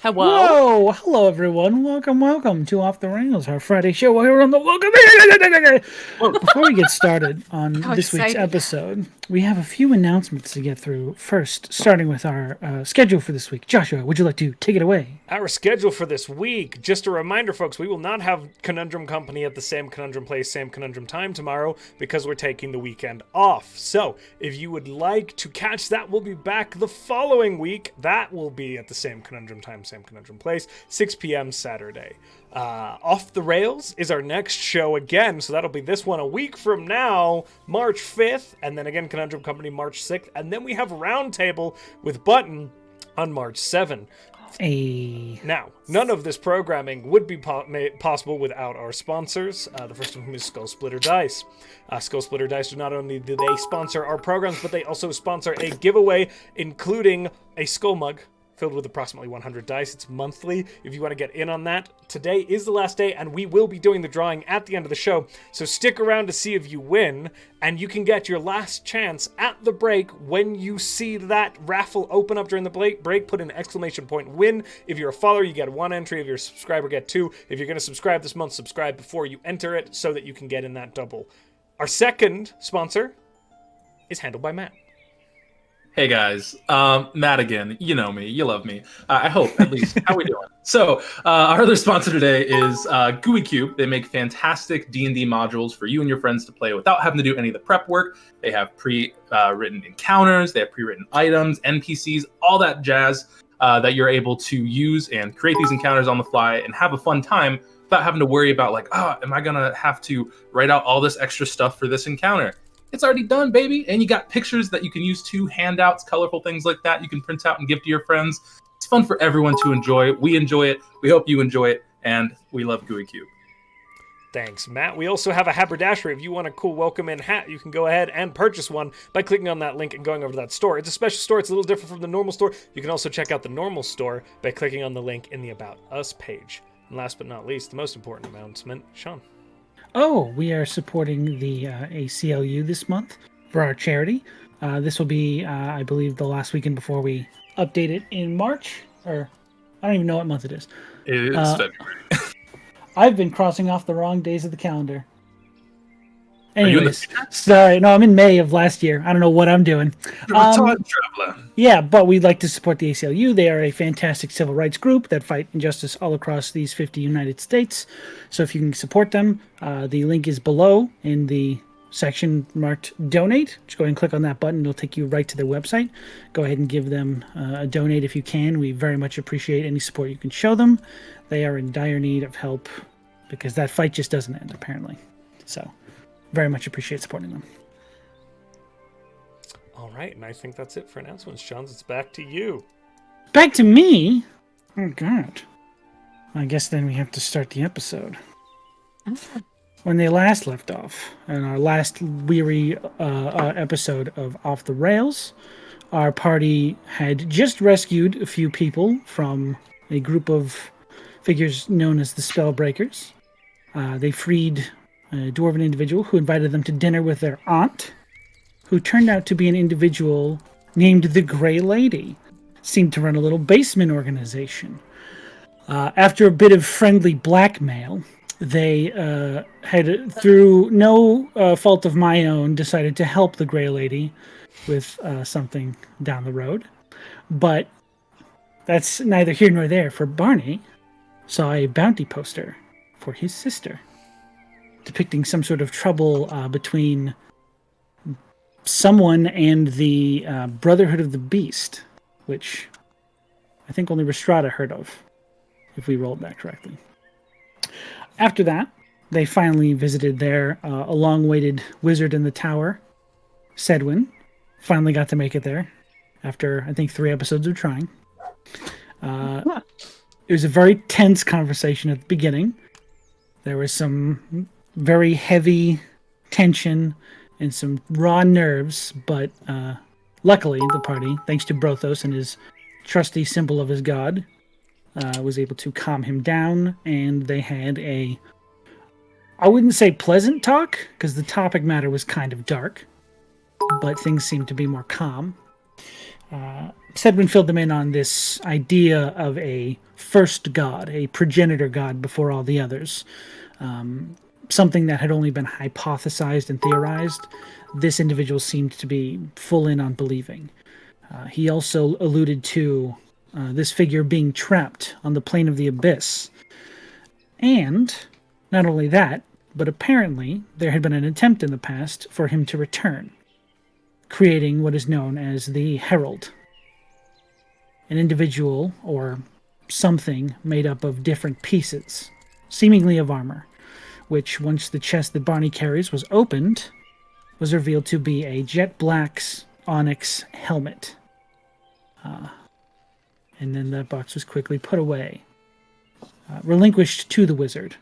Hello. Whoa! Hello, everyone. Welcome to Off the Rails, our Friday show. We're on the welcome. Before we get started on How this week's exciting. episode, we have a few announcements to get through. First, starting with our schedule for this week. Joshua, would you like to take it away? Our schedule for this week, just a reminder, folks, we will not have Conundrum Company at the same Conundrum place, same Conundrum time tomorrow because we're taking the weekend off. So, if you would like to catch that, we'll be back the following week. That will be at the same Conundrum time, same Conundrum place, 6 p.m. Saturday. Off the Rails is our next show again, so that'll be this one a week from now, March 5th, and then again Conundrum Company March 6th, and then we have Roundtable with Button on March 7th. Now, none of this programming would be possible without our sponsors. The first of whom is Skull Splitter Dice. Skull Splitter Dice, do not only do they sponsor our programs, but they also sponsor a giveaway, including a skull mug filled with approximately 100 dice. It's monthly. If you want to get in on that, today is the last day, and we will be doing the drawing at the end of the show. So stick around to see if you win, and you can get your last chance at the break when you see that raffle open up during the break. Put an exclamation point win. If you're a follower, you get 1 entry. If you're a subscriber, get 2. If you're going to subscribe this month, subscribe before you enter it so that you can get in that double. Our second sponsor is handled by Matt. Hey guys, Matt again. You know me, you love me. I hope, at least. How we doing? So, our other sponsor today is GUI Cube. They make fantastic D&D modules for you and your friends to play without having to do any of the prep work. They have pre-written encounters, they have pre-written items, NPCs, all that jazz that you're able to use and create these encounters on the fly and have a fun time without having to worry about like, am I gonna have to write out all this extra stuff for this encounter? It's already done, baby. And you got pictures that you can use too, handouts, colorful things like that you can print out and give to your friends. It's fun for everyone to enjoy. We enjoy it. We hope you enjoy it. And we love GUI Cube. Thanks, Matt. We also have a haberdashery. If you want a cool welcome-in hat, you can go ahead and purchase one by clicking on that link and going over to that store. It's a special store. It's a little different from the normal store. You can also check out the normal store by clicking on the link in the About Us page. And last but not least, the most important announcement, Sean. Oh, we are supporting the ACLU this month for our charity. This will be, I believe, the last weekend before we update it in March, or I don't even know what month it is. It is February. I've been crossing off the wrong days of the calendar. Anyways, sorry. No, I'm in May of last year. I don't know what I'm doing. You're a time traveler. Yeah, but we'd like to support the ACLU. They are a fantastic civil rights group that fight injustice all across these 50 United States. So if you can support them, the link is below in the section marked Donate. Just go ahead and click on that button. It'll take you right to their website. Go ahead and give them a donate if you can. We very much appreciate any support you can show them. They are in dire need of help because that fight just doesn't end, apparently. So very much appreciate supporting them. All right, and I think that's it for announcements. John, it's back to you. Back to me? Oh, God. I guess then we have to start the episode. When they last left off, in our last weary episode of Off the Rails, our party had just rescued a few people from a group of figures known as the Spellbreakers. They freed a dwarven individual who invited them to dinner with their aunt, who turned out to be an individual named the Grey Lady. Seemed to run a little basement organization. After a bit of friendly blackmail, they had, through no fault of my own, decided to help the Grey Lady with something down the road. But that's neither here nor there, for Barney saw a bounty poster for his sister, depicting some sort of trouble between someone and the Brotherhood of the Beast, which I think only Rhystrata heard of, if we rolled that correctly. After that, they finally visited their long-awaited wizard in the tower, Sedwin. Finally got to make it there, after, I think, 3 episodes of trying. It was a very tense conversation at the beginning. There was some very heavy tension and some raw nerves, but luckily the party, thanks to Brothos and his trusty symbol of his god, was able to calm him down, and they had a, I wouldn't say pleasant talk, because the topic matter was kind of dark, but things seemed to be more calm. Sedwin filled them in on this idea of a first god, a progenitor god before all the others. Something that had only been hypothesized and theorized. This individual seemed to be full in on believing. He also alluded to this figure being trapped on the plane of the abyss. And not only that, but apparently there had been an attempt in the past for him to return, creating what is known as the Herald. An individual or something made up of different pieces, seemingly of armor, which once the chest that Barney carries was opened, was revealed to be a jet black onyx helmet. And then that box was quickly put away, relinquished to the wizard,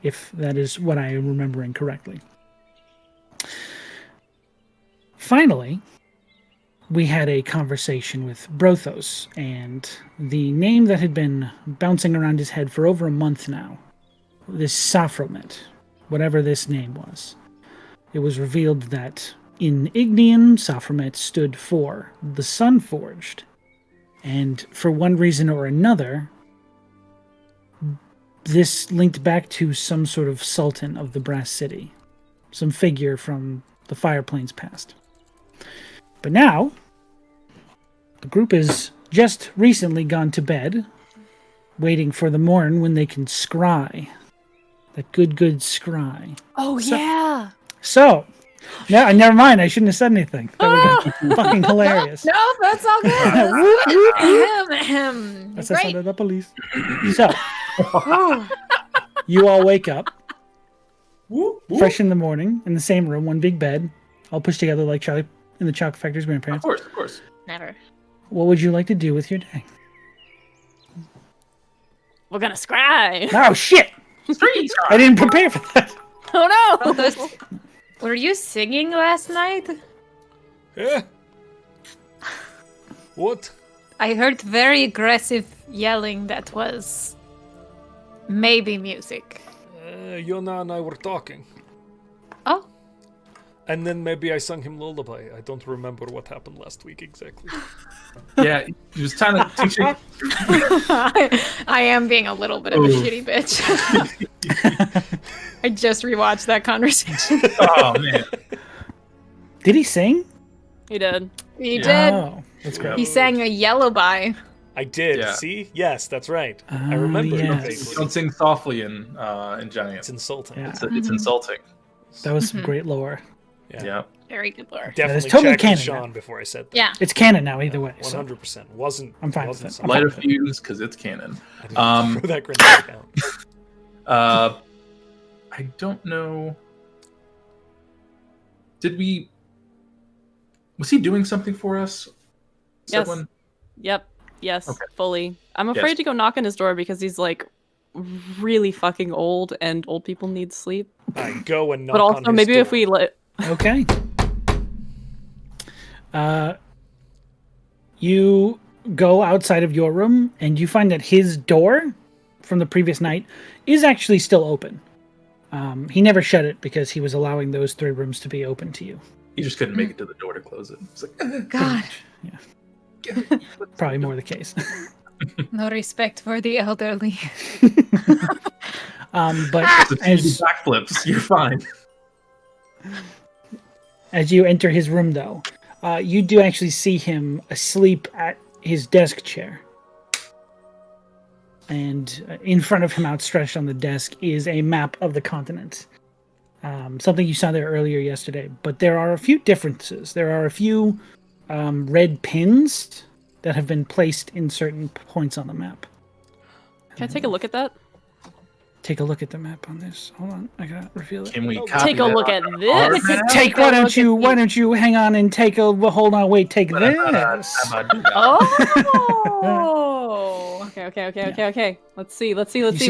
if that is what I am remembering correctly. Finally, we had a conversation with Brothos, and the name that had been bouncing around his head for over a month now, this Saphromet, whatever this name was. It was revealed that in Ignian, Saphromet stood for the Sunforged, and for one reason or another, this linked back to some sort of sultan of the Brass City, some figure from the Fire Plains past. But now, the group has just recently gone to bed, waiting for the morn when they can scry. That good scry. Oh, yeah. So, no, never mind. I shouldn't have said anything. That would have been fucking hilarious. No, that's all good. Whoop, whoop, whoop. That's That's the great. sound of the police. So, you all wake up, fresh in the morning, in the same room, one big bed, all pushed together like Charlie in the Chocolate Factory's grandparents. Of course. Never. What would you like to do with your day? We're gonna scry. Oh, shit! I didn't prepare for that. Oh no! Were you singing last night? Yeah. What? I heard very aggressive yelling that was maybe music. Yona and I were talking. Oh. And then maybe I sung him lullaby. I don't remember what happened last week exactly. Yeah, he was trying to teach you. I am being a little bit of a shitty bitch. I just rewatched that conversation. Oh, man. Did he sing? He did. He did. Oh, that's great. He sang a yellow-by. I did. Yeah. See? Yes, that's right. I Oh, remember it yes. vaguely. Don't sing softly in Giant. It's insulting. Yeah. It's insulting. That was some great lore. Yeah. Very good lore. Definitely totally checked with canon Sean now. before I said that. Yeah. It's canon now, either way. So 100%. Wasn't. I'm fine with wasn't it. something Light a that- fuse because it's canon. I didn't throw that grenade out. I don't know. Was he doing something for us? Yes. Someone? Yep. Yes. Okay. Fully. I'm afraid Yes. to go knock on his door because he's like really fucking old, and old people need sleep. I go and knock But on also, his maybe door. if we let. Okay. You go outside of your room, and you find that his door from the previous night is actually still open. He never shut it because he was allowing those 3 rooms to be open to you. He just couldn't make it to the door to close it. It's like, God, Probably more the case. no respect for the elderly. But it's a few as backflips. You're fine. as you enter his room, though, you do actually see him asleep at his desk chair. And in front of him, outstretched on the desk, is a map of the continent. Something you saw there earlier yesterday. But there are a few differences. There are a few red pins that have been placed in certain points on the map. Can I take a look at that? Take a look at the map on this. Hold on, I gotta reveal it. Can we Take copy a that look at on our this. map? Take. Why don't you hang on and take a? Well, hold on, wait. Take How this. about do that? Oh. Okay. Let's see. You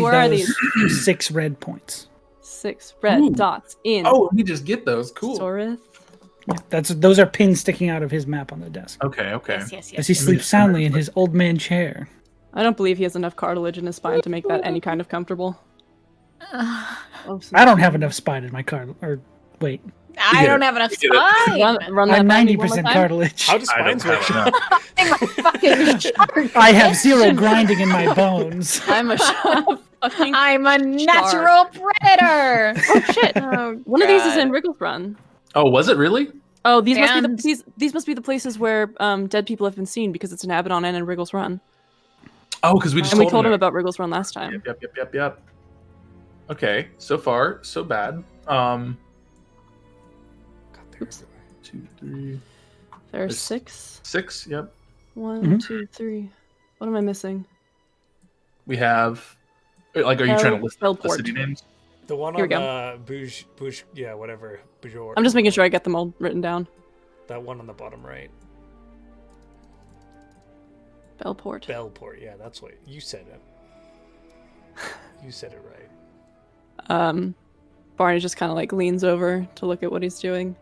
Where are those these? 6 red points. 6 red Ooh. dots in. Oh, we just get those. Cool. Sorith. Yeah, those are pins sticking out of his map on the desk. Okay. Yes. As he sleeps soundly in his old man chair. I don't believe he has enough cartilage in his spine to make that any kind of comfortable. Oh, I don't have enough spine in my card. Or wait, I don't have enough get it. spine. Run that I'm by me one 90% more time. cartilage. How do I don't spines work? have it, no. My fucking shark. I have 0 grinding in my bones. I'm a fucking. I'm a natural predator. Oh shit! Oh, One of these is in God. Wriggles Run. Oh, was it really? Oh, these must be And- these must be the places where dead people have been seen because it's in Abaddon and in Wriggles Run. Oh, because we just And we told him him about Wriggles Run last time. Yep. Okay, so far so bad. Oops. 2, 3, There's 6. 6. Yep. 1, Mhm. 2, 3. What am I missing? We have. Like, are you trying to list the Bellport. city names? The one Here on we go. Bouge, yeah, whatever. Bougeour. I'm just making sure I get them all written down. That one on the bottom right. Bellport. Bellport, yeah, that's what you said it. You said it right. Barney just kind of like leans over to look at what he's doing,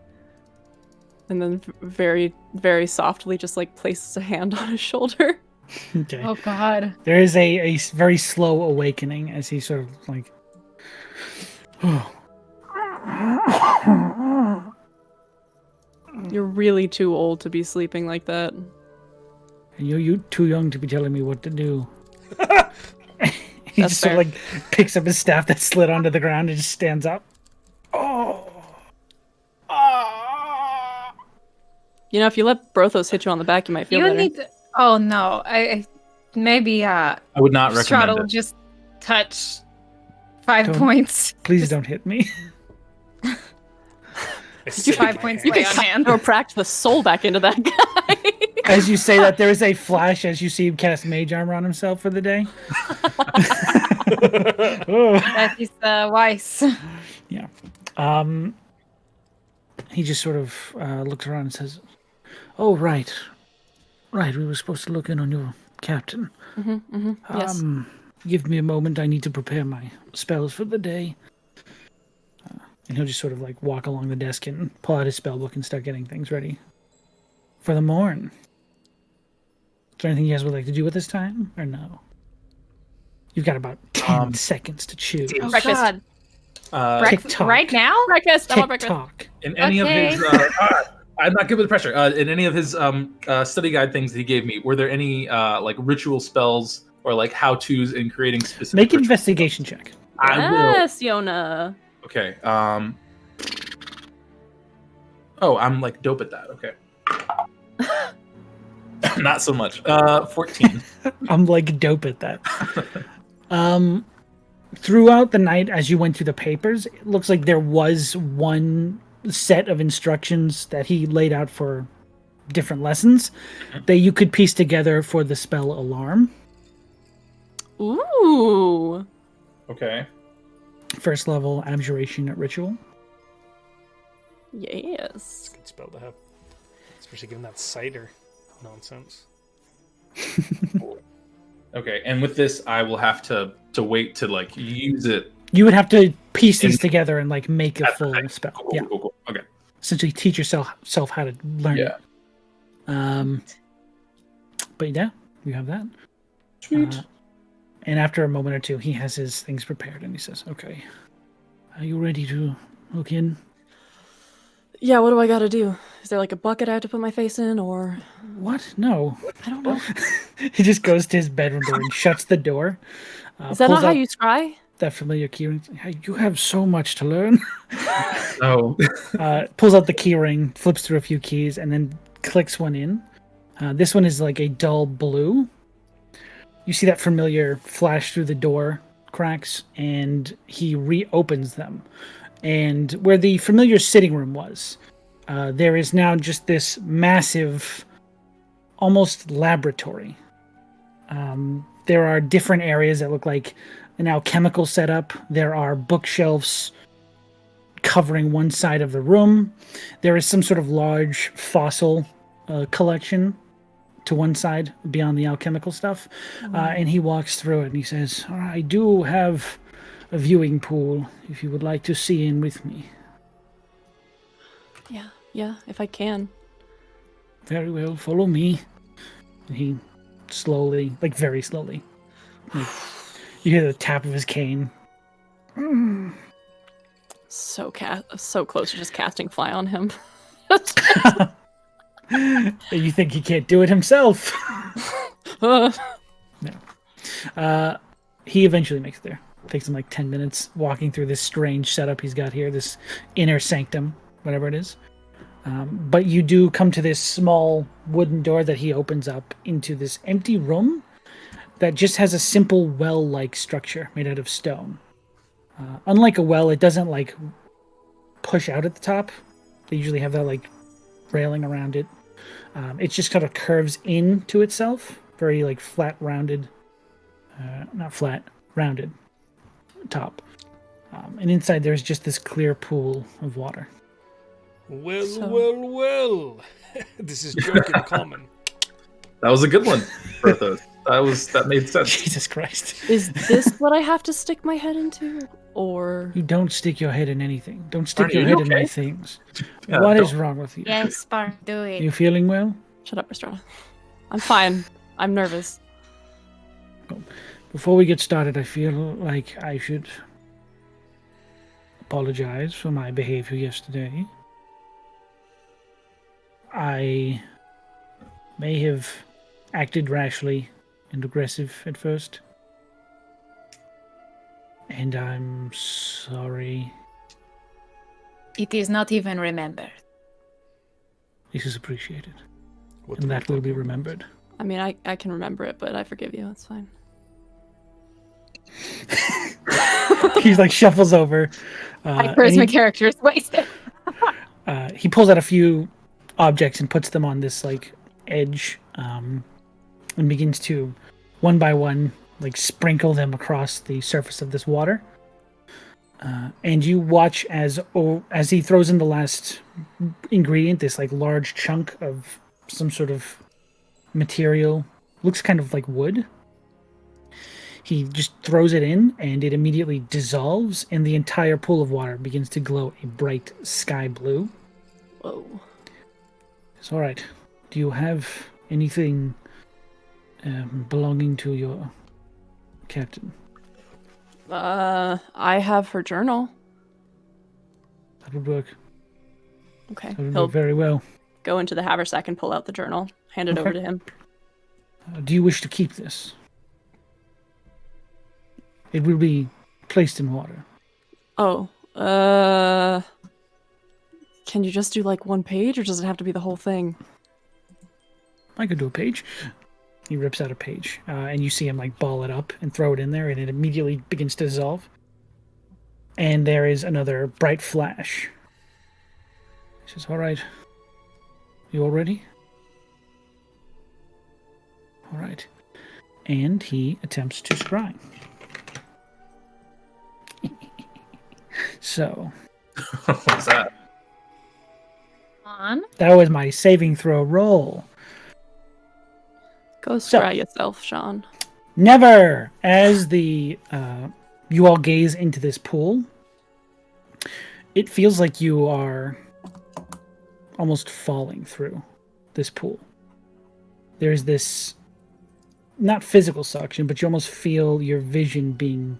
and then very, very softly just like places a hand on his shoulder. Okay. Oh God. There is a very slow awakening as he sort of like. You're really too old to be sleeping like that. You too young to be telling me what to do. He That's just sort of fair. like picks up his staff that slid onto the ground and just stands up. Oh. Ah. You know, if you let Brothos hit you on the back, you might feel You better. need to. Oh no. I maybe I would not recommend Rhystrata will it. just touch 5 Don't- points. Please don't hit me. I You saved 5 my points hand. lay on hand. Or practice the soul back into that guy. As you say that, there is a flash as you see him cast mage armor on himself for the day. Oh. That is Weiss. He just sort of looks around and says, "Oh, right. Right, we were supposed to look in on your captain. Yes. Give me a moment. I need to prepare my spells for the day." And he'll just sort of like walk along the desk and pull out his spell book and start getting things ready for the morn. Is there anything you guys would like to do with this time, or no? You've got about 10 seconds to choose. Oh Breakfast. God. TikTok. Right now? Breakfast. I want breakfast. TikTok. In any of his, I'm not good with pressure. In any of his study guide things that he gave me, were there any like ritual spells or like how-tos in creating specific? Make an rituals? investigation check. I will. Yes, Yona. Okay. Oh, I'm like dope at that. Okay. Not so much. 14. I'm like dope at that. Throughout the night, as you went through the papers, it looks like there was one set of instructions that he laid out for different lessons that you could piece together for the spell Alarm. Ooh. Okay. First level Abjuration Ritual. Yes. Good spell to have. Especially given that cider nonsense. Okay, and with this, I will have to wait to like use it. You would have to piece these In- together and like make a That's full okay. spell. Cool, Yeah, cool. Okay. essentially teach yourself how to learn Yeah. it. But yeah, you have that. Sweet. And after a moment or two, he has his things prepared and he says, "Okay, are you ready to look in?" Yeah, what do I gotta do? Is there like a bucket I have to put my face in, or What? No. I don't know. He just goes to his bedroom door and shuts the door. Is that pulls not how out you scry? that familiar keyring? "Hey, you have so much to learn." Oh. Pulls out the keyring, flips through a few keys, and then clicks one in. This one is like a dull blue. You see that familiar flash through the door cracks, and he reopens them. And where the familiar sitting room was, there is now just this massive, almost laboratory. There are different areas that look like an alchemical setup. There are bookshelves covering one side of the room. There is some sort of large fossil collection to one side beyond the alchemical stuff. And he walks through it and he says, "I do have a viewing pool if you would like to see in with me." Yeah, if I can. "Very well, follow me." And he slowly, like very slowly, like, you hear the tap of his cane. So close to just casting fly on him. You think he can't do it himself? No. He eventually makes it there. Takes him like 10 minutes walking through this strange setup he's got here, this inner sanctum, whatever it is. But you do come to this small wooden door that he opens up into this empty room that just has a simple well-like structure made out of stone. Unlike a well, it doesn't like push out at the top. They usually have that like railing around it. It just kind of curves into itself, very like flat, rounded, not flat, rounded top. And inside there's just this clear pool of water. Well. This is joke in common. That was a good one, Brothos. That made sense. Jesus Christ. Is this what I have to stick my head into? Or You don't stick your head in anything. Don't stick Barney, your are you head in my okay? things. Yeah, What is don't- wrong with you? Yes, Barney, do it. You feeling well? shut up, Rhystrata. I'm fine. I'm nervous. Before we get started, I feel like I should apologize for my behavior yesterday. I may have acted rashly and aggressive at first. And I'm sorry. It is not even remembered. This is appreciated. What And the that will be remembered. I mean, I can remember it, but I forgive you. It's fine. He like shuffles over. My and charisma he- character is wasted. he pulls out a few objects and puts them on this like edge, and begins to one by one like sprinkle them across the surface of this water. And you watch as he throws in the last ingredient, this like large chunk of some sort of material, looks kind of like wood. He just throws it in, and it immediately dissolves, and the entire pool of water begins to glow a bright sky blue. Whoa. It's all right. Do you have anything belonging to your captain? I have her journal. That would work. Okay. That would He'll work very well. go into the haversack and pull out the journal, hand it over to him. Do you wish to keep this? It will be placed in water. Oh, can you just do like one page, or does it have to be the whole thing? I could do a page. He rips out a page, and you see him like ball it up and throw it in there, and it immediately begins to dissolve. And there is another bright flash. He says, all right. You all ready? All right. And he attempts to scry. So, What's that? On. that was my saving throw roll. Go So- scry yourself, Sean. Never! As the you all gaze into this pool, it feels like you are almost falling through this pool. There's this, not physical suction, but you almost feel your vision being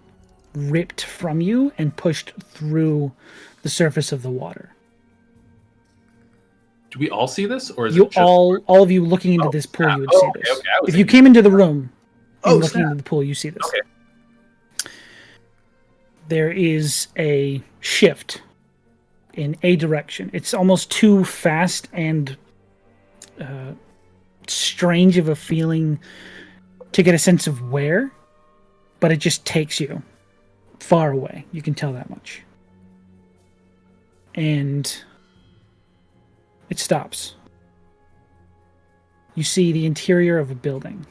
ripped from you and pushed through the surface of the water. Do we all see this, or is You it just all of you looking into this pool, you would see okay, this. okay, I was If you thinking- came into the room and Oh, looking snap. into the pool, you see this. Okay. There is a shift in a direction. It's almost too fast and strange of a feeling to get a sense of where, but it just takes you far away. You can tell that much. And it stops. You see the interior of a building.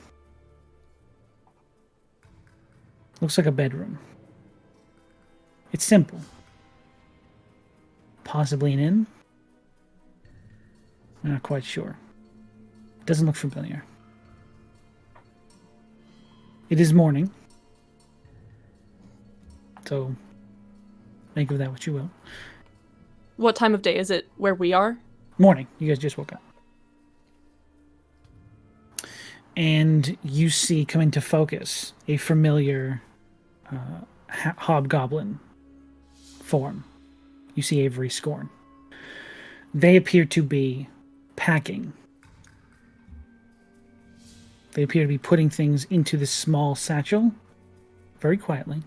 Looks like a bedroom. It's simple. Possibly an inn? I'm not quite sure. Doesn't look familiar. It is morning. So, make of that what you will. What time of day is it where we are? Morning. You guys just woke up. And you see come into focus a familiar hobgoblin form. you see Avery Scorn. They appear to be packing. They appear to be putting things into this small satchel very quietly.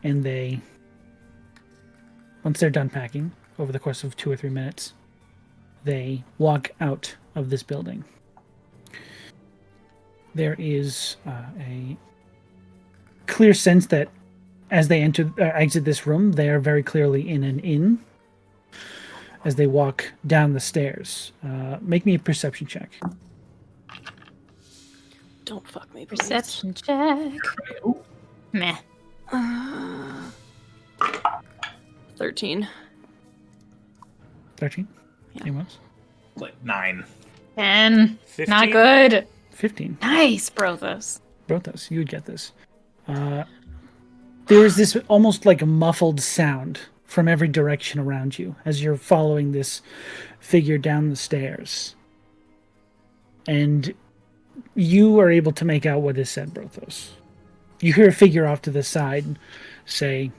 And they, once they're done packing, over the course of 2 or 3 minutes, they walk out of this building. There is a clear sense that as they exit this room, they are very clearly in an inn. As they walk down the stairs, make me a perception check. Don't fuck me, please. Perception check. Meh. 13. 13? Yeah. Anyone else? Like 9. 10. 15? Not good. 15. Nice, Brothos. Brothos, you would get this. There is this almost like a muffled sound from every direction around you as you're following this figure down the stairs. And you are able to make out what is said, Brothos. You hear a figure off to the side say,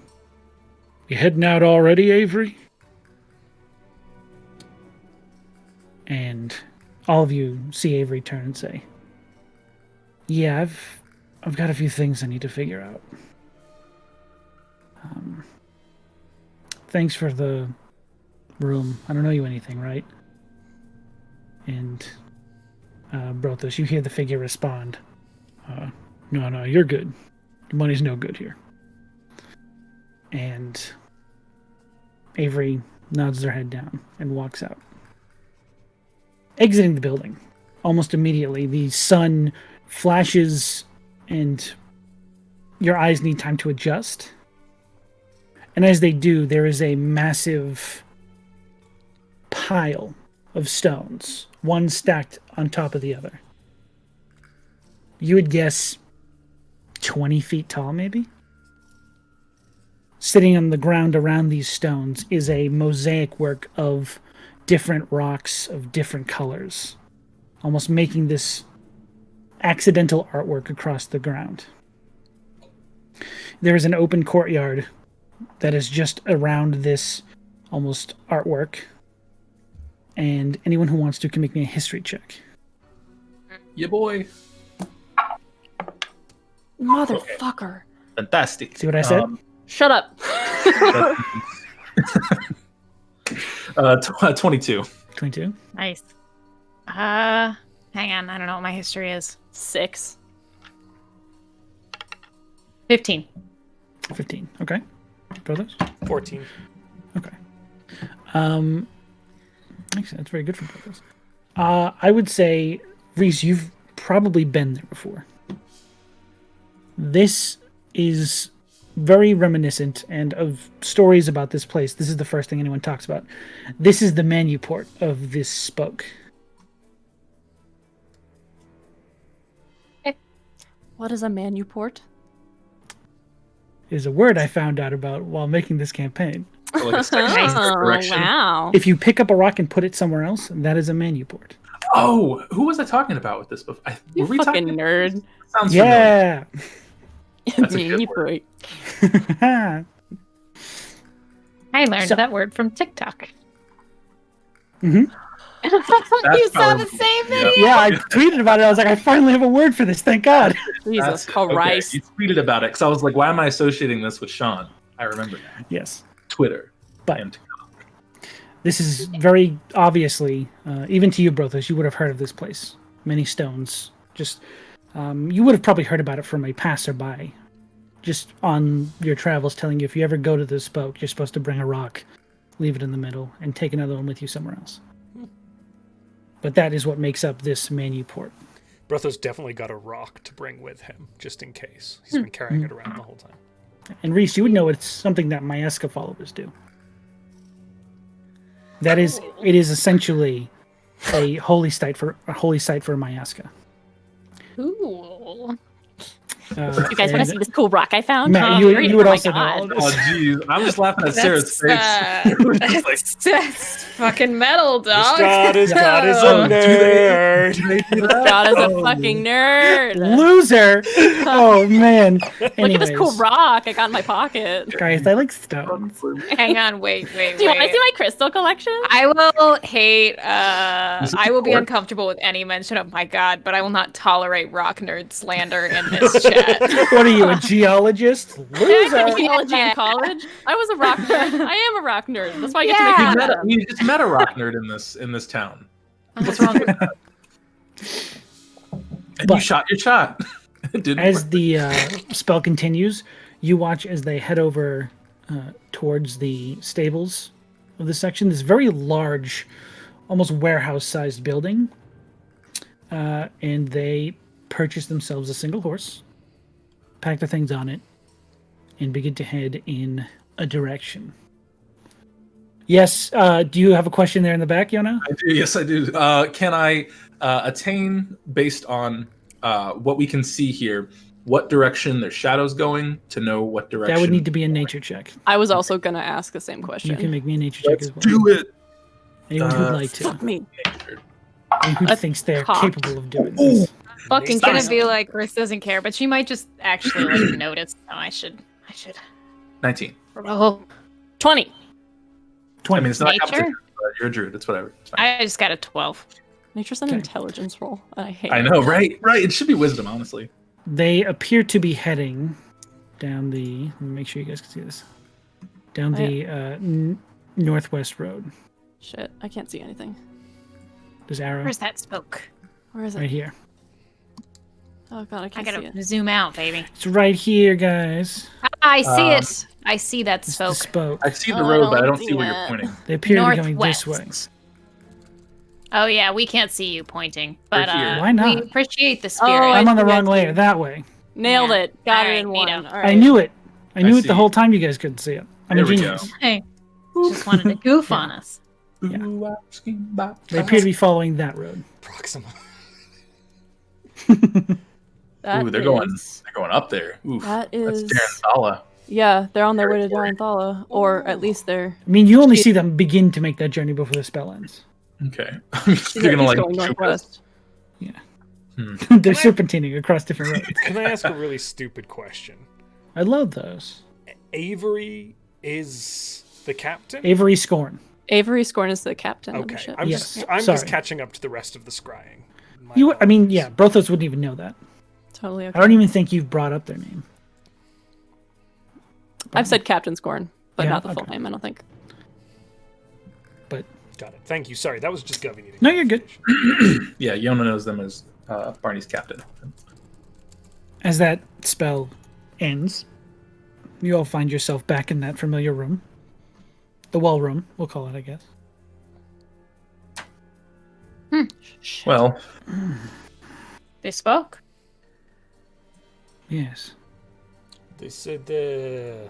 "You heading out already, Avery?" And all of you see Avery turn and say, "Yeah, I've got a few things I need to figure out. Thanks for the room. I don't know you anything, right?" And Brothos, you hear the figure respond, No, you're good. The money's no good here." And Avery nods their head down and walks out. Exiting the building, almost immediately, the sun flashes and your eyes need time to adjust. And as they do, there is a massive pile of stones, one stacked on top of the other. You would guess 20 feet tall, maybe? Sitting on the ground around these stones is a mosaic work of different rocks of different colors, almost making this accidental artwork across the ground. There is an open courtyard that is just around this almost artwork, and anyone who wants to can make me a history check. Yeah, boy. Motherfucker. Fantastic. See what I said? Shut up. 22. 22. Nice. Hang on. I don't know what my history is. 6. 15. 15. Okay. Brothers? 14. Okay. Actually, that's very good for Brothers. I would say, Reese, you've probably been there before. This is very reminiscent, and of stories about this place, this is the first thing anyone talks about. This is the manuport of this spoke. What is a manuport? Is a word I found out about while making this campaign. So like a section or direction. Wow. If you pick up a rock and put it somewhere else, that is a manuport. Oh, who was I talking about with this before? You Were we fucking talking? nerd. Sounds Yeah. That's a good word. I learned that word from TikTok. Mhm. You That's saw the powerful. same Yeah. video? Yeah, I tweeted about it. I was like, I finally have a word for this. Thank God. Jesus Okay, Christ. you tweeted about it because I was like, why am I associating this with Sean? I remember now. Yes. Twitter. But And this is very obviously, even to you, Brothos, you would have heard of this place. Many stones. Just, you would have probably heard about it from a passerby. Just on your travels, telling you if you ever go to the spoke, you're supposed to bring a rock, leave it in the middle, and take another one with you somewhere else. But that is what makes up this manuport. Brothos definitely got a rock to bring with him, just in case. He's been carrying it around the whole time. And Reese, you would know it's something that Mayeska followers do. That is, it is essentially a holy site for Mayeska. Ooh. You guys want to see this cool rock I found? Matt, you would also know all Oh, this. jeez. I'm just laughing at Sarah's face. That's fucking metal, dog. God is a Oh, nerd. God is a fucking nerd. Loser! Oh, man. Look at this cool rock I got in my pocket. Guys, I like stones. Hang on, wait. Do you want to see my crystal collection? I will hate, I will be uncomfortable with any mention of my god, but I will not tolerate rock nerd slander in this chat. What are you, a geologist? I Loser! took geology in college. I was a rock nerd. I am a rock nerd. That's why I get to make Yeah. fun of them. You just met a rock nerd in this town. What's wrong with And But- you shot your shot. It didn't As work. the spell continues, you watch as they head over towards the stables of this section. This very large, almost warehouse-sized building. And they purchase themselves a single horse, pack their things on it, and begin to head in a direction. Yes, do you have a question there in the back, Yona? I do. Yes, I do. Can I attain, based on what we can see here, what direction their shadow's going to know what direction? That would need to be a nature check. I was also going to ask the same question. You can make me a nature check Let's as well. do it. Anyone who'd like to. Fuck me. Anyone who A thinks they're cock. capable of doing this. fucking Stop. gonna be like Chris doesn't care, but she might just actually like notice. Oh, I should 19. roll. 20. I 20. mean, it's not Nature? competition, but you're a druid. It's whatever. It's fine. I just got a 12. Nature's an Okay. intelligence roll. And I hate I it. know, right? Right. It should be wisdom, honestly. They appear to be heading down the. Let me make sure you guys can see this. Down the northwest road. Shit, I can't see anything. There's arrow Where's that smoke? Where is it? right here. Oh god, I I can't see gotta it. zoom out, baby. It's right here, guys. I see it. I see that It's the smoke. spoke. I see the Oh, I road, but I don't don't see see where you're that. pointing. They appear to be going this Northwest. way. Oh yeah, we can't see you pointing, but Right here. Why not? we appreciate the spirit. Oh, I'm on the see, I wrong see. layer. That way. Nailed Yeah. it. Got Alright, it in one. neato. All right. I knew it. I knew it see. the whole time you guys couldn't see it. I'm a There we genius. Hey, just wanted to goof on us. Yeah. Ooh, I'm asking about They appear to be following that road. Proxima. That Ooh, they're going is- up there. Oof. That That's is. Daranthala. Yeah, they're on their way to Daranthala, or at least they're. I mean, you only see them begin to make that journey before the spell ends. Okay. She's They're gonna at like least going shoot us. northwest. They're serpentining across different roads. Can I ask a really stupid question? I love those. Avery is the captain? Avery Scorn. Avery Scorn is the captain of the Okay, ship. I'm Yes. just I'm Sorry. just catching up to the rest of the scrying. My You, I mean, apologies. yeah, Brothos wouldn't even know that. Totally okay. I don't even think you've brought up their name. I've said Captain Scorn, but Yeah, not the full okay. name, I don't think. But Got it. Thank you. Sorry, that was just Govy needing. no, you're good. Yeah, Yona knows them as Barney's captain. As that spell ends, you all find yourself back in that familiar room. The wall room, we'll call it, I guess. Well, They spoke. Yes. They said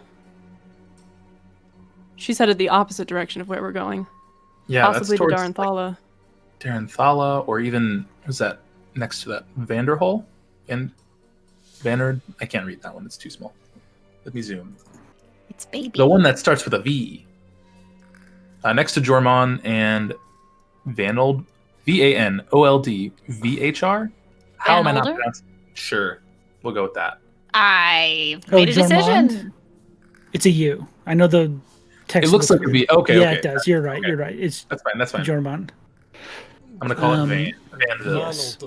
She's headed the opposite direction of where we're going. yeah, Possibly that's to towards Daranthala. Daranthala, or even was that next to that Vanderhole and Vanard? I can't read that one; it's too small. Let me zoom. It's baby. The one that starts with a V. Next to Jormon and Vanold, VANOLD, How am I not Vanolder? pronouncing? Sure, we'll go with that. I've Oh, made a Jormond? decision. It's a U. I know the text. It looks like a V. Okay, yeah, okay. it does. You're right. Okay. You're right. It's That's fine. That's fine. Jormond. I'm gonna call Um, it Vanville. yes.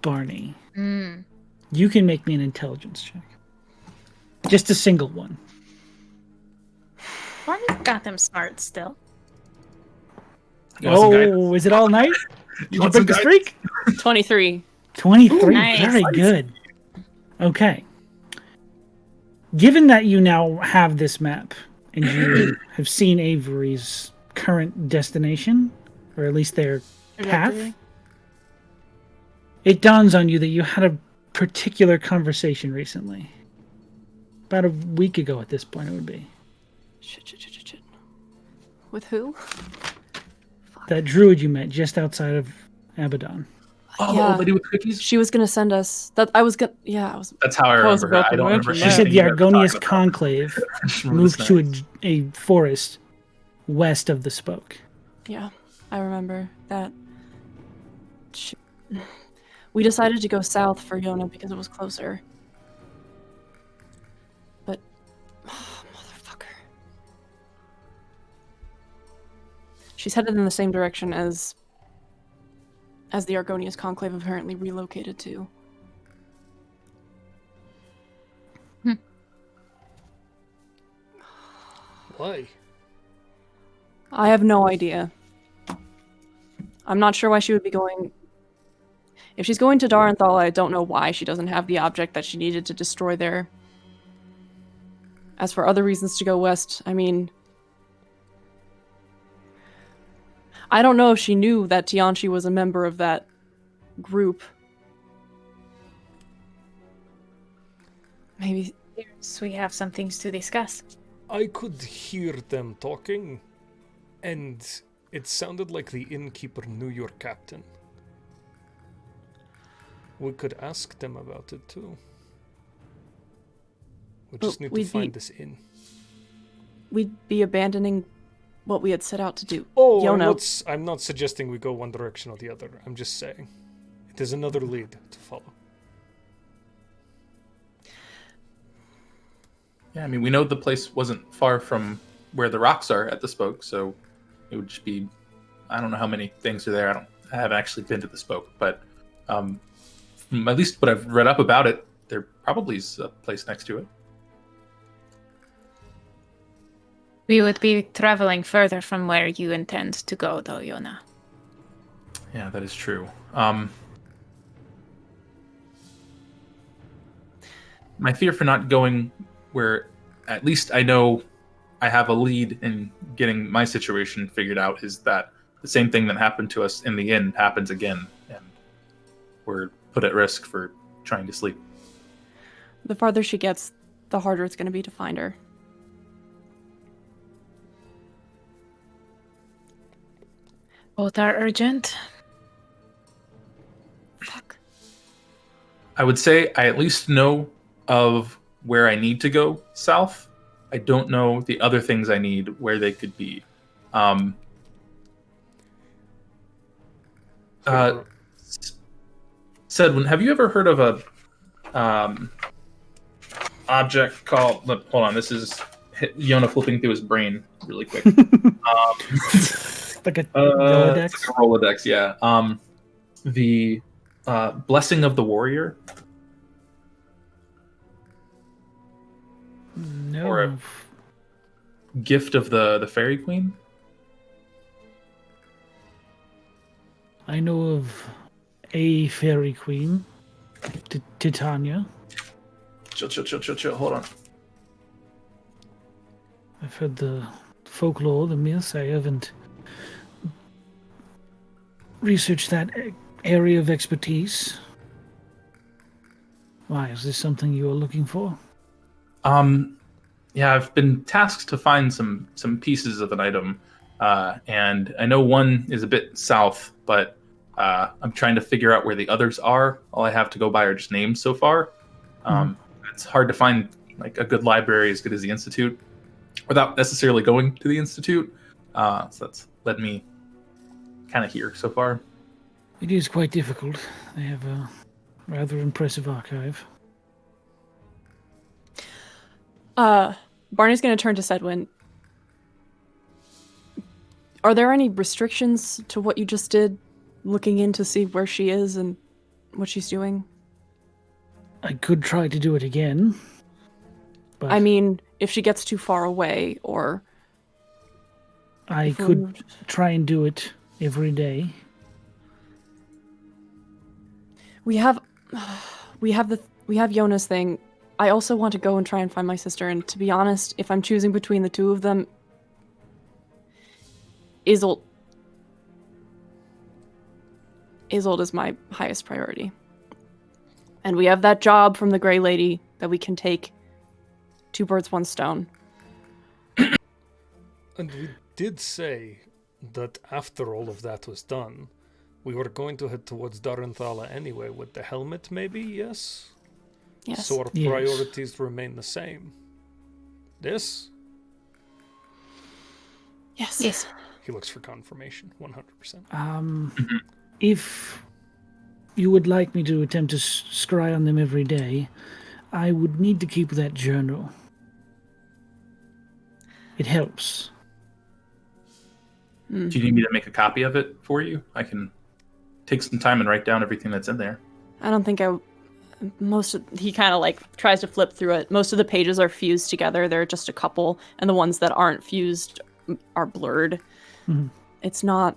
Barney. Mm. You can make me an intelligence check. Just a single one. Barney's got them smart still. You want some guidance? Oh, is it all night? Did you want break the some streak? 23. 23. Nice. Very good. Okay. Given that you now have this map and you have seen Avery's current destination, or at least their path, it dawns on you that you had a particular conversation recently. About a week ago at this point, it would be. Shit. With who? That druid you met just outside of Abaddon. Oh, Yeah. the old lady with cookies? She was gonna send us that. I was gonna. Yeah, I was. That's how I was remember her. about I to don't remember mention She said anything the you guys were Argonius talking about. conclave I just remember the moved to snacks. a forest west of the spoke. Yeah, I remember that. We decided to go south for Yona because it was closer. But, motherfucker. She's headed in the same direction as the Argonius conclave apparently relocated to. Why? I have no idea. I'm not sure why she would be going. If she's going to Darenthal, I don't know why she doesn't have the object that she needed to destroy there. As for other reasons to go west, I mean, I don't know if she knew that Tianchi was a member of that group. Maybe. So we have some things to discuss. I could hear them talking, and it sounded like the innkeeper knew your captain. We could ask them about it too. We just need to find this inn. We'd be abandoning what we had set out to do. Oh, Yona. I'm not suggesting we go one direction or the other. I'm just saying it is another lead to follow. Yeah, I mean, we know the place wasn't far from where the rocks are at the spoke, so it would just be, I don't know how many things are there. I haven't actually been to the spoke, but from at least what I've read up about it, there probably is a place next to it. We would be traveling further from where you intend to go, though, Yona. Yeah, that is true. My fear for not going where at least I know I have a lead in getting my situation figured out is that the same thing that happened to us in the inn happens again, and we're put at risk for trying to sleep. The farther she gets, the harder it's going to be to find her. Both are urgent. Fuck. I would say I at least know of where I need to go south. I don't know the other things I need, where they could be. Sedwin, have you ever heard of a object called? Hold on, this is Yona flipping through his brain really quick. Like a Rolodex? It's like a Rolodex, yeah. The Blessing of the Warrior. No. Or a Gift of the Fairy Queen. I know of a fairy queen, Titania. Chill. Hold on. I've heard the folklore, the myths. I haven't researched that area of expertise. Why, is this something you are looking for? Yeah, I've been tasked to find some pieces of an item, and I know one is a bit south, but I'm trying to figure out where the others are. All I have to go by are just names so far. It's hard to find like a good library as good as the Institute without necessarily going to the Institute. So that's led me kind of here so far. It is quite difficult. They have a rather impressive archive. Barney's going to turn to Sedwin. Are there any restrictions to what you just did, looking in to see where she is and what she's doing? I could try to do it again. But I mean, if she gets too far away, or... I could try and do it every day. We have Yona's thing. I also want to go and try and find my sister, and to be honest, if I'm choosing between the two of them, Isolde is my highest priority. And we have that job from the Grey Lady that we can take. 2 birds, 1 stone. And we did say that after all of that was done, We were going to head towards Daranthala anyway with the helmet, maybe, yes? Yes. So our Yes. priorities remain the same. This? Yes. Yes. He looks for confirmation, 100%. If you would like me to attempt to scry on them every day, I would need to keep that journal. It helps. Do you need me to make a copy of it for you? I can take some time and write down everything that's in there. I don't think he kind of like tries to flip through it. Most of the pages are fused together. There are just a couple, and the ones that aren't fused are blurred. Mhm. There's not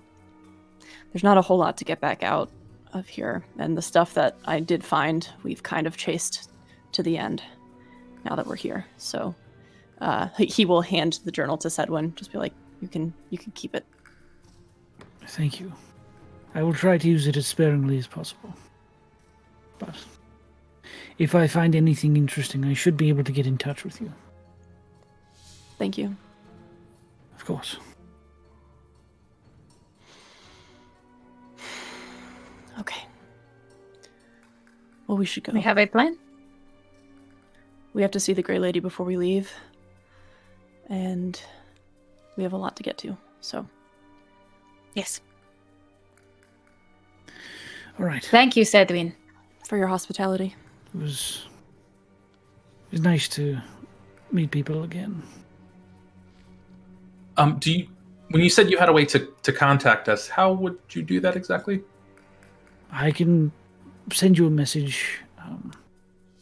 a whole lot to get back out of here. And the stuff that I did find, we've kind of chased to the end now that we're here. So he will hand the journal to Sedwin, just be like, you can keep it. Thank you. I will try to use it as sparingly as possible. But if I find anything interesting, I should be able to get in touch with you. Thank you. Of course. Okay. Well, we should go. We have a plan? We have to see the Grey Lady before we leave. And we have a lot to get to, so. Yes. All right. Thank you, Sedwin. For your hospitality. It was nice to meet people again. When you said you had a way to contact us, how would you do that exactly? I can send you a message.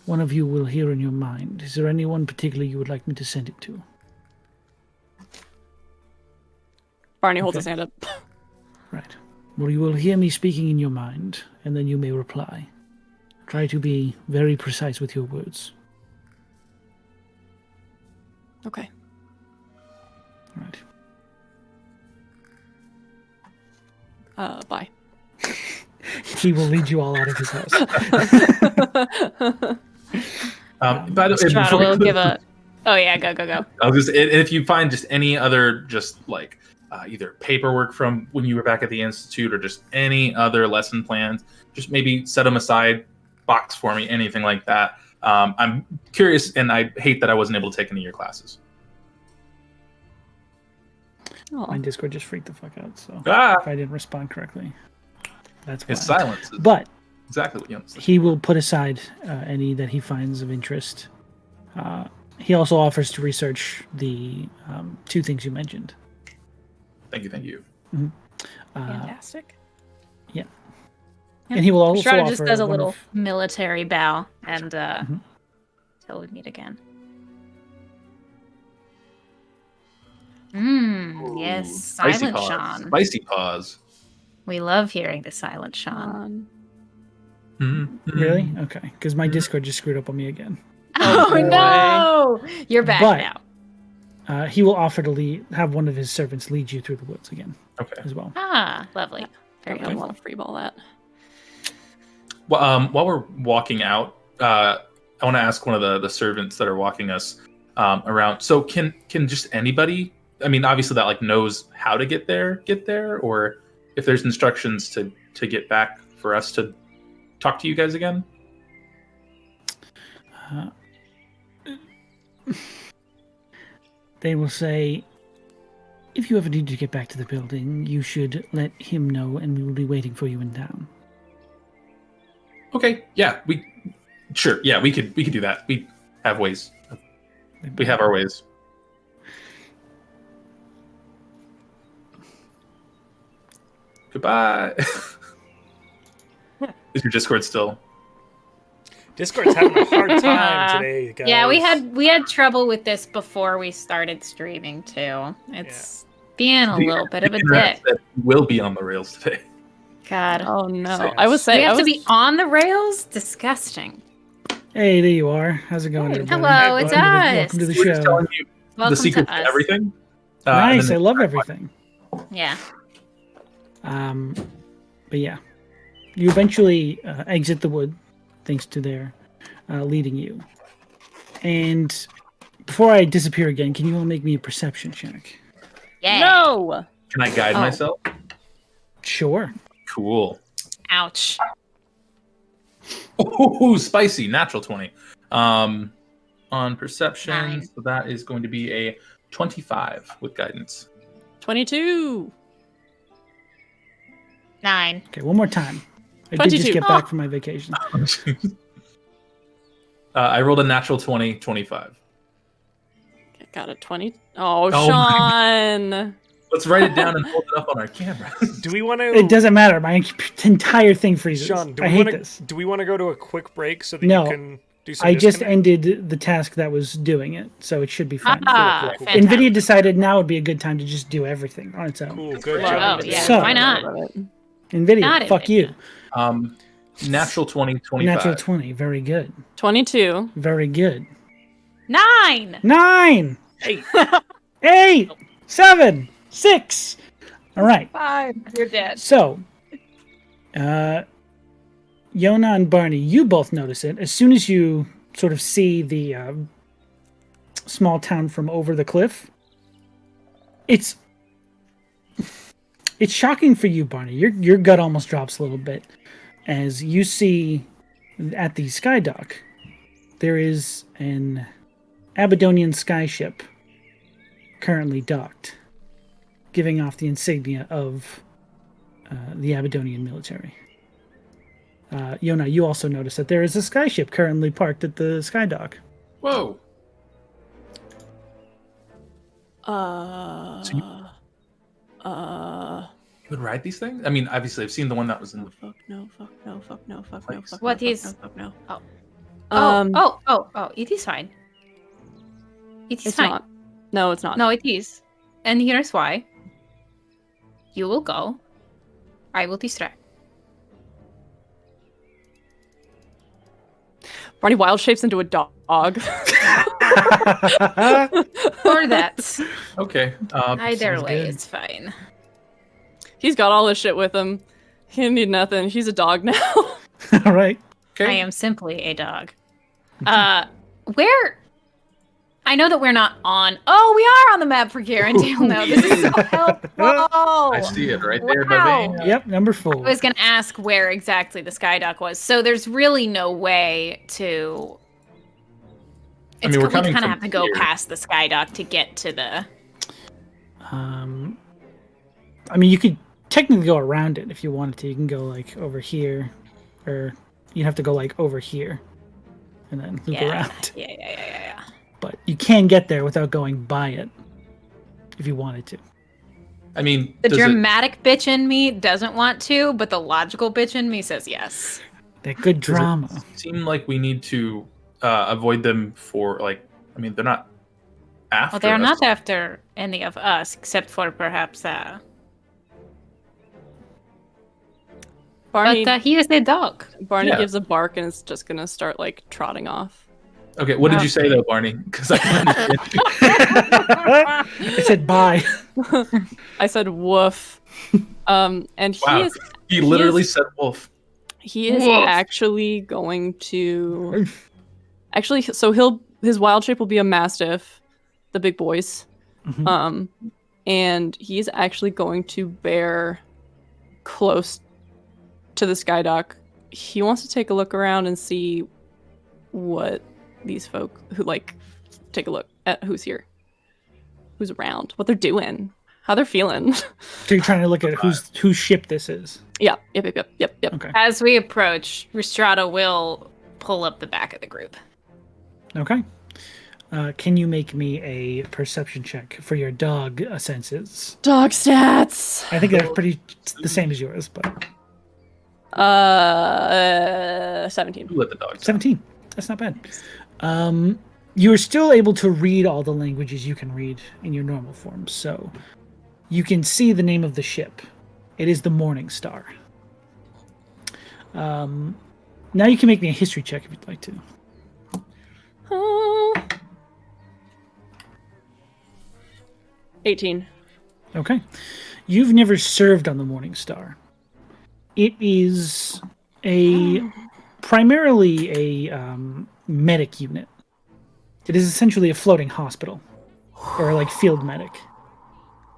One of you will hear in your mind. Is there anyone particular you would like me to send it to? Barney holds his hand up. Right. Well, you will hear me speaking in your mind, and then you may reply. Try to be very precise with your words. Okay. Right. Bye. He will lead you all out of his house. By the way, Strata before we will close- give a... Oh, yeah, go. I'll just, if you find just any other, just like either paperwork from when you were back at the institute or just any other lesson plans, just maybe set them aside, box for me, anything like that. I'm curious, and I hate that I wasn't able to take any of your classes. Oh. My Discord just freaked the fuck out, so if Ah, I didn't respond correctly, that's why. his silence is But exactly what you understand. he will put aside any that he finds of interest. He also offers to research the two things you mentioned. Thank you. Fantastic. Yeah. And he will also Strata offer just does a one little of- military bow and till we meet again. Yes, Spicy Silent pause. Sean. Spicy pause. We love hearing the Silent Sean. Really? Okay. Because my Discord just screwed up on me again. Oh, boy. no! You're back But- now. He will offer to have one of his servants lead you through the woods again Okay. as well. Ah, lovely. I Very don't good. want to freeball that. Well, while we're walking out, I want to ask one of the servants that are walking us around. So can just anybody? I mean, obviously that like knows how to get there, or if there's instructions to get back for us to talk to you guys again. They will say, if you ever need to get back to the building, you should let him know, and we will be waiting for you in town. Okay. Yeah. Sure. Yeah. We could do that. We have ways. We have our ways. Goodbye. Is your Discord still? Discord's having a hard time today, guys. Yeah, we had trouble with this before we started streaming too. It's being a little bit of a Internet dick. will be on the rails today. God. Oh no! Sad. I was saying We have I to was, be on the rails? Disgusting. Hey, there you are. How's it going, Hey. everybody? Hello, it's Welcome to the us. We're just show. telling you Welcome the secret to to us. everything. Nice. I and love everything. Yeah. But yeah, you eventually exit the wood, thanks to their leading you. And before I disappear again, can you all make me a perception check? Yeah. no. Can I guide Oh. myself? Sure. Cool. Ouch. Oh, spicy. Natural 20. On perception, 9. so that is going to be a 25 with guidance. 22. 9. Okay, one more time. I did 22. just get back from my vacation. I rolled a natural 20, 25. Okay, got a 20. Oh, Oh Sean. Let's write it down and hold it up on our camera. Do we want to? It doesn't matter. My entire thing freezes. Sean, I hate this. Do we want to go to a quick break so that No. you can do some I just disconnect? ended the task that was doing it, so it should be fine. Fantastic. NVIDIA decided now would be a good time to just do everything on its own. Cool, good Love job. Oh, yeah. So- Why not? NVIDIA, Not fuck you. NVIDIA. Natural 20, 25. Natural 20, very good. 22. Very good. 9. 9! 8. 8! 7! 6! All right. 5. You're dead. So, Yona and Barney, you both notice it. As soon as you sort of see the small town from over the cliff, it's shocking for you, Barney. Your gut almost drops a little bit as you see at the sky dock there is an Abadonian skyship currently docked, giving off the insignia of the Abadonian military. Yona, you also notice that there is a skyship currently parked at the sky dock. Whoa. You would ride these things? I mean, obviously, I've seen the one that was in the. Fuck no. What no, is- fuck no. Oh. Um, It is fine. It is It's fine. not. No, it's not. No, it is. And here's why. You will go. I will distract. Barney wild shapes into a dog. Or that. Okay. Either sounds way, good. it's fine. He's got all this shit with him. He didn't need nothing. He's a dog now. All right. Okay. I am simply a dog. Where? I know that we're not on. Oh, we are on the map for Garandale now. This is so helpful. I see it right there, Wow. baby. Yep, number I 4. was going to ask where exactly the Skydock was. So there's really no way to. I mean, we're we coming kind of from have to go here. past the Skydock to get to the. I mean, you could technically go around it if you wanted to. You can go like over here, or you'd have to go like over here, and then loop around. Yeah. But you can get there without going by it, if you wanted to. I mean, The does it, dramatic bitch in me doesn't want to, but the logical bitch in me says yes. That good does it drama. seem like we need to avoid them for, like, I mean, they're not after Well, they're us. not after any of us, except for perhaps. Barney, But he is a dog. Barney Yeah. gives a bark and is just gonna start like trotting off. Okay, what did you say, though, Barney? Because I can understand you. I said bye. I said woof. And Wow. He literally said wolf. he is Woof. actually going to so his wild shape will be a mastiff, the big boys. Mhm. And he's actually going to bear close to the skydock. He wants to take a look around and see what these folk who take a look at who's here, who's around, what they're doing, how they're feeling. So you're trying to look at whose ship this is. Yep. Okay. As we approach, Rhystrata will pull up the back of the group. Okay. Can you make me a perception check for your dog senses? Dog stats. I think they're pretty the same as yours, but 17. Who let the dogs out? 17. That's not bad. You're still able to read all the languages you can read in your normal form, so you can see the name of the ship. It is the Morning Star. Now you can make me a history check if you'd like to. 18. Okay. You've never served on the Morning Star. It is primarily a medic unit. It is essentially a floating hospital, or like field medic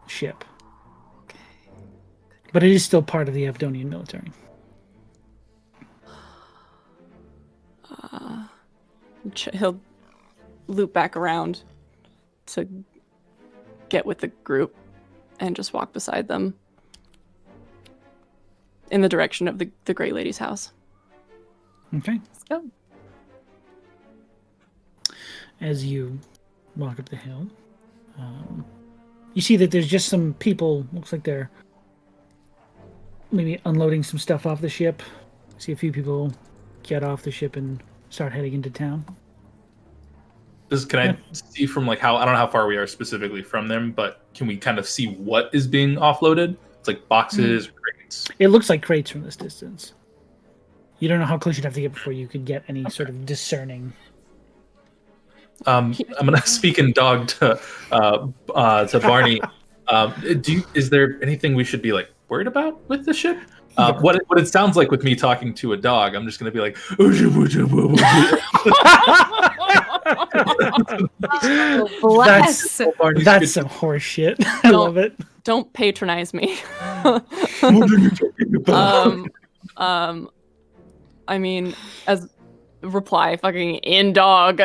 ship. But it is still part of the Abdonian military. He'll loop back around to get with the group and just walk beside them in the direction of the Grey Lady's house. Okay. Let's go. As you walk up the hill, you see that there's just some people. Looks like they're maybe unloading some stuff off the ship. See a few people get off the ship and start heading into town. Can I see from like how, I don't know how far we are specifically from them, but can we kind of see what is being offloaded? It's like boxes, crates. It looks like crates from this distance. You don't know how close you'd have to get before you could get any sort of discerning. I'm gonna speak in dog to Barney. Is there anything we should be like worried about with the ship? What it sounds like with me talking to a dog, I'm just gonna be like, that's some horse shit. I love it. Don't patronize me. I mean, as reply, fucking in dog.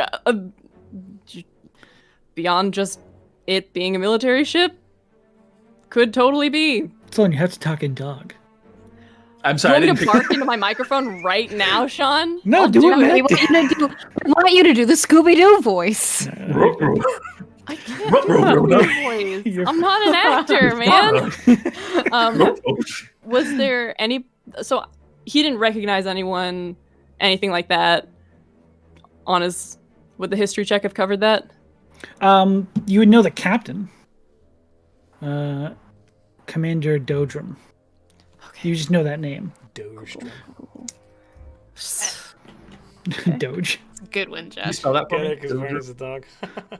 Beyond just it being a military ship, could totally be. So you have to talk in dog. I'm sorry. You want me to bark into my microphone right now, Sean? No, do it. I want you to do the Scooby-Doo voice. I can't do that voice. I'm not an actor, man. Was there any? So he didn't recognize anyone, anything like that. On his, would the history check have covered that? You would know the captain, Commander Dodrum. Okay. You just know that name. Doge. Okay. Doge. Good one, Jeff. You spell that for me? Because Barney's a dog.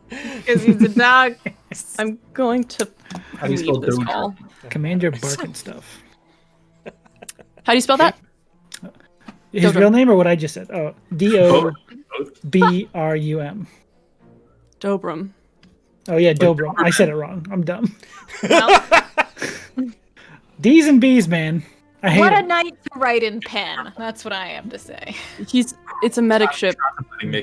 Because he's a dog. I'm going to leave this call. Commander Barkin stuff. How do you spell that? His Dodrum. real name or what I just said? Oh, Dobrum. Dobrum. Oh yeah, Dobrum. I said it wrong. I'm dumb. Well, D's and B's, man. I hate what a it. night to write in pen. That's what I have to say. It's a medic ship.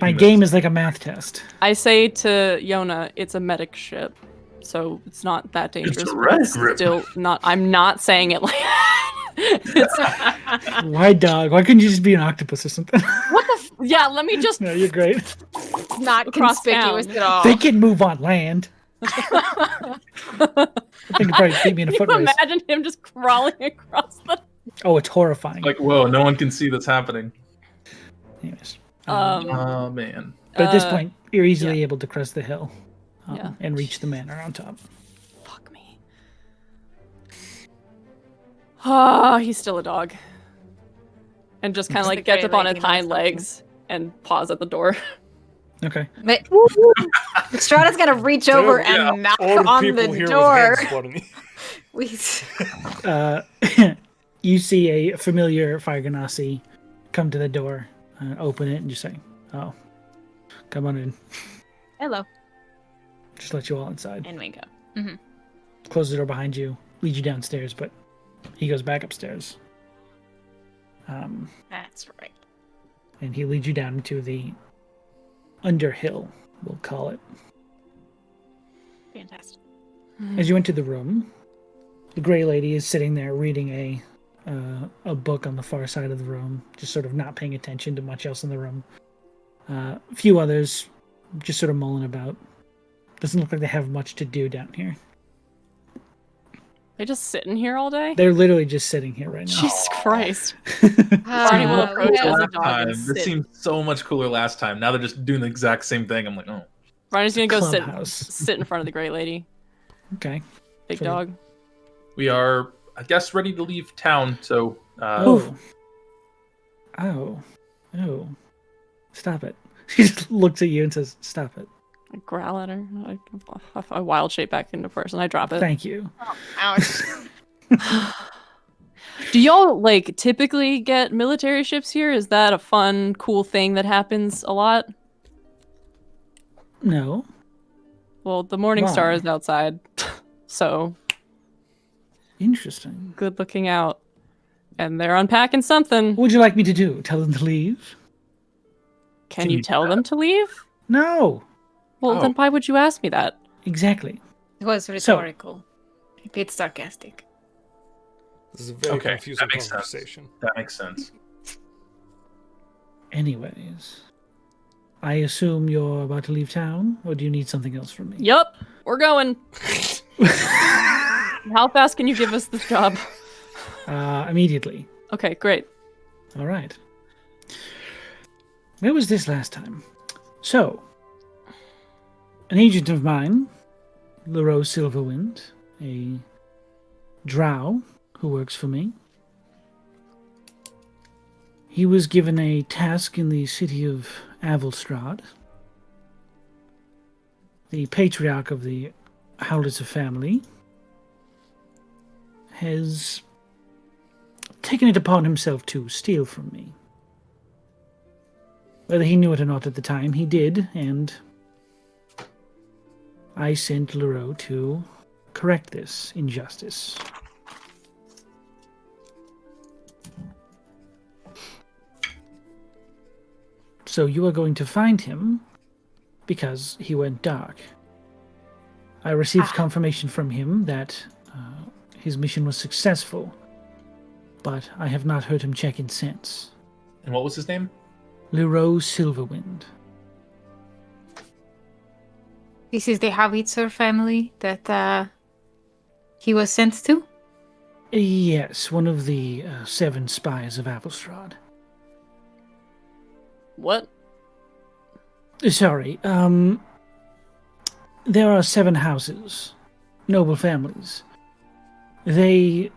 My game is like a math test. I say to Yona, it's a medic ship, so it's not that dangerous. It's a but red it's grip. still not. I'm not saying it like that. Why dog? Why couldn't you just be an octopus or something? Yeah, let me just. No, you're great. Not Across conspicuous town. at all. They can move on land. I think probably beat me in a foot Can you race. imagine him just crawling across the? Oh, it's horrifying. Like, whoa, no one can see this happening. Anyways, Oh man. but at this point, you're easily yeah. able to crest the hill Yeah. and reach the manor on top. Fuck me. Ah, he's still a dog. And just kind of like the gets Grey up on Lady his knows hind something. legs and paws at the door. Okay. But Strata's gonna reach over and knock All the on people the here door. with heads floating. You see a familiar Fire Ganassi come to the door, open it, and just say, "Oh, come on in." Hello. Just let you all inside. And we go. Close the door behind you, lead you downstairs, but he goes back upstairs. That's right. And he leads you down into the Underhill, we'll call it. Fantastic. As you enter the room, the Grey Lady is sitting there reading a book on the far side of the room, just sort of not paying attention to much else in the room. A few others just sort of mulling about. Doesn't look like they have much to do down here. They just sitting here all day? They're literally just sitting here right now. Jesus Christ. Barney will approach yeah. as a Last dog time, and this sit. seemed so much cooler last time. Now they're just doing the exact same thing. I'm like, oh. Barney's gonna go Clubhouse. sit in front of the Grey Lady. Okay. Big Sure. dog. We are, I guess, ready to leave town. So, Oh. Stop it. She just looks at you and says, "Stop it." I growl at her. I wild shape back into person. I drop it. Thank you. Ouch. Do y'all like typically get military ships here? Is that a fun, cool thing that happens a lot? No. Well, the Morning Star Why? is outside, so Interesting. Good looking out. And they're unpacking something. What would you like me to do? Tell them to leave? Can you tell them to leave? No. Well, then why would you ask me that? Exactly. It was rhetorical. A bit sarcastic. This is a very confusing that makes conversation. Sense. That makes sense. Anyways, I assume you're about to leave town, or do you need something else from me? Yup, we're going. How fast can you give us this job? Immediately. Okay, great. All right. Where was this last time? So, an agent of mine, Leroy Silverwind, a drow who works for me. He was given a task in the city of Avelstrad. The patriarch of the Howlitzer family has taken it upon himself to steal from me. Whether he knew it or not at the time, he did, and I sent Leroy to correct this injustice. So you are going to find him because he went dark. I received confirmation from him that his mission was successful, but I have not heard him check in since. And what was his name? Leroy Silverwind. This is the Howitzer family that he was sent to? Yes, one of the 7 spies of Avelstrad. What? Sorry, there are 7 houses, noble families. They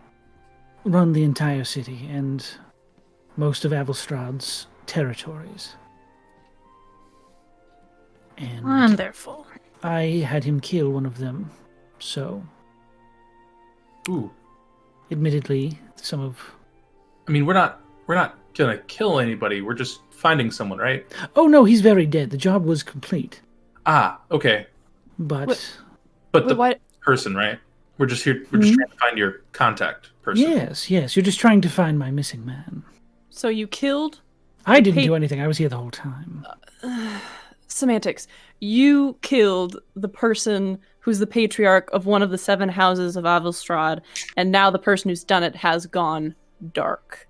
run the entire city and most of Avelstrad's territories. And Wonderful. I had him kill one of them, so... Ooh. Admittedly, some of... I mean, we're not gonna kill anybody. We're just finding someone, right? Oh no, he's very dead. The job was complete. Ah, okay. But... But the what? person, right? We're just here. We're just trying to find your contact person. Yes, you're just trying to find my missing man. So you killed... I didn't do anything. I was here the whole time. Semantics. You killed the person who's the patriarch of one of the 7 houses of Avelstrad, and now the person who's done it has gone dark.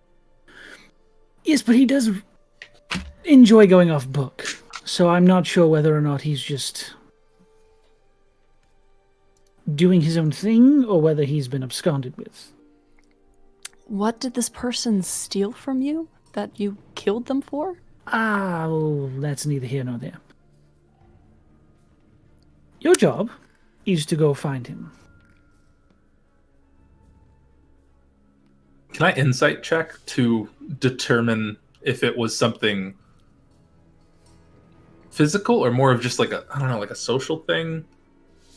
Yes, but he does enjoy going off book, so I'm not sure whether or not he's just doing his own thing, or whether he's been absconded with. What did this person steal from you that you killed them for? That's neither here nor there. Your job is to go find him. Can I insight check to determine if it was something physical or more of just like a, I don't know, like a social thing?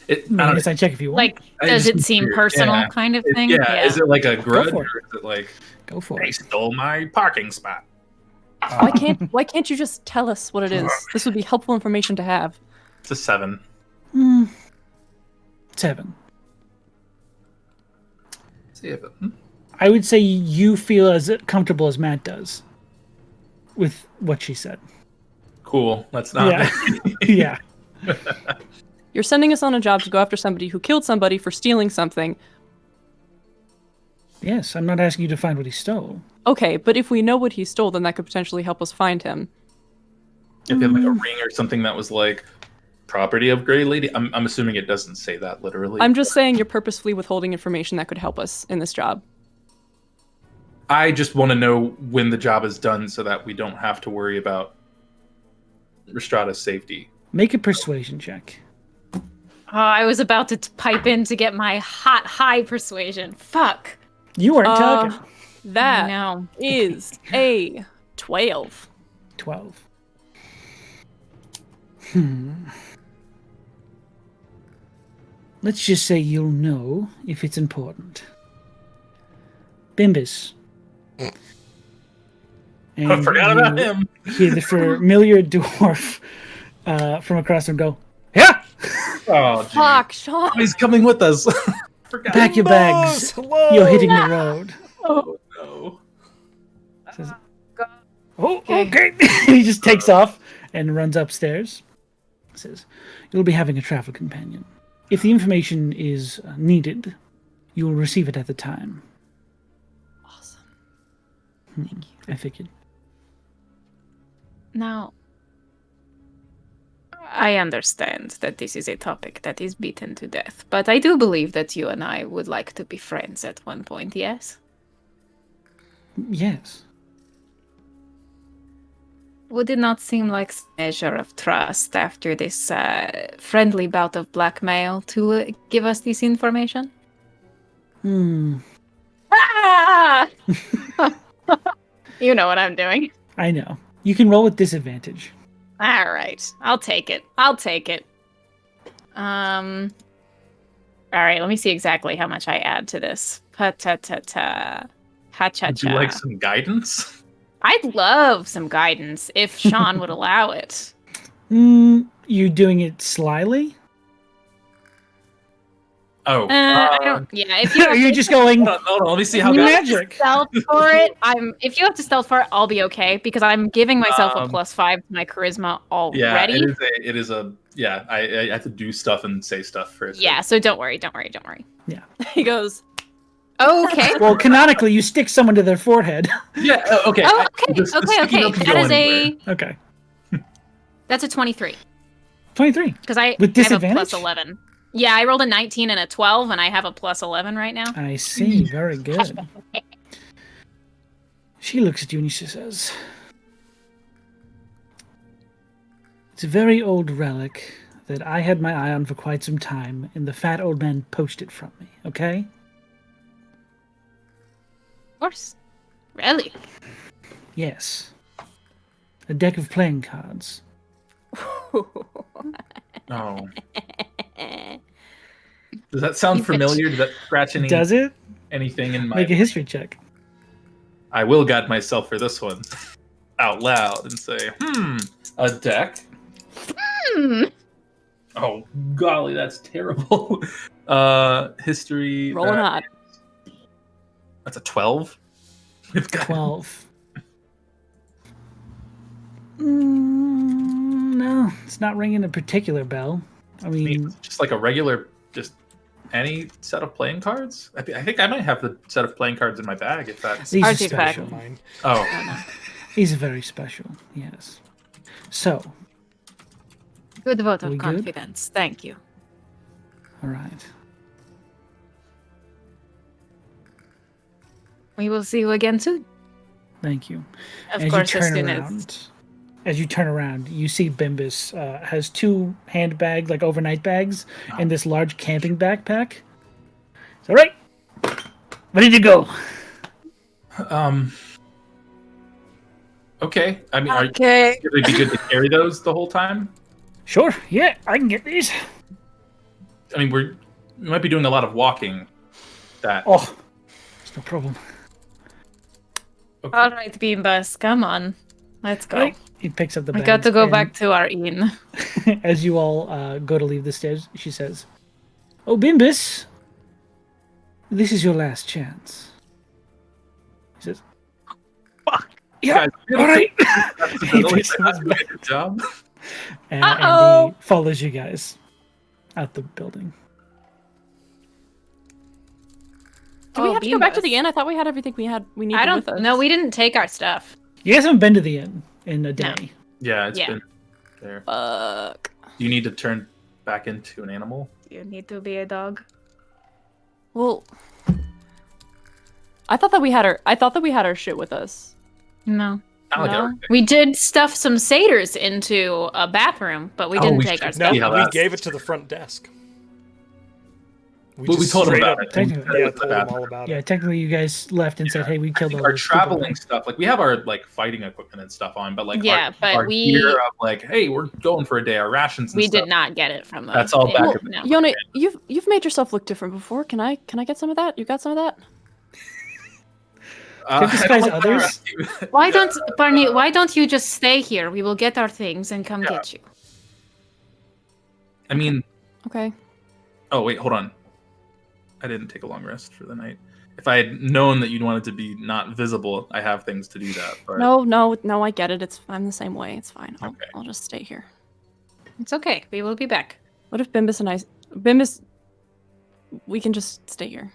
Insight check if you want. Like, does it seem personal kind of thing? Yeah. Is it like a grudge or is it like, go for they it. stole my parking spot? Why can't you just tell us what it is? This would be helpful information to have. It's a 7. 7. 7. I would say you feel as comfortable as Matt does with what she said. Cool. That's not Yeah. You're sending us on a job to go after somebody who killed somebody for stealing something. Yes, I'm not asking you to find what he stole. Okay, but if we know what he stole, then that could potentially help us find him. If they had like a ring or something that was like property of Grey Lady, I'm assuming it doesn't say that literally. I'm just saying you're purposefully withholding information that could help us in this job. I just want to know when the job is done so that we don't have to worry about Rhystrata's safety. Make a persuasion check. Oh, I was about to pipe in to get my high persuasion. Fuck. You weren't talking. That No. is a 12. 12. Let's just say you'll know if it's important. Bimbus. I forgot about him. Hear the familiar dwarf from across the room go, yeah! Oh, geez. Fuck, Sean. He's coming with us. forgot. Pack your bags. Hello. You're hitting the road. Oh no. Says, oh, okay. He just takes off and runs upstairs. Says, you'll be having a travel companion. If the information is needed, you will receive it at the time. Awesome. Thank you. I figured. Now, I understand that this is a topic that is beaten to death, but I do believe that you and I would like to be friends at one point, yes? Yes. Would it not seem like a measure of trust after this friendly bout of blackmail to give us this information? Ah! You know what I'm doing. I know. You can roll with disadvantage. All right, I'll take it. All right, let me see exactly how much I add to this. Pa-ta-ta-ta. Ha-cha-cha. Would you like some guidance? I'd love some guidance if Sean would allow it. You're doing it slyly? Oh. I don't. Yeah, if you're, You're just going Hold on, let me see how you good. have to magic. stealth for it. If you have to stealth for it, I'll be okay because I'm giving myself a +5 to my charisma Yeah, already. it is a yeah. I have to do stuff and say stuff first. Yeah, so don't worry. Yeah. He goes, Okay. Well, canonically, you stick someone to their forehead. Yeah. Okay. Oh, okay. The Okay. sticky note can That go is anywhere. Okay. that's a 23 23. because I With have a disadvantage? +11. Yeah, I rolled a 19 and a 12, and I have a +11 right now. I see. Very good. She looks at you and she says, it's a very old relic that I had my eye on for quite some time, and the fat old man poached it from me, okay? Of course. Really? Yes. A deck of playing cards. Oh. Does that sound You familiar? Does that scratch Does it? anything in my? Make a history check. I will guide myself for this one out loud and say, a deck. Oh golly, that's terrible. History. rolling hot. That's a 12. 12. No, it's not ringing a particular bell. I mean, Just like a regular, just any set of playing cards. I think I might have the set of playing cards in my bag. If that's these are Artifact. special. Mine. oh, These are very special, yes. So, Good vote Are of we good? confidence. Thank you. all right. We will see you again soon. Thank you. Of As course, you as turn soon around, as you turn around, you see Bimbus has 2 handbags, like overnight bags, and this large camping backpack. It's all right. Ready to go. okay. I mean, are Okay. you going to be good to carry those the whole time? Sure. Yeah, I can get these. I mean, we might be doing a lot of walking. That Oh, it's no problem. okay. All right, Beambus, come on. Let's go. Right. He picks up the We bags. got to go and back to our inn. As you all go to leave the stairs, she says, "Oh, Bimbus, this is your last chance." He says, "Fuck. Yeah, Guys, all right." He Really, picks up his that's a bag good job. and Uh-oh. he follows you guys out the building. Do we Oh, have to go back to Beambus. the inn? I thought we had everything we needed I with don't. us. No, we didn't take our stuff. You guys haven't been to the inn in a day. Yeah, it's Yeah. been there. Fuck. You need to turn back into an animal. You need to be a dog. Well, I thought that we had our shit with us. No. I like No. everything. We did stuff some satyrs into a bathroom, but we Oh, didn't we take our should No, stuff. see how we that's- gave it to the front desk. But we just told them straight about up- it. Technically, Yeah, With the told them bathroom. all about Yeah, it. technically, you guys left and said, "Hey, we I killed think all our those people." traveling stuff, like we have our like fighting equipment and stuff on, but like Yeah, but our we- gear of like, hey, we're going for a day, our rations. And We stuff. did not get it from them. That's all back Yeah, at the- no. Yone, you've made yourself look different before. Can I get some of that? You got some of that? Could disguise others? Why don't Barney? Why don't you just stay here? We will get our things and come get you. I mean, Okay. oh wait, hold on. I didn't take a long rest for the night. If I had known that you'd want it to be not visible, I have things to do that. But... No, I get it. I'm the same way. It's fine. I'll just stay here. It's okay. We will be back. What if Bimbus and Bimbus, we can just stay here.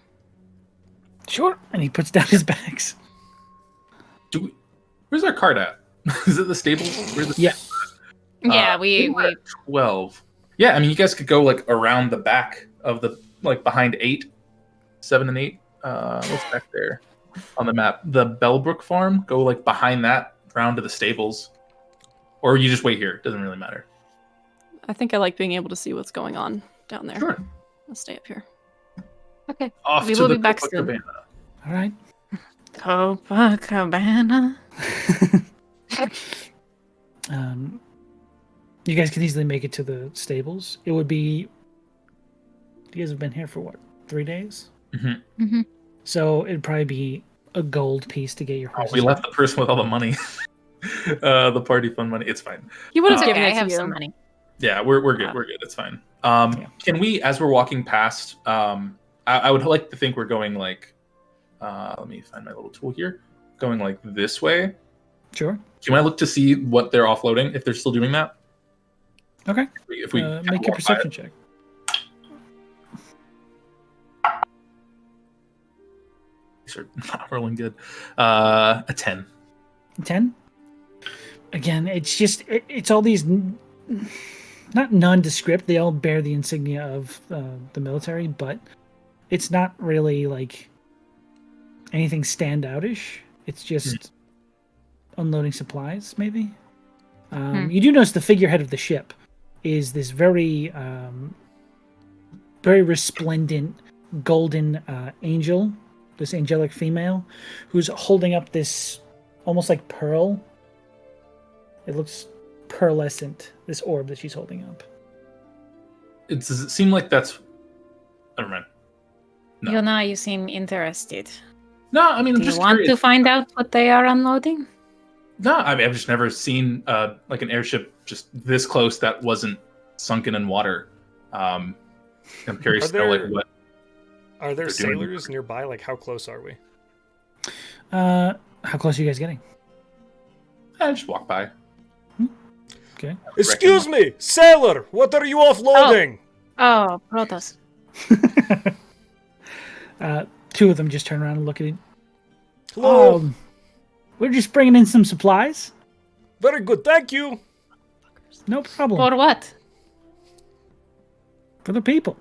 Sure. And he puts down his bags. Where's our cart at? Is it the stables? Yeah. Yeah, we 12. Yeah, I mean, you guys could go like around the back of the behind 8, 7, and 8. What's back there on the map? The Bellbrook farm. Go like behind that, round to the stables, or you just wait here. Doesn't really matter. I think I like being able to see what's going on down there. Sure. I'll stay up here. Okay. Off We to will the be back soon. Copacabana. All right. Copacabana. You guys can easily make it to the stables. It would be... You guys have been here for what, 3 days? Mm-hmm. Mm-hmm. So it'd probably be a gold piece to get your horses. We left the person with all the money. The party fund money. It's fine. He would have It's given okay. it I have to you. some money. Yeah, we're good. We're good. It's fine. Yeah. Can we, as we're walking past, I would like to think we're going like, let me find my little tool here. Going like this way. Sure. Can I look to see what they're offloading, if they're still doing that? Okay. If we Make your perception check. These are not rolling good. A 10. 10? Again, it's just, it's all these, not nondescript, they all bear the insignia of the military, but it's not really like anything standoutish. It's just unloading supplies, maybe. You do notice the figurehead of the ship is this very, very resplendent golden angel, this angelic female, who's holding up this almost like pearl. It looks pearlescent, this orb that she's holding up. Does it seem like that's... Never mind. No. Yona, you seem interested. No, I mean, I'm Do you just want curious. to find out what they are unloading? No, I mean, I've just never seen like an airship just this close that wasn't sunken in water. I'm curious to know like what. Are there they're doing. sailors nearby? Like, how close are we? How close are you guys getting? I just walk by. Okay. Excuse me, sailor! What are you offloading? Oh, Brothos. Two of them just turn around and look at it. Hello. We're just bringing in some supplies. Very good, thank you. No problem. For what? For the people.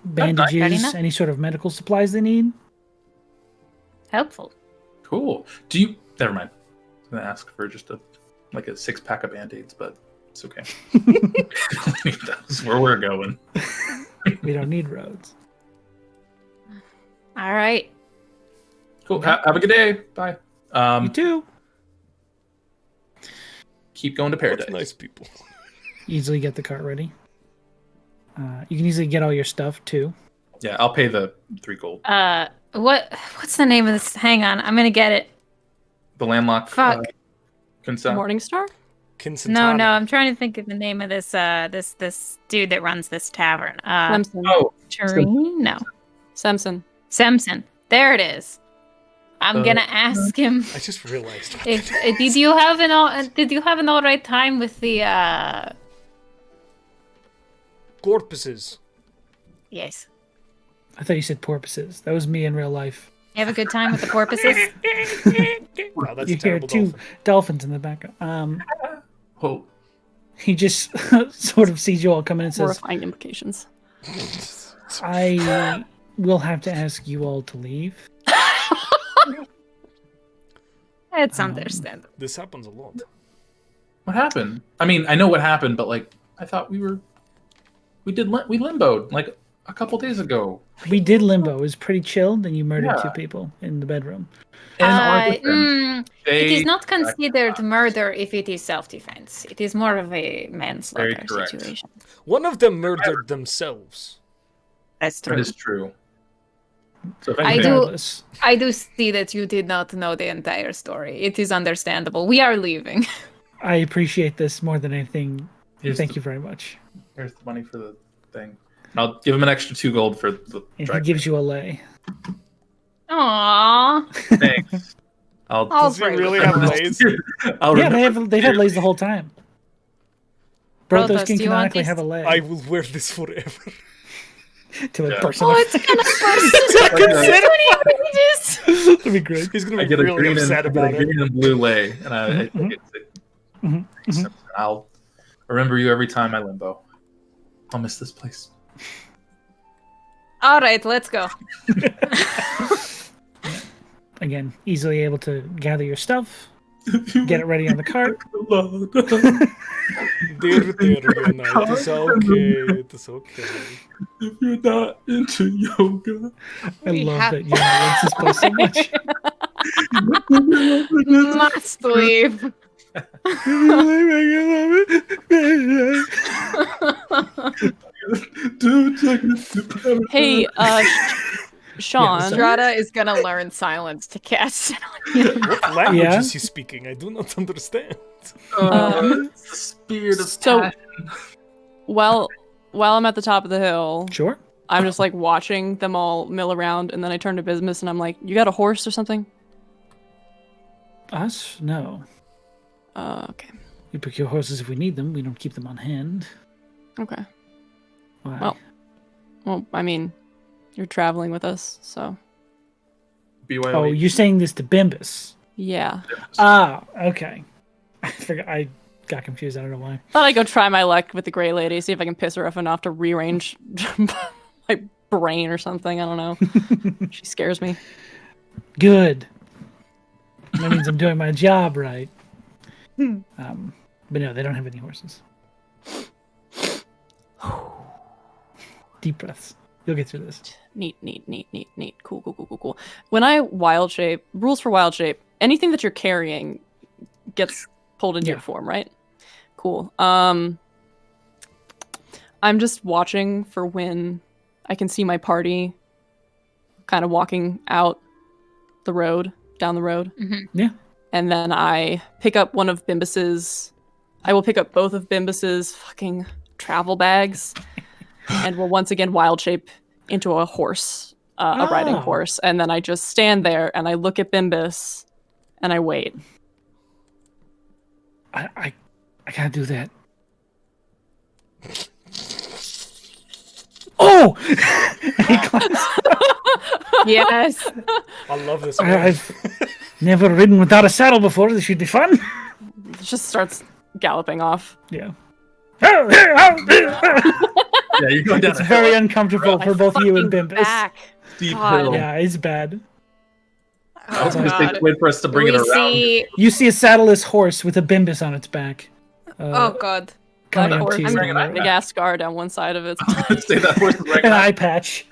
Fair Bandages, enough. any sort of medical supplies they need. Helpful. Cool. Do you? Never mind. I'm gonna ask for just a 6-pack of band-aids, but it's okay. That's where we're going. We don't need roads. All right. Cool. Have a good day. Bye. You too. Keep going to paradise. What's nice people. Easily get the cart ready. You can easily get all your stuff too. Yeah, I'll pay the 3 gold. What's the name of this? Hang on, I'm gonna get it. The landlocked. Fuck. Consent. Morningstar? No, I'm trying to think of the name of this this dude that runs this tavern. Samson. Oh, Tureen? No. Samson. There it is. I'm gonna ask him I just realized. if did you have an all right time with the Corpuses. Yes. I thought you said porpoises. That was me in real life. You have a good time with the porpoises? Wow, that's You a hear terrible two dolphin. dolphins in the background. Oh, He just sort of sees you all coming and says, Horrifying implications. I will have to ask you all to leave. It's understandable. This happens a lot. what happened? I mean, I know what happened, but I thought we limboed like a couple days ago. We did limbo. It was pretty chill. Then you murdered Yeah. 2 people in the bedroom. And It is not considered murder if it is self-defense. It is more of a manslaughter Very correct. situation. One of them murdered themselves. That's true. That is true. So if I anything, do- Regardless, I do see that you did not know the entire story. It is understandable. We are leaving. I appreciate this more than anything. Here's Thank the- you very much. Here's the money for the thing. I'll give him an extra 2 gold for the And he dragon. gives you a lay. Aww. Thanks. I'll Does he break really it. have lays? They've had lays the whole time. Brothos Brothos, can do you want canonically this? have a lay I will wear this forever. to a Yeah. person. Oh, it's gonna burst. That'd be great. He's gonna I be get a really green upset and, I about get a it. green and blue lay, and I Mhm, mhm. I'll remember you every time I limbo. I'll miss this place. All right, let's go. Again, easily able to gather your stuff, get it ready on the cart. There, Yona. It is okay. It is okay. If you're not into yoga, I We love have- that Yona loves this place so much. Must leave. Hey, Sean. Yes. Rhystrata is gonna learn silence to cast it on you. What language Yeah? is he speaking? I do not understand. it's the spirit of So- passion. While I'm at the top of the hill, Sure. I'm just like watching them all mill around, and then I turn to business and I'm like, "You got a horse or something?" Us? No. Okay. We procure horses if we need them. We don't keep them on hand. Okay. Why? Well, I mean, you're traveling with us, so BYOE. Oh, you're saying this to Bimbus. yeah. Ah, okay. I forgot. I got confused. I don't know why. Thought I'd go try my luck with the Grey Lady, see if I can piss her off enough to rearrange my brain or something. I don't know. She scares me. Good. That means I'm doing my job right. But no, they don't have any horses. Deep breaths. You'll get through this. Neat. Cool. When I wild shape, rules for wild shape, anything that you're carrying gets pulled into your Yeah. form, right? Cool. I'm just watching for when I can see my party kind of walking out the road, down the road. Yeah. And then I pick up one of Bimbus's. I will pick up both of Bimbus's fucking travel bags, and will once again wild shape into a horse, a riding Oh. horse. And then I just stand there and I look at Bimbus, and I wait. I can't do that. Oh! He claps. Yes. I love this. Man. I've never ridden without a saddle before. This should be fun. It just starts galloping off. Yeah. Yeah, you're going down It's a very hill, uncomfortable for both you and Fucking Bimbus. back. steep God. hill. Yeah, it's bad. I was Oh, going to say, God. wait for us to bring We it around. see. You see a saddleless horse with a Bimbus on its back. Oh God. Coming Black up horse to you. with a Right. big ass scar down one side of it. Say that horse is right An now. eye patch.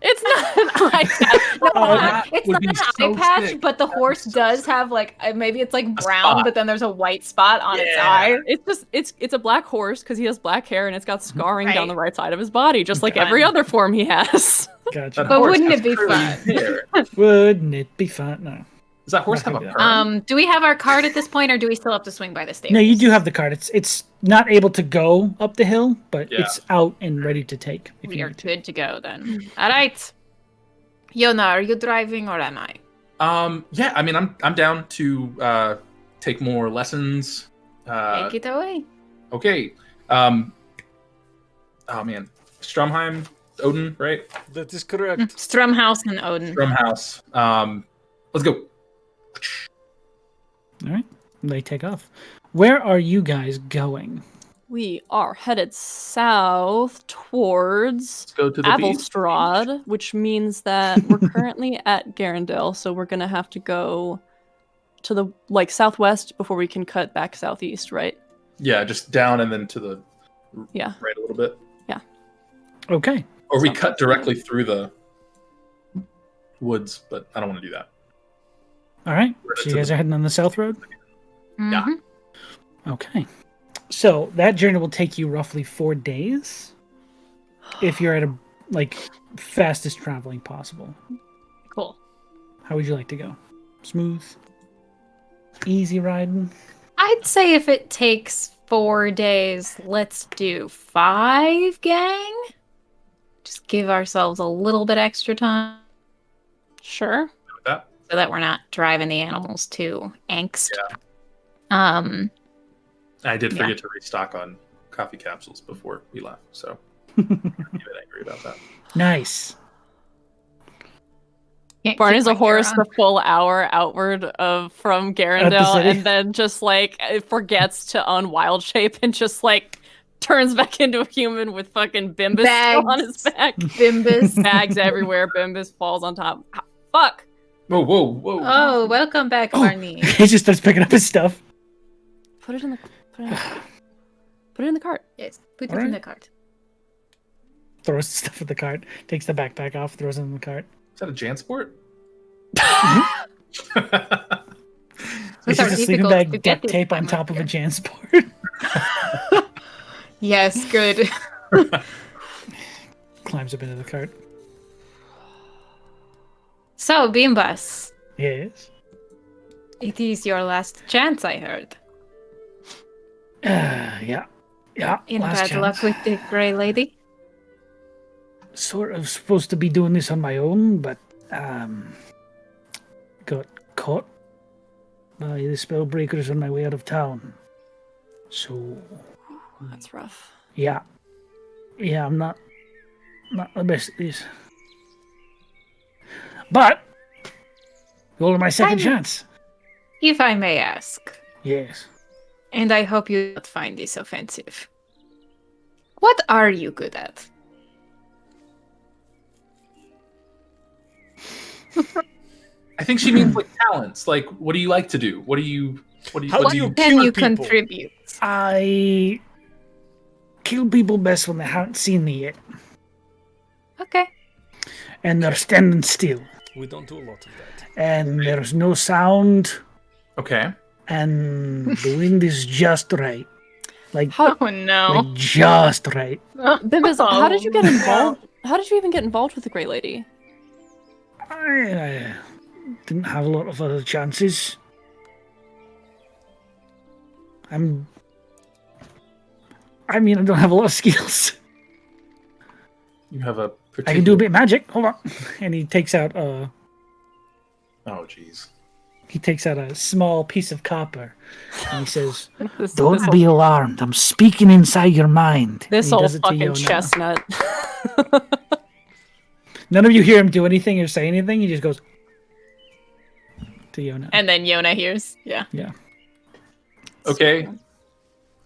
It's not an eye patch. No, that It's would not be an so eye patch, sick. but the horse does have like maybe it's like brown, spot. but then there's a white spot on its Yeah. eye. It's just it's a black horse because he has black hair and it's got scarring down Right. the right side of his body, just like Fun. every other form he has. Gotcha. That But horse wouldn't has it be curly fun? hair. Wouldn't it be fun? No. Does that horse have a Not perm? gonna Do we have our card at this point, or do we still have to swing by the stables? No, you do have the card. It's not able to go up the hill, but Yeah. it's out and ready to take. If We you are need to. good to go then. All right. Yona, are you driving or am I? Yeah, I mean, I'm down to take more lessons. Take it away. Okay. Oh man, Stromheim, Odin, right? That is correct. Strumhouse and Odin. Stromhouse. Let's go. All right, they take off. Where are you guys going? We are headed south towards Let's go to the beach. Avelstrad, which means that we're currently at Garendale, so we're gonna have to go to the southwest before we can cut back southeast, right? Yeah, just down and then to the Yeah. right a little bit. Okay. Or we Sounds cut like directly through the woods, but I don't want to do that. All right. We're So to you guys the- are heading on the south road. Yeah. Mhm. Okay. So that journey will take you roughly 4 days, if you're at a fastest traveling possible. Cool. How would you like to go? Smooth, easy riding. I'd say if it takes 4 days, let's do 5, gang. just give ourselves a little bit extra time Sure. With that. so that we're not driving the animals to angst. Yeah. I did forget to restock on coffee capsules before we left, so I'm a bit angry about that. Nice. Can't Barney's keep a my hair horse on. the full hour outward from Garendale, city. and then just like it forgets to unwild shape and just like turns back into a human with fucking Bimbus still on his Bags. back. Bimbus. Bags everywhere. Bimbus falls on top. Fuck. Whoa. Oh, welcome back, Barney. He just starts picking up his stuff. Put it in the put it in the cart. Yes, put it Alright. in the cart. Throws the stuff in the cart. Takes the backpack off. Throws it in the cart. Is that a Jansport? It's Those are just a sleeping difficult bag to get duct this tape on time of top of a year. Jansport. Yes, good. Climbs up into the cart. So, Bimbus, Yes. it is your last chance, I heard. Yeah. Yeah. In last bad chance. luck with the Grey Lady? Sort of supposed to be doing this on my own, but got caught by the spellbreakers on my way out of town. So That's rough. yeah, I'm not the best at this. But you're my second chance. If I may ask, Yes. and I hope you don't find this offensive. What are you good at? I think she means like talents. Like, what do you like to do? What do you? How What do you can cure you people? contribute? I kill people best when they haven't seen me yet, Okay. and they're standing still, We don't do a lot of that. and there's no sound, Okay. and the wind is just right. Like How, Oh no. like just right. Bimbus, how did you get no. involved? How did you even get involved with the Grey Lady? I didn't have a lot of other chances. I don't have a lot of skills. You have a particular... I can do a bit of magic. Hold on. And he takes out Oh, jeez. a small piece of copper, and he says, This "Don't be alarmed. I'm speaking inside your mind." this And he old does it to fucking Yona. chestnut. None of you hear him do anything or say anything. He just goes to Yona. And then Yona hears. Yeah. Yeah. Okay.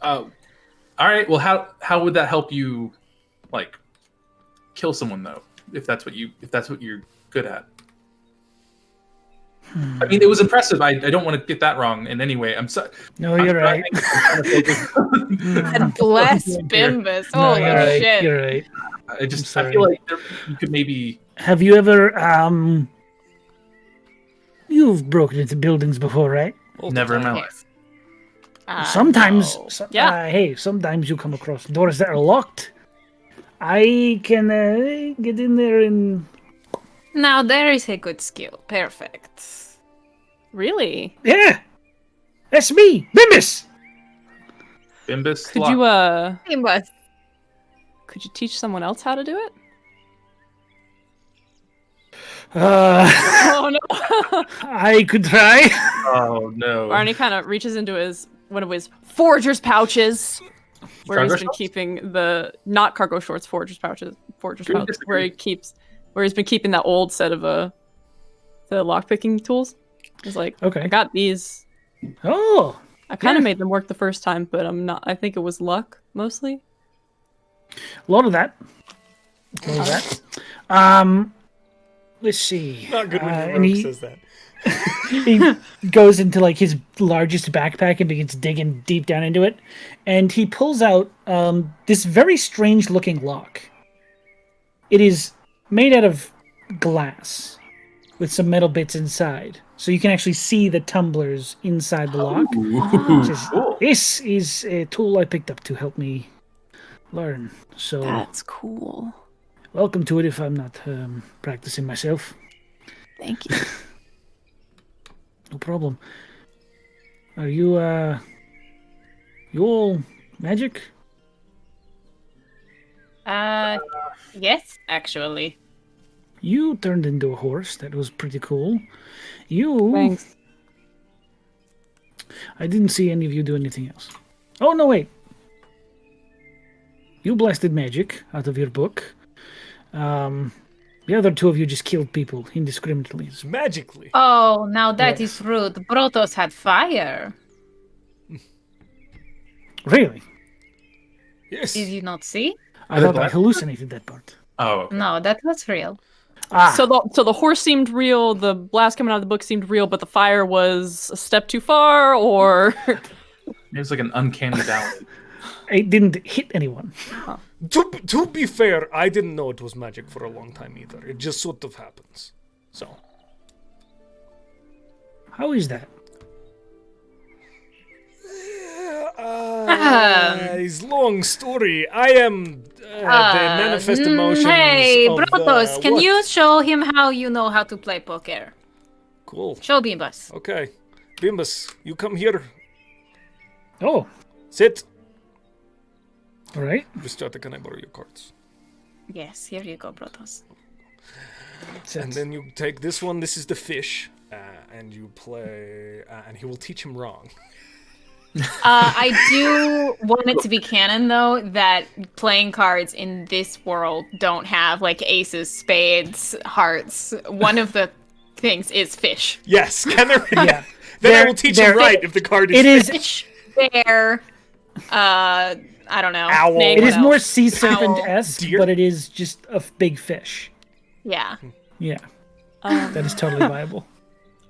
All right. Well, how would that help you, like, kill someone though? If that's what you're good at. I mean, it was impressive. I don't want to get that wrong in any way. I'm sorry. No, you're right. And bless Bimbus. No, Holy you're right. shit. You're right. I sorry. feel like you could maybe. Have you ever you've broken into buildings before, right? All the Never in time. my life. Sometimes, no. Yeah. hey, sometimes you come across doors that are locked. I can get in there and Now there is a good skill. Perfect. Really? yeah, that's me, Bimbus. Bimbus. Could Lock. you Bimbus. could you teach someone else how to do it? Oh no. I could try. Oh no. Barney kind of reaches into one of his forger's pouches, where Cargo he's been shorts? keeping the not cargo shorts, forger's pouches, Do we disagree? where he's been keeping that old set of the lockpicking tools. He's like, Okay. I got these. Oh, I kind of Yeah. made them work the first time, but I think it was luck mostly. a lot of that. Let's see. Not good when your and rogue says that. he goes into like his largest backpack and begins digging deep down into it, and he pulls out this very strange looking lock. It is made out of glass with some metal bits inside, so you can actually see the tumblers inside the lock. Ooh, Says, cool. this is a tool I picked up to help me learn, so That's cool. welcome to it if I'm not practicing myself. Thank you. No problem. Are you you all magic? Yes, actually. You turned into a horse. That was pretty cool. You... Thanks. I didn't see any of you do anything else. Oh, no, wait. You blasted magic out of your book. The other two of you just killed people indiscriminately. Magically. Oh, now that Yes. is rude. Brothos had fire. Really? Yes. Did you not see? I thought I hallucinated that part. Oh, okay. No, that was real. Ah, So the horse seemed real, the blast coming out of the book seemed real, but the fire was a step too far, or It was like an uncanny valley. it didn't hit anyone. To be fair, I didn't know it was magic for a long time either. It just sort of happens. So. How is that? It's long story. I am the manifest emotions. Hey, of, Brothos, can what? you show him how you know how to play poker? Cool. Show Bimbus. Okay. Bimbus, you come here. Oh, Sit. all right. Rhystrata, can I borrow your cards? Yes, here you go, Brothos. And then you take this one. This is the fish. And you play. And he will teach him wrong. I do want it to be canon, though, that playing cards in this world don't have, like, aces, spades, hearts. One of the things is fish. Yes. Can there? Yeah. Then I will teach him right if the card is It is. Fish, bear, I don't know. Owl. snake, It what is more else? sea serpent-esque, Deer? but it is just a big fish. Yeah. Yeah, that is totally viable.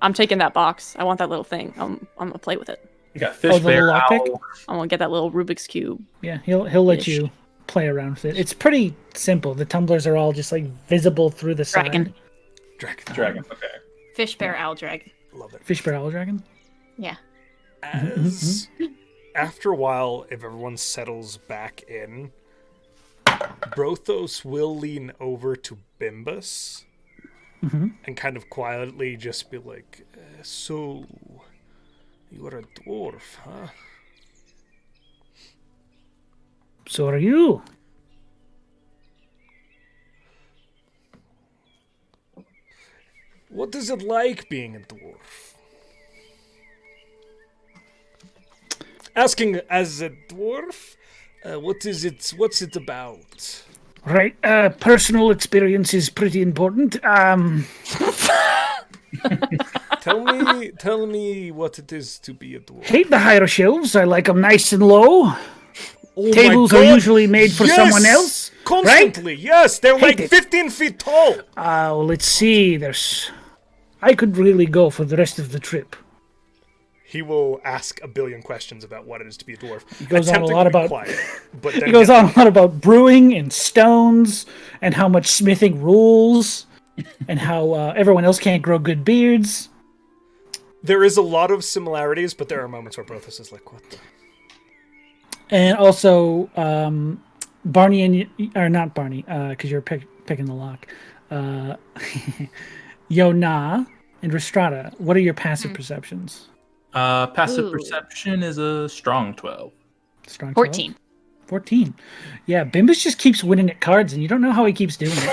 I'm taking that box. I want that little thing. I'm gonna play with it. You got fish, Oh, the bear, little lockpick? owl. I want to get that little Rubik's cube. Yeah, he'll let Fish. you play around with it. It's pretty simple. The tumblers are all just like visible through the Dragon. side. Dragon. Okay. Fish, bear, owl, dragon. Love it. Fish bear owl dragon. Yeah. As after a while, if everyone settles back in, Brothos will lean over to Bimbus and kind of quietly just be like, "So, you are a dwarf, huh?" So are you. What is it like being a dwarf? Asking as a dwarf, what's it about? Right. Personal experience is pretty important. Tell me what it is to be a dwarf. Hate the higher shelves. I like them nice and low. Oh Tables my are God, usually made for yes! someone else. Constantly, yes. They're like it. 15 feet tall. Well, let's see. I could really go for the rest of the trip. He will ask a billion questions about what it is to be a dwarf. He goes on a lot about- but He goes on a lot about brewing and stones and how much smithing rules and how everyone else can't grow good beards. There is a lot of similarities, but there are moments where Brothos is like, "What the?" And also, Barney or not Barney, because you're picking the lock. Yona and Rhystrata, what are your passive perceptions? Passive Ooh. perception is a strong 12. Strong 12? 14. 14. Yeah, Bimbus just keeps winning at cards, and you don't know how he keeps doing it.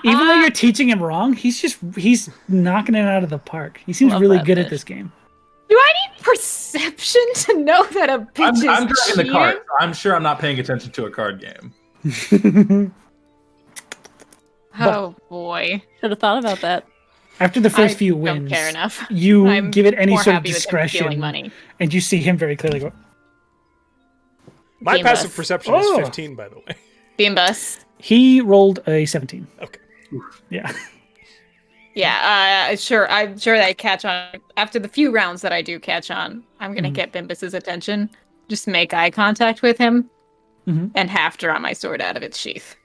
Even though you're teaching him wrong, he's knocking it out of the park. He seems Love really that good at fish. this game. Do I need perception to know that a pitch I'm is dragging the cheating? card. I'm sure I'm not paying attention to a card game. Oh boy. Should have thought about that. After the first I few don't wins, care enough. you I'm give it any more sort of happy with him stealing discretion, money. and you see him very clearly go, My Game passive bus. perception is Oh. 15, by the way. Bimbus. he rolled a 17. Okay. Yeah. Yeah, sure. I'm sure that I catch on. After the few rounds that I do catch on, I'm going to get Bimbus's attention. Just make eye contact with him and half draw my sword out of its sheath.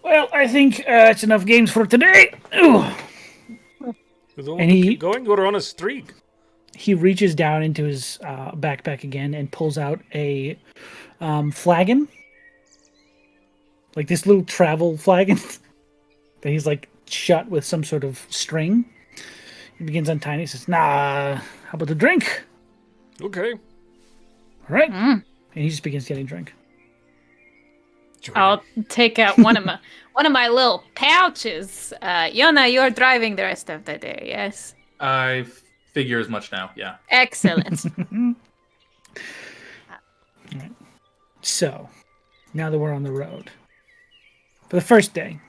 Well, I think it's enough games for today. Ooh. And he- keep going. We're on a streak. He reaches down into his backpack again and pulls out a flagon. Like this little travel flagon that he's like shut with some sort of string. He begins untying it. He says, "Nah, how about a drink?" Okay. All right. And he just begins getting drink. I'll take out one of my little pouches. Yona, you're driving the rest of the day, yes? I figure as much now. Yeah. Excellent. So, now that we're on the road, for the first day,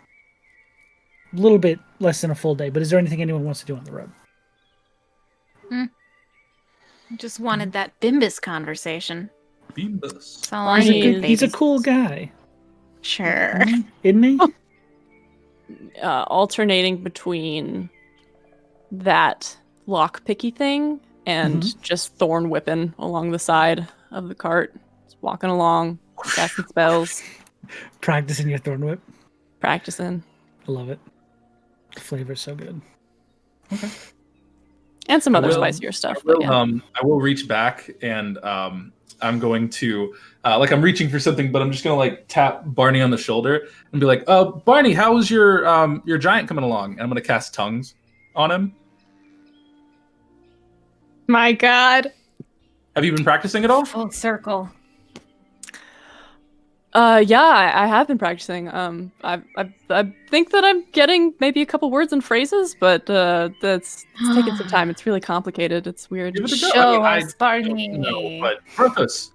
a little bit less than a full day, but is there anything anyone wants to do on the road? Just wanted that Bimbus conversation. Bimbus. That's all I need, He's a cool guy. Sure. Isn't he? Alternating between that lockpicky thing and just thorn whipping along the side of the cart. Just walking along, casting spells. Practicing your thorn whip. Practicing. I love it. The flavor's so good. Okay. And some other spicier stuff. I will reach back and I'm going to I'm reaching for something, but I'm just gonna tap Barney on the shoulder and be like, Barney, how was your giant coming along? And I'm gonna cast tongues on him. My God. Have you been practicing at all? Full circle. Yeah, I have been practicing. I think that I'm getting maybe a couple words and phrases, but it's taking some time. It's really complicated. It's weird. Give it a go. Show I us, Barney. don't know, but Brothos,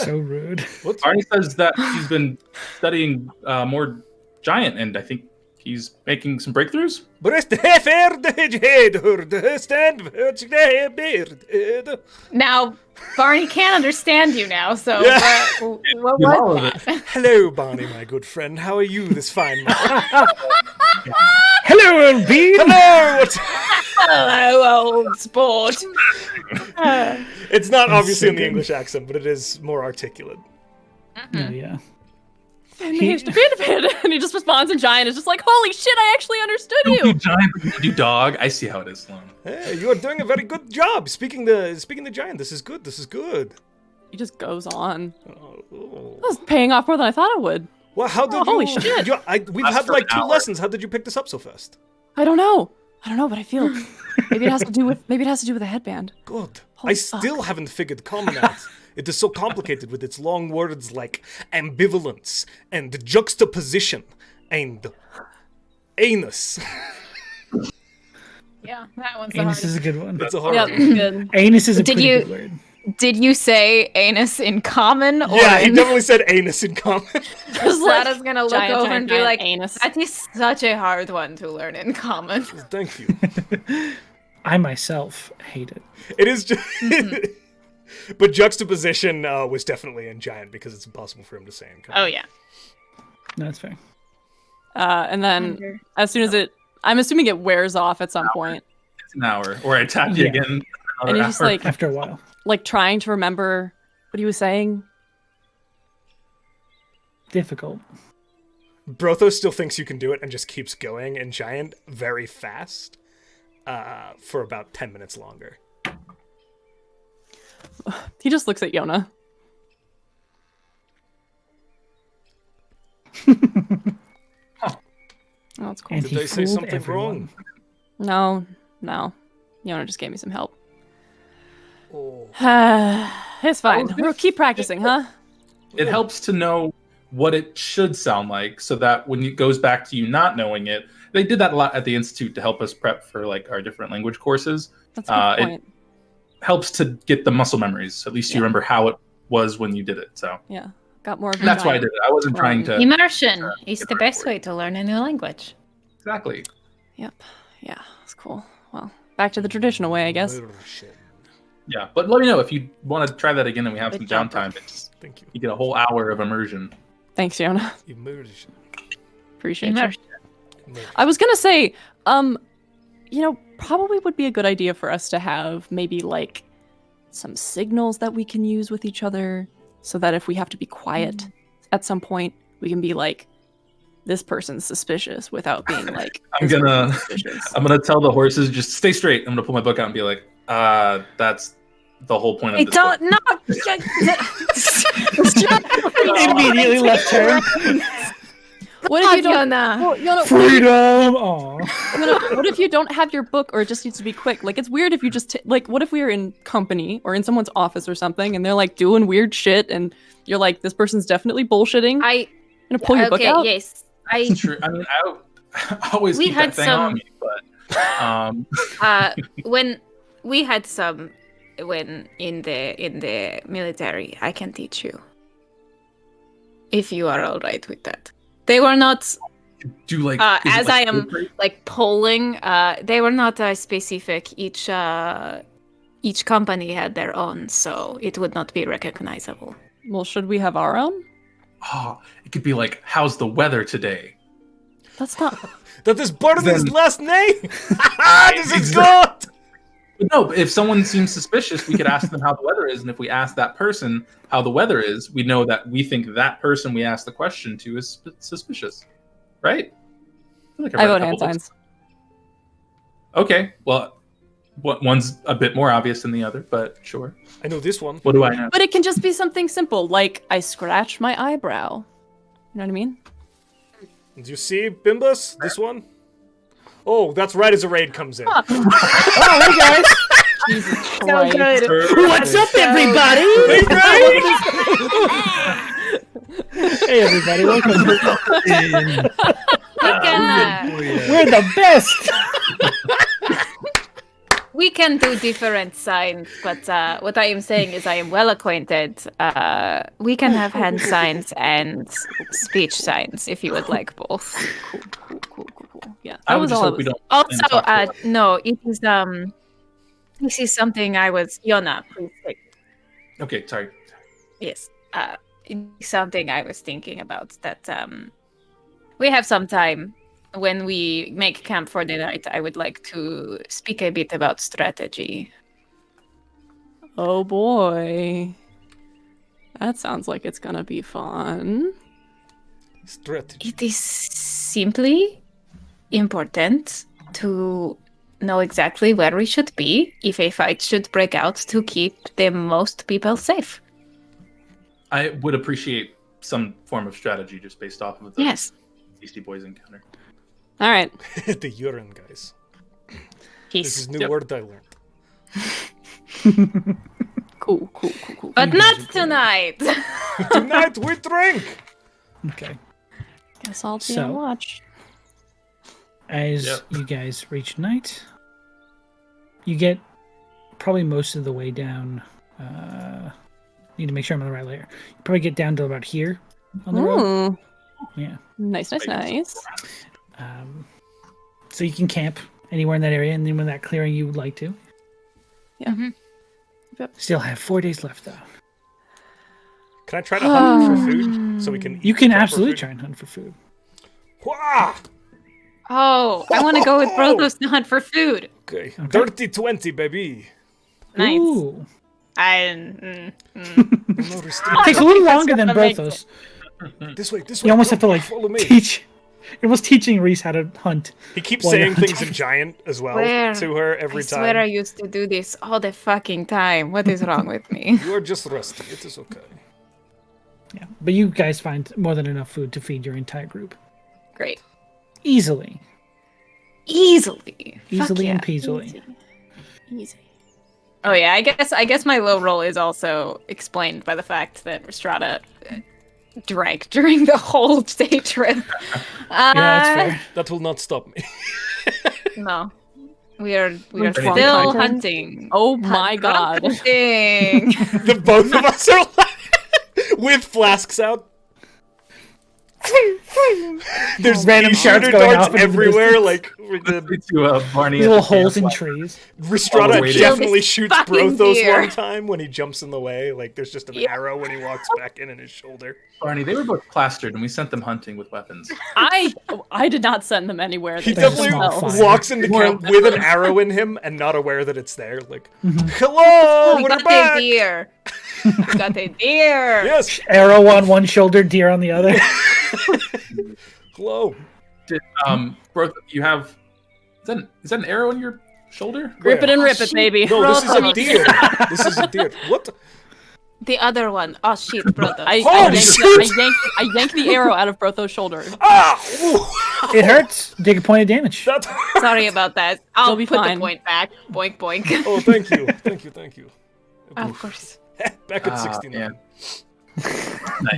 So rude. Barney says that he's been studying more giant, and I think he's making some breakthroughs. Now, Barney can't understand you now, so Yeah. what was that? Hello, Barney, my good friend. How are you this fine morning? Hello, old bean. Hello! What's... Hello, old sport. It's not obviously so in the good. English accent, but it is more articulate. Oh, yeah. And he just responds in giant. It's just like, holy shit, I actually understood you. You dog. I see how it is, Sloan. Hey, you are doing a very good job. Speaking the giant, this is good. This is good. He just goes on. Oh. That was paying off more than I thought it would. Well, how did holy shit. We've Lasts had for like an 2 hour. lessons. How did you pick this up so fast? I don't know, but I feel maybe it has to do with the headband. Good. Holy I still haven't figured common out. It is so complicated with its long words like ambivalence and juxtaposition and anus. Yeah, that one's the Anus hardest. is a good one. That's a hard Yep, one. good. Anus is a Did pretty you- good word. Did you say anus in common? Or Yeah, he in... definitely said anus in common. Zada's gonna look giant, over giant, and be giant like, anus. that is such a hard one to learn in common. Thank you. I myself hate it. It is just... But juxtaposition was definitely in giant because it's impossible for him to say in common. Oh, yeah. No, that's fair. And then as soon as I'm assuming it wears off at some point. It's an hour, or I tap you Yeah. again. And you're just hour. like After a while. trying to remember what he was saying. Difficult. Brothos still thinks you can do it and just keeps going in giant very fast for about 10 minutes longer. He just looks at Yona. Oh, that's cool. And Did he they say fooled something everyone. wrong? No. Yona just gave me some help. Oh. It's fine. We'll keep practicing, huh? It helps to know what it should sound like, so that when it goes back to you not knowing it, they did that a lot at the Institute to help us prep for our different language courses. That's a good point. Helps to get the muscle memories. So at least you remember how it was when you did it. So Yeah. Got more of a that's why I giant. did it. I wasn't trying to Immersion is the best way to learn a new language. exactly. Yep. Yeah, that's cool. Well, back to the traditional way, I guess. Yeah, but let me know if you want to try that again and we have Good some job, downtime. Thank you. You get a whole hour of immersion. Thanks, Yona. Immersion. Appreciate you. Immersion. I was gonna say, probably would be a good idea for us to have maybe some signals that we can use with each other, so that if we have to be quiet at some point, we can be like, "This person's suspicious," without being like, I'm "This gonna person's suspicious." I'm gonna tell the horses just stay straight. I'm gonna pull my book out and be like, that's the whole point of Hey, this book. don't no. Immediately left turn. What if you don't? Fiona. Well, Yona, Freedom! Aw. Yona, what if you don't have your book, or it just needs to be quick? Like, it's weird if you just like. What if we were in company or in someone's office or something, and they're like doing weird shit, and you're like, this person's definitely bullshitting. I'm gonna pull your book out. Yes. That's true. I mean, I always We keep that had thing some- on me, but When we had some when in the military, I can teach you. If you are all right with that. They were not do like as I am like polling, they were not specific. Each company had their own, so it would not be recognizable. Well, should we have our own? Oh, it could be like, how's the weather today? That's not. That is Barney's last name. This is Exactly. good. But no, if someone seems suspicious, we could ask them how the weather is, and if we ask that person how the weather is, we know that we think that person we asked the question to is suspicious, right? feel like I read a vote couple hand books. signs. Okay, well, one's a bit more obvious than the other, but sure. I know this one. What do I know? But it can just be something simple, like I scratch my eyebrow. You know what I mean? Do you see Bimbus? This one? Oh, that's right as a raid comes in. Oh, hey guys! Jesus So Christ. good. What's up, everybody? Hey, everybody! Welcome. We're the best. We can do different signs, but what I am saying is I am well acquainted. We can have hand signs and speech signs if you would like both. Cool. Yeah, I that would was just all. hope we don't. Also, no, it is this is something I was Yona, please take. Okay, sorry. Yes. It's something I was thinking about that we have some time when we make camp for the night. I would like to speak a bit about strategy. Oh boy, that sounds like it's gonna be fun. Strategy. It is simply important to know exactly where we should be if a fight should break out to keep the most people safe. I would appreciate some form of strategy just based off of the Yes. Beastie Boys encounter. All right. The urine, guys. This is Peace. new word I learned. Cool. But not tonight. Tonight we drink. Okay. Guess I'll be So- on watch. As Yep. you guys reach night, you get probably most of the way down. Need to make sure I'm on the right layer. You probably get down to about here on the road. Yeah. Nice. So you can camp anywhere in that area, and then when that clearing you would like to. Yeah. Mhm. Still have 4 days left, though. Can I try to hunt for food so we can eat You can proper absolutely food? try and hunt for food. Wah! Oh, I want to go with Brothos to hunt for food. Okay. Dirty 20, baby. Nice. Ooh. No It restriction. takes a little longer than gonna make Brothos. This way. You almost have to Come, like follow me. teach. You're almost teaching Reese how to hunt. He keeps Well, saying yeah. things in giant as well Swear. to her I every swear I time. used to do this all the fucking time. What is wrong with me? You are just rusty. It is okay. Yeah, but you guys find more than enough food to feed your entire group Great. easily, Easily. Fuck easily yeah. and peasily. Easy. Oh yeah, I guess my low roll is also explained by the fact that Rhystrata drank during the whole day trip. Yeah, that's fair. That will not stop me. No. We are Ready to still hunt? hunting. Oh my god. Hunting. The both of us are with flasks out. There's Random shooter shots going darts off into the everywhere, distance. like with the To Barney. These at little the holes in campfire. trees. Rhystrata waiting. definitely This shoots fucking Brothos deer. one time when he jumps in the way. Like there's just an Yeah. arrow when he walks back in his shoulder. Barney, they were both plastered, and we sent them hunting with weapons. I did not send them anywhere. He They definitely just definitely fell. fire. walks into More- camp with an arrow in him and not aware that it's there. Like, Mm-hmm. hello, We we're got a back. deer. We got a deer. Yes, Arrow on one shoulder, deer on the other. hello. Did, bro, you have is that an arrow in your shoulder? Rip it and Where? rip it, baby. No, this is a Brothos. deer. This is a deer. What? The other one. Oh shit, Brothos. I Holy yanked the arrow out of Brothos' shoulder. Ah! Ooh. It hurts. Take a point of damage. That hurt. Sorry about that. I'll You'll be put fine. the point back. Boink boink. Oh, thank you. Thank you. Of course. Back at 69. man.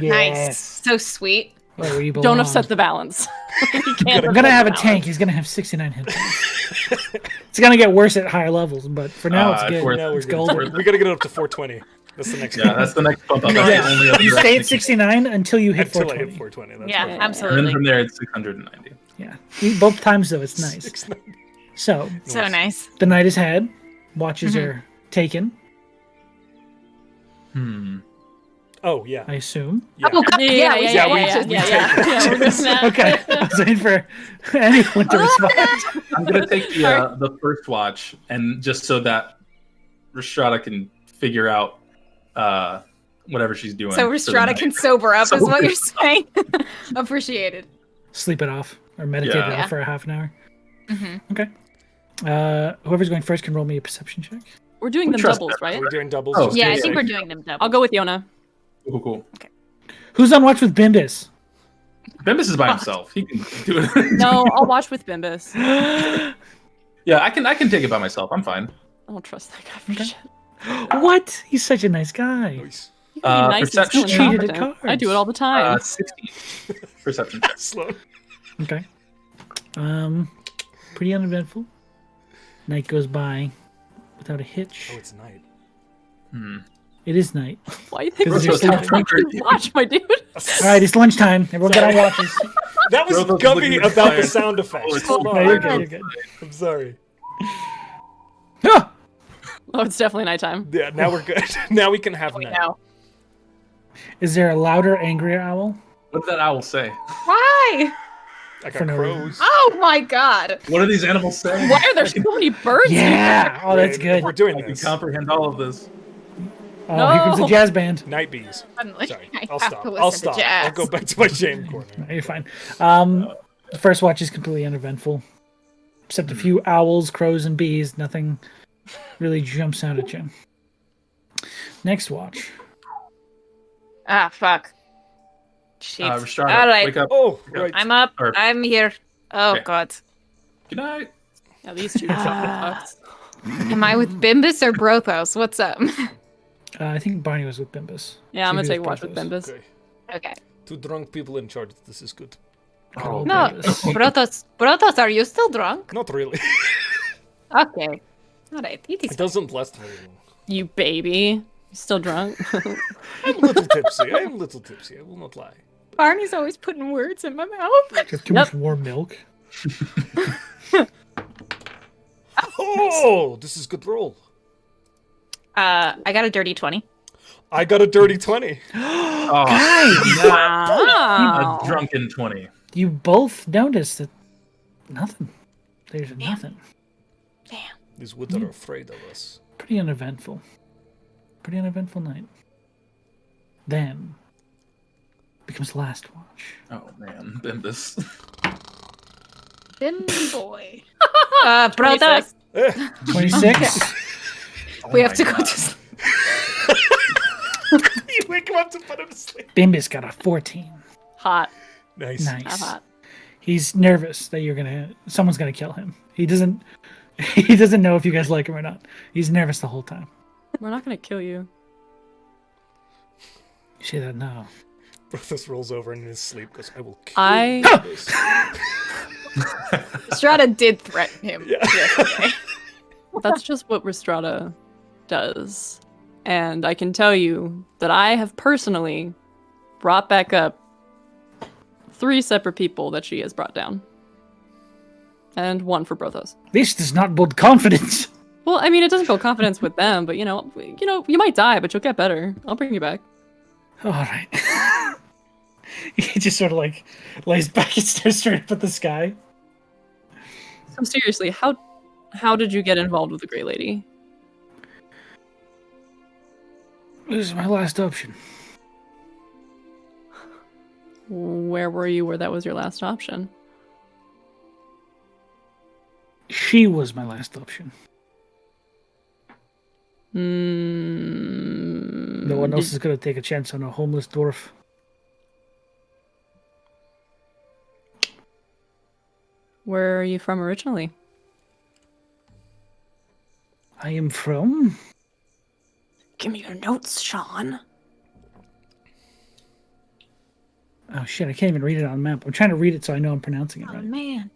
Nice. So sweet. Right where you Don't belong. upset the balance. You can't I'm gonna upset have the a tank. balance. He's gonna have 69 hit points. It's gonna get worse at higher levels, but for now it's good. worth Now we're It's good. golden. We gotta get it up to 420. That's the next Yeah, one. that's the next bump up. Yeah. That's the only other You stay direction at 69 until you hit Until I 420. hit 420. That's Yeah, right. And then absolutely. from there, it's 690. Yeah, both times though it's nice. 690. So So nice. the night is had. Watches are taken. Oh, yeah. I assume. Yeah. Oh god, yeah, we yeah. take We're doing that. Okay, I was waiting for anyone to respond. I'm gonna take the first watch, and just so that Rhystrata can figure out whatever she's doing. So for the Rhystrata night. can sober up, is what you're saying. Appreciated. Sleep it off or meditate it Yeah. off for a half an hour. Mm-hmm. Okay. Whoever's going first can roll me a perception check. We're doing them trust doubles, that. right? We're doing doubles. Oh, just Yeah, in I case. think we're doing them double. I'll go with Yona. Cool. Who's on watch with Bimbis? Bimbus is by himself. He can do it. No, I'll watch with Bimbus. Yeah, I can take it by myself. I'm fine. I don't trust that guy for shit. What? He's such a nice guy. Nice. You can be nice and perception still cheated incompetent. cards. I do it all the time. 16 perception check. Slow. Okay. Pretty uneventful. Night goes by without a hitch. Oh, it's night. It is night. Why do you think Brothos we're has fucking watch, my dude? All right, it's lunchtime. Everyone get on watches. That was Brothos Gubby looking about the tired. sound effects. Hold No, on. you're good. You're good. I'm sorry. Ah! Oh, it's definitely nighttime. Yeah, now we're good. Now we can have We night. know. Is there a louder, angrier owl? What did that owl say? Why? I For got no crows. Oh my god. What do these animals say? Why are there so many birds? Yeah. Oh, that's Wait, good. We're doing I can this. comprehend all of this. Oh, here comes the No. jazz band. Night bees. Suddenly, Sorry. I I'll have stop. to I'll listen to stop. jazz. I'll go back to my shame corner. No, you're fine. The first watch is completely uneventful, except a few owls, crows, and bees. Nothing really jumps out at you. Next watch. Ah, fuck. Shit. Rhystrata, All right. wake up. Oh, right. I'm up. Or- I'm here. Oh Okay. god. Good night. Yeah, these two fucks. Am I with Bimbus or Brothos? What's up? I think Barney was with Bimbus. Yeah, I'm gonna Maybe take with watch with Brothos. Bimbus. Okay. Okay. Two drunk people in charge. This is good. Oh, No, Bimbus. Brothos, are you still drunk? Not really. Okay. Alright, it is. It doesn't last very long. You baby. You still drunk? I'm a little tipsy. I am a little tipsy. I will not lie. Barney's always putting words in my mouth. Do you have too much warm milk? Oh, this is good roll. I got a dirty 20. I got a dirty 20. Oh, Guys, Wow. a drunken 20. you both noticed that nothing. There's nothing. Damn. These woods are afraid of us. Pretty uneventful. Pretty uneventful night. Then becomes last watch. Oh man, Bimbus. Bim boy. Brothos, 26. we have to go to sleep. You wake him up to put him to sleep. Bimbus got a 14. Hot. Nice. Nice. Hot. He's nervous that someone's gonna kill him. He doesn't know if you guys like him or not. He's nervous the whole time. We're not gonna kill you. You say that now. Brothos rolls over and in his sleep goes, I will kill I- this. Strata did threaten him Yeah. yesterday. That's just what Rhystrata does. And I can tell you that I have personally brought back up 3 separate people that she has brought down. And 1 for Brothos. This does not build confidence. Well, I mean, it doesn't build confidence with them, but you know, you might die, but you'll get better. I'll bring you back. All right. He just sort of like lays back and stares straight up at the sky. So seriously, how did you get involved with the Grey Lady? This is my last option. Where were you where that was your last option? She was my last option. No one else is going to take a chance on a homeless dwarf. Where are you from originally? I am from... Give me your notes, Sean. Oh shit, I can't even read it on the map. I'm trying to read it so I know I'm pronouncing it Oh right. man.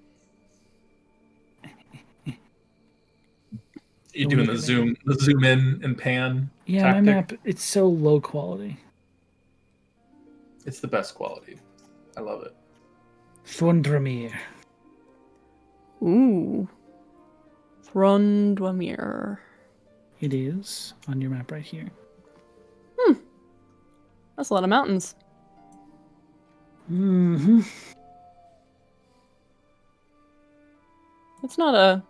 You're doing the zoom in and pan Yeah, tactic. my map, it's so low quality. It's the best quality. I love it. Thundramir. Ooh. Thrundwamir. It is on your map right here. That's a lot of mountains. Mm-hmm. It's not a...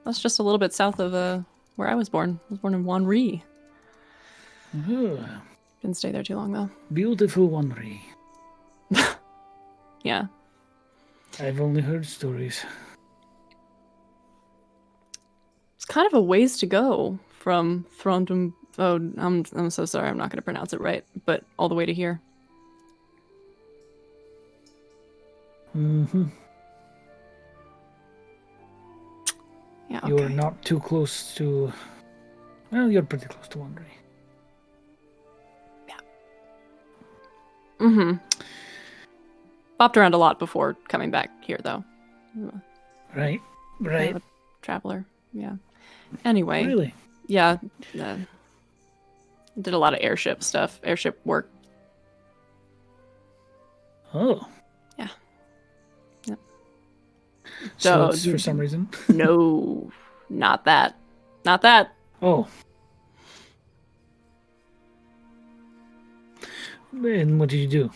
That's just a little bit south of where I was born. I was born in Wanri. Didn't stay there too long, though. Beautiful Wanri. Yeah. I've only heard stories. It's kind of a ways to go from Thrundum... Oh, I'm so sorry. I'm not going to pronounce it right. But all the way to here. Mm-hmm. Yeah, okay. You're not too close to... Well, you're pretty close to Wanri. Mm-hmm. Bopped around a lot before coming back here, though. Right, Kind right. of a traveler. Yeah. Anyway. Really? Yeah. Did a lot of airship stuff. Airship work. Oh. Yeah. Yep. Slopes for some reason? No. Not that. Not that. Oh. And what did you do?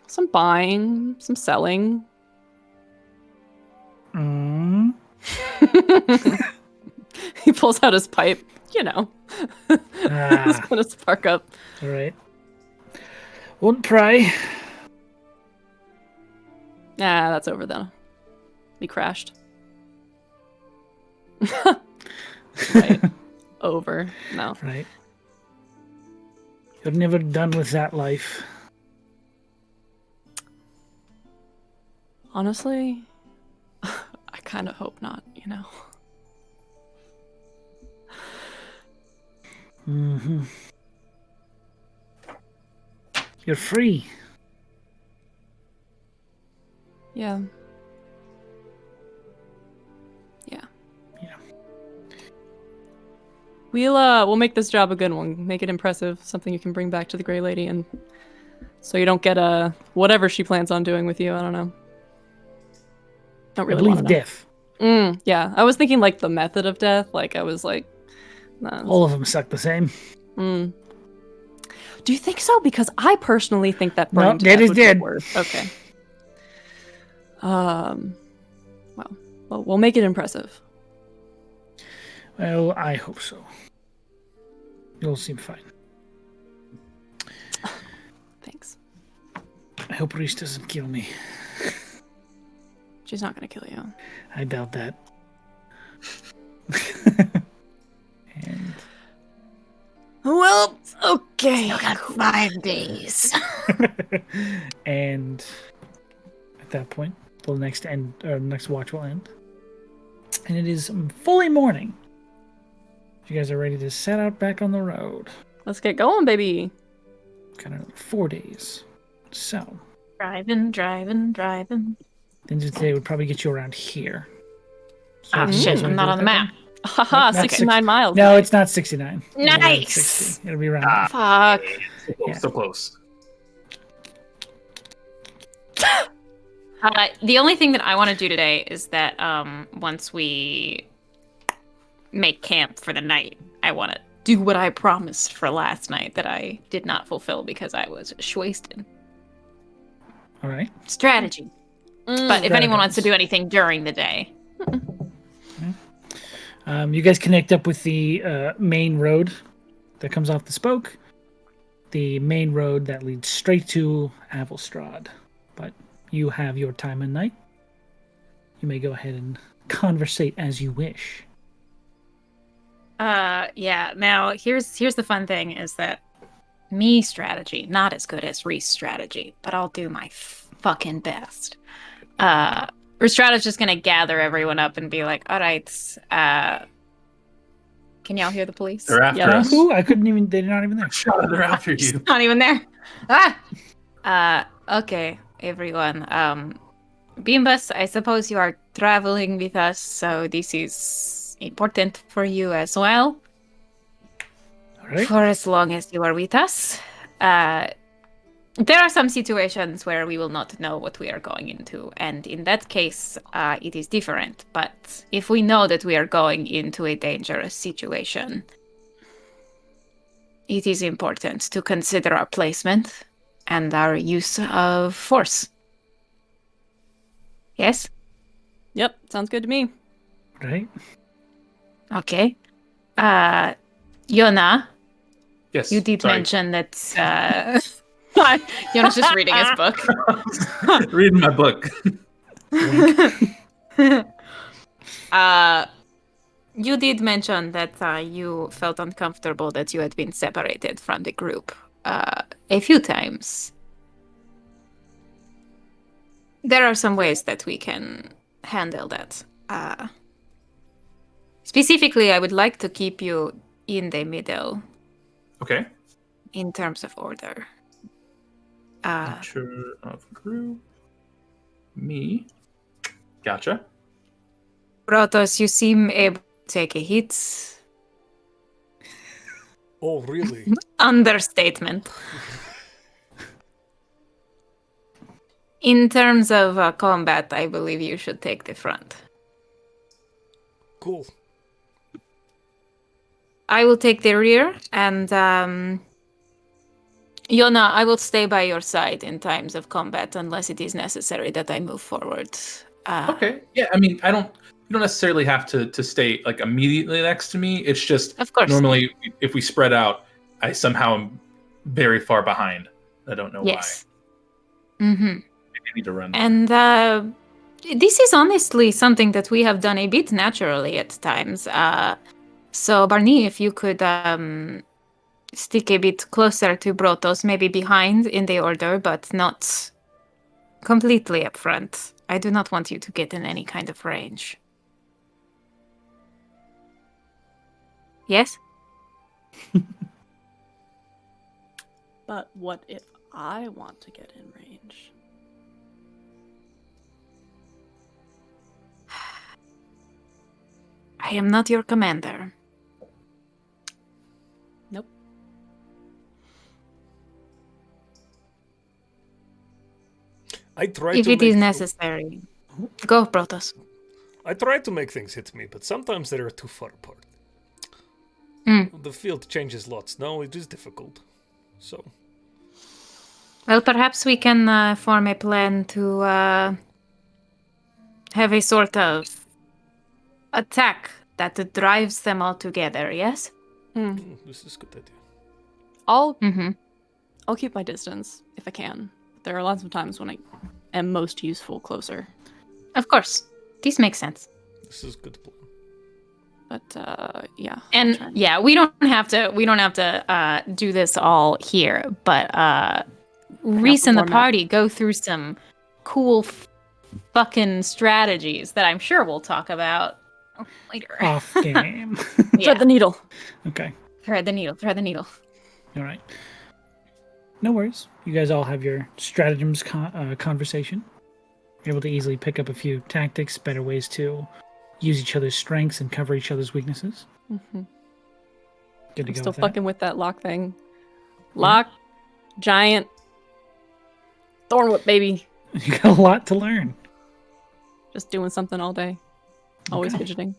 Some buying. Some selling. Mm. He pulls out his pipe. You know. It's gonna spark up. All right. Won't pry. Nah, that's over then. We crashed. Right. Over. No. Right. You're never done with that life. Honestly, I kind of hope not, you know. Mm-hmm. You're free. Yeah. Yeah. Yeah. We'll make this job a good one. Make it impressive. Something you can bring back to the Grey Lady, and so you don't get whatever she plans on doing with you. I don't know. Don't I really believe want to know. death. Yeah, I was thinking like the method of death. Like I was like, nah. All of them suck the same. Do you think so? Because I personally think that No, burning to dead death is would be dead. worse. Okay. Well, we'll make it impressive. Well, I hope so. You'll seem fine. Thanks. I hope Reese doesn't kill me. She's not gonna kill you. I doubt that. And Well, okay. Still got 5 days. and at that point, the next watch will end, and it is fully morning. You guys are ready to set out back on the road. Let's get going, baby. Got another 4 days. So, Driving. then today would probably get you around here. So Ah, if you shit, guys wanna I'm not do on the it that map. way- Haha, Not 69 miles. No, right? it's not 69. It'll be around Nice. 60. It'll be around. Fuck. Yeah. So close. The only thing that I want to do today is that once we make camp for the night, I want to do what I promised for last night that I did not fulfill because I was wasted. All right. Strategy. But if anyone wants to Strategies. do anything during the day, You guys connect up with the main road that comes off the spoke. The main road that leads straight to Avelstrad. But you have your time and night. You may go ahead and conversate as you wish. Yeah. Now, here's the fun thing is that me strategy, not as good as Reese strategy, but I'll do my fucking best. Rhystrata's just gonna gather everyone up and be like, all right, can y'all hear the police? They're after Yeah. us. Who? I couldn't even. They're not even there. They're after you. Not even there. Okay, everyone. Bimbus, I suppose you are traveling with us, so this is important for you as well. All right. For as long as you are with us. There are some situations where we will not know what we are going into, and in that case, it is different. But if we know that we are going into a dangerous situation, it is important to consider our placement and our use of force. Yes? Yep, sounds good to me. Right. Okay. Yona, Yes. you did sorry. mention that... Yona's just reading his book. Reading my book. You did mention that you felt uncomfortable that you had been separated from the group a few times. There are some ways that we can handle that. Specifically, I would like to keep you in the middle Okay. in terms of order. Picture of group. Me. Gotcha. Brothos, you seem able to take a hit. Oh, really? Understatement. In terms of combat, I believe you should take the front. Cool. I will take the rear, and Yona, I will stay by your side in times of combat unless it is necessary that I move forward. Okay. Yeah, I mean, you don't necessarily have to stay like immediately next to me. It's just Of course. normally if we spread out, I somehow am very far behind. I don't know Yes. why. Mm-hmm. I need to run. And this is honestly something that we have done a bit naturally at times. So, Barney, if you could stick a bit closer to Brothos, maybe behind in the order, but not completely up front. I do not want you to get in any kind of range. Yes? But what if I want to get in range? I am not your commander. Nope. I try If to it is make necessary. Go, Brothos. I try to make things hit me, but sometimes they are too far apart. The field changes lots. No, it is difficult. So. Well, perhaps we can form a plan to have a sort of attack that drives them all together, yes? This is a good idea. I'll keep my distance if I can. There are lots of times when I am most useful closer. Of course. This makes sense. This is a good plan. But yeah. And yeah, we don't have to do this all here, but Reese and the format. party go through some cool fucking strategies that I'm sure we'll talk about later. Off game. Yeah. Thread the needle. Okay. Thread the needle. All right. No worries. You guys all have your stratagems conversation. You're able to easily pick up a few tactics, better ways to use each other's strengths and cover each other's weaknesses. Mm-hmm. Good to I'm go still with fucking with that lock thing. Lock, giant, thornwhip, baby. that. You got a lot to learn. Just doing something all day. Always Okay. fidgeting.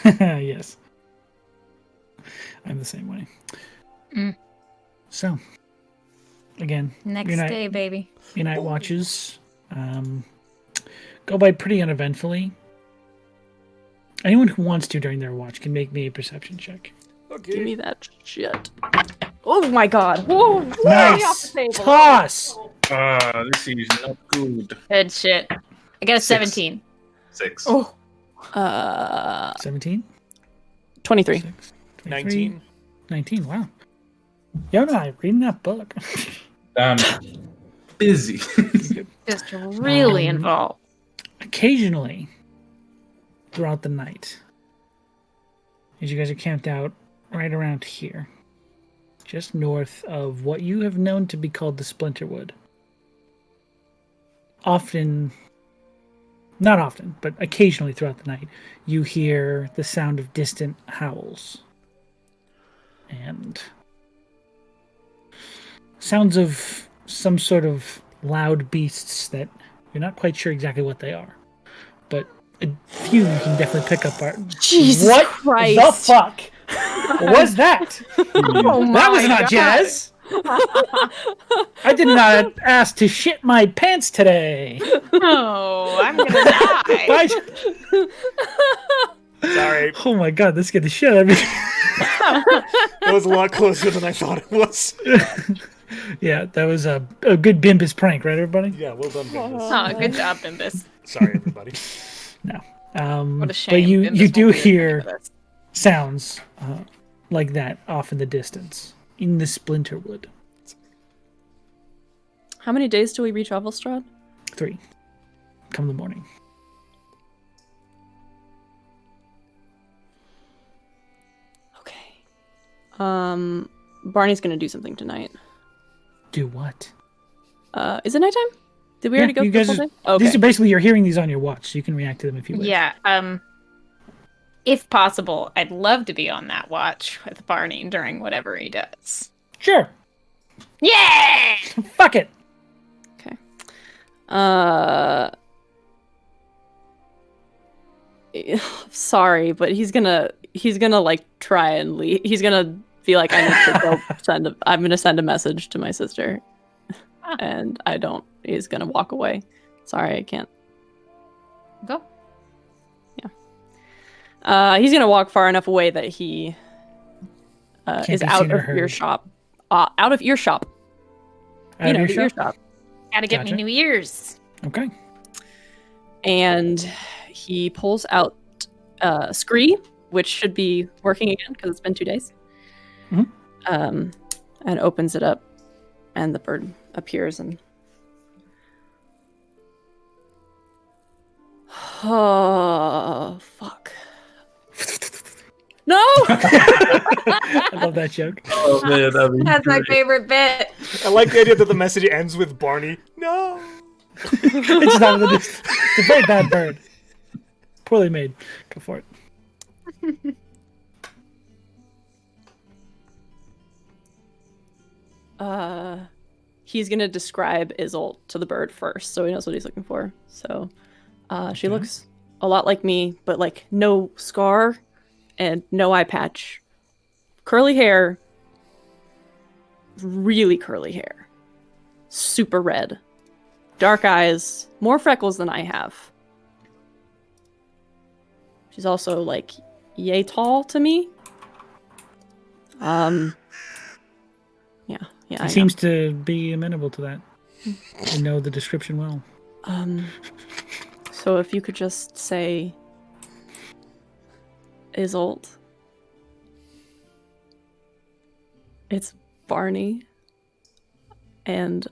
Yes. I'm the same way. So, again, Next your night, day, baby. your night watches go by pretty uneventfully. Anyone who wants to during their watch can make me a perception check. Okay. Give me that shit. Oh my god. Whoa, way off Nice the table. toss. This is not good. Good shit. I got a 6. 17. 6. Oh. 17? 23. 19. 19, wow. Yo, no, I'm reading that book. Busy. Just really involved. Occasionally, throughout the night, as you guys are camped out right around here, just north of what you have known to be called the Splinterwood. Not often, but occasionally throughout the night, you hear the sound of distant howls. And sounds of some sort of loud beasts that you're not quite sure exactly what they are. But a few you can definitely pick up are... Jesus what Christ. the fuck was that? Oh That was my not God. jazz. I did not ask to shit my pants today. Oh, I'm gonna die. Why- Sorry. Oh my god, this scared the shit out of me. That was a lot closer than I thought it was. Yeah, that was a good Bimbus prank, right, everybody? Yeah, well done, Bimbus. Oh, good job, Bimbus. Sorry, everybody. No. What a shame. But you Bimbus do won't be hear listening to this. sounds like that off in the distance, in the Splinterwood. How many days till we reach Avelstrad? 3. Come the morning. Okay. Barney's gonna do something tonight. Do what? Is it nighttime? Did we already go you through guys the full are- day? Okay. These are basically, you're hearing these on your watch, so you can react to them if you wish. Yeah, if possible, I'd love to be on that watch with Barney during whatever he does. Sure. Yeah! Fuck it. Okay. Sorry, but he's gonna like try and leave. He's gonna be like, I need to go I'm gonna send a message to my sister. And I don't. He's gonna walk away. Sorry, I can't. Go. He's gonna walk far enough away that he is be out seen or of heard. earshot. Out of earshot. Out of the earshot? earshot. Gotta get Gotcha. me new ears. Okay. And he pulls out Scree, which should be working again because it's been 2 days. Mhm. And opens it up, and the bird appears and. Oh fuck! No! I love that joke. Oh man, that'd be That's my great. favorite bit. I like the idea that the message ends with Barney. No. It's not in the distance. It's a very bad bird. Poorly made. Go for it. He's gonna describe Isolt to the bird first, so he knows what he's looking for. So, she Okay. looks a lot like me, but like no scar and no eye patch. Curly hair, really curly hair, super red, dark eyes, more freckles than I have. She's also like yay tall to me. Yeah, I He know. seems to be amenable to that. I know the description well. So if you could just say Isolt. It's Barney. And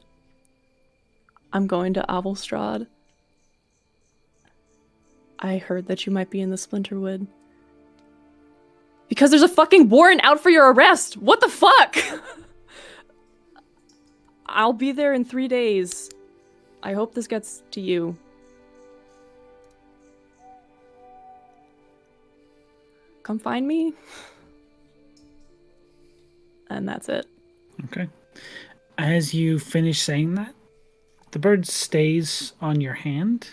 I'm going to Avelstrad. I heard that you might be in the Splinterwood. Because there's a fucking warrant out for your arrest! What the fuck? I'll be there in 3 days. I hope this gets to you. Come find me. And that's it. Okay. As you finish saying that, the bird stays on your hand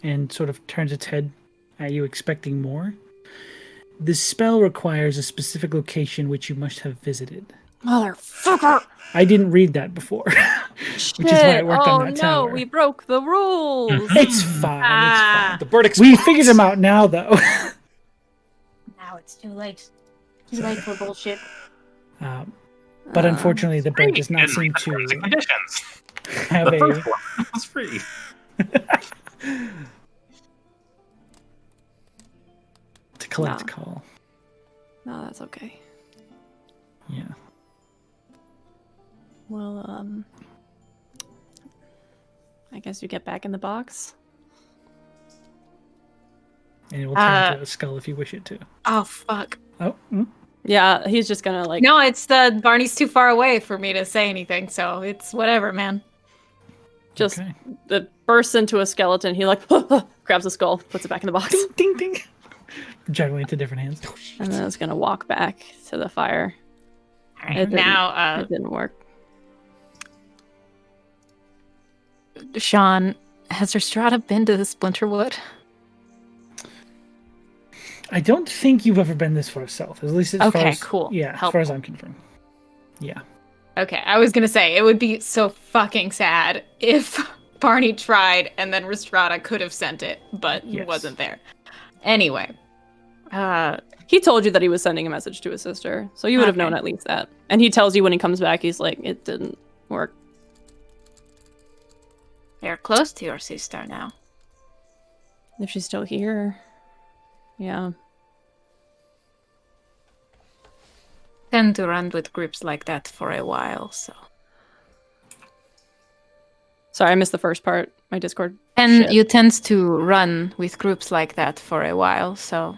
and sort of turns its head at you, expecting more. This spell requires a specific location which you must have visited. Motherfucker! I didn't read that before, which is why I worked on that tower. We broke the rules. It's fine. It's The bird fine. explodes. We figured them out now, though. Now it's too late. Too late for bullshit. But unfortunately, the bird does not seem to Conditions. have The a. first one was free. collect Nah. call. No, that's okay. Yeah. Well, I guess you get back in the box. And it will turn into a skull if you wish it to. Oh fuck. Oh. Yeah, he's just gonna like. No, it's the Barney's too far away for me to say anything, so it's whatever, man. Just Okay. bursts into a skeleton. He like grabs the skull, puts it back in the box, Ding, ding, ding. Juggling into different hands. and then it's gonna walk back to the fire. All right, now, It didn't work. Sean, has Rhystrata been to the Splinterwood? I don't think you've ever been this far south. At least as far Okay, as, cool. Yeah, as far as I'm concerned. Yeah. Okay, I was gonna say, it would be so fucking sad if Barney tried and then Rhystrata could have sent it, but Yes. wasn't there. Anyway. He told you that he was sending a message to his sister, so you would have Okay. known at least that. And he tells you when he comes back, he's like, it didn't work. You're close to your sister now. If she's still here, yeah. Tend to run with groups like that for a while, so. Sorry, I missed the first part. My Discord. And shit. you tend to run with groups like that for a while, so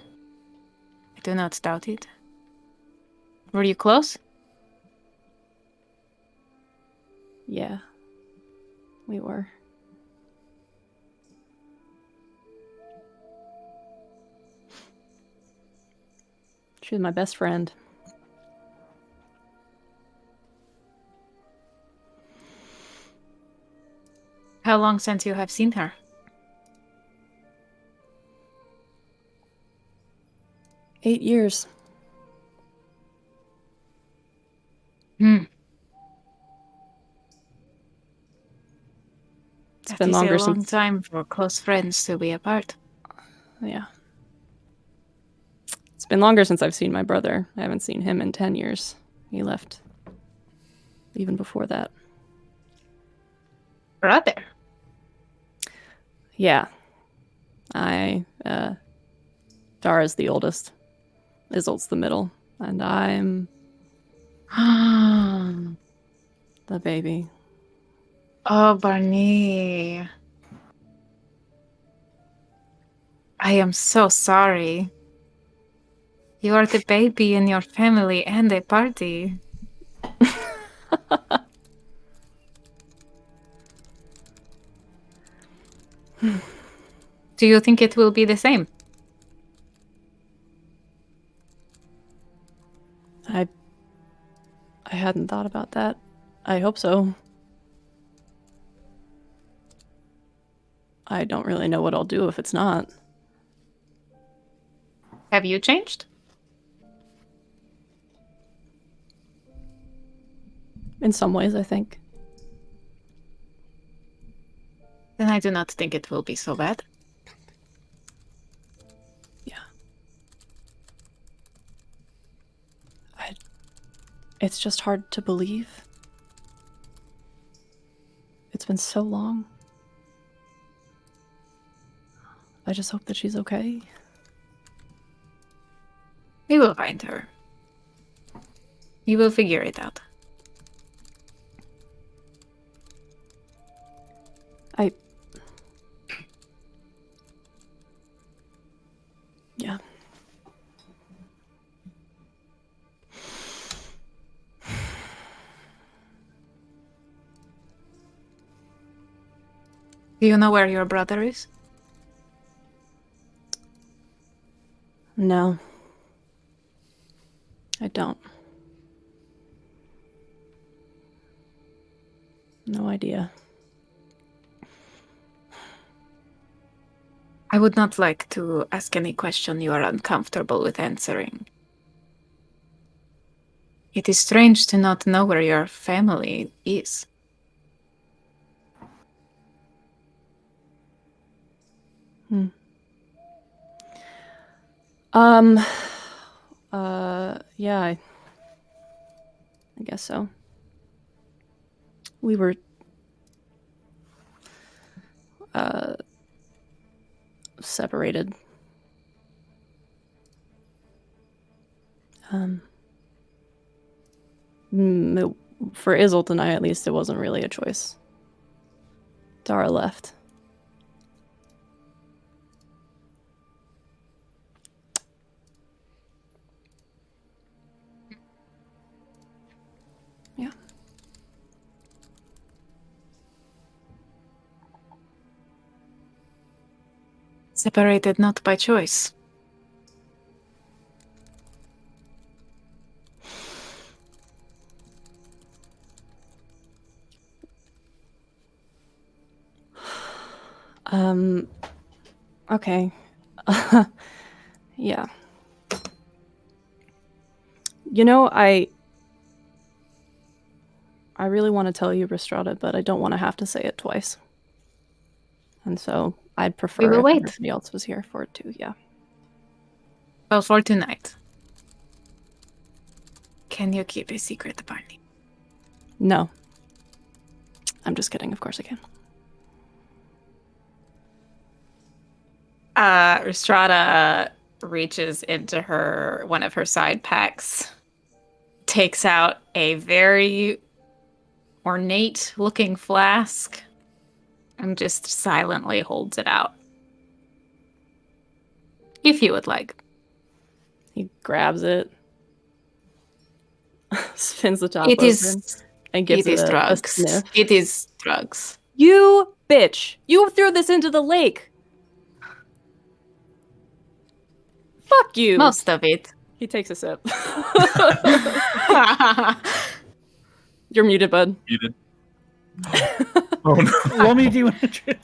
I do not doubt it. Were you close? Yeah. We were. She was my best friend. How long since you have seen her? 8 years. It's been longer a long since- time for close friends to be apart. Yeah. It's been longer since I've seen my brother. I haven't seen him in 10 years. He left even before that. Brother. Yeah. Dara's the oldest. Isolt's the middle. And I'm the baby. Oh, Barney. I am so sorry. You are the baby in your family and a party. Do you think it will be the same? I hadn't thought about that. I hope so. I don't really know what I'll do if it's not. Have you changed? In some ways, I think. Then I do not think it will be so bad. Yeah. It's just hard to believe. It's been so long. I just hope that she's okay. We will find her. You will figure it out. Yeah. Do you know where your brother is? No. I don't. No idea. I would not like to ask any question you are uncomfortable with answering. It is strange to not know where your family is. Yeah, I guess so. We were separated For Isolde and I, at least, it wasn't really a choice. Dara left. Yeah. Separated not by choice. Okay. Yeah. You know, I really want to tell you, Rhystrata, but I don't want to have to say it twice. And so I'd prefer We will if wait. everybody else was here for it too, yeah. Well, for tonight. Can you keep a secret, Barney? No. I'm just kidding, of course I can. Rhystrata reaches into one of her side packs, takes out a very ornate looking flask, and just silently holds it out. If you would like. He grabs it, spins the top It open, is and gives it is it a drugs. sniff. It is drugs. You bitch! You threw this into the lake! Fuck you! Most of it. He takes a sip. You're muted, bud. Muted. Oh no. Roll me D100.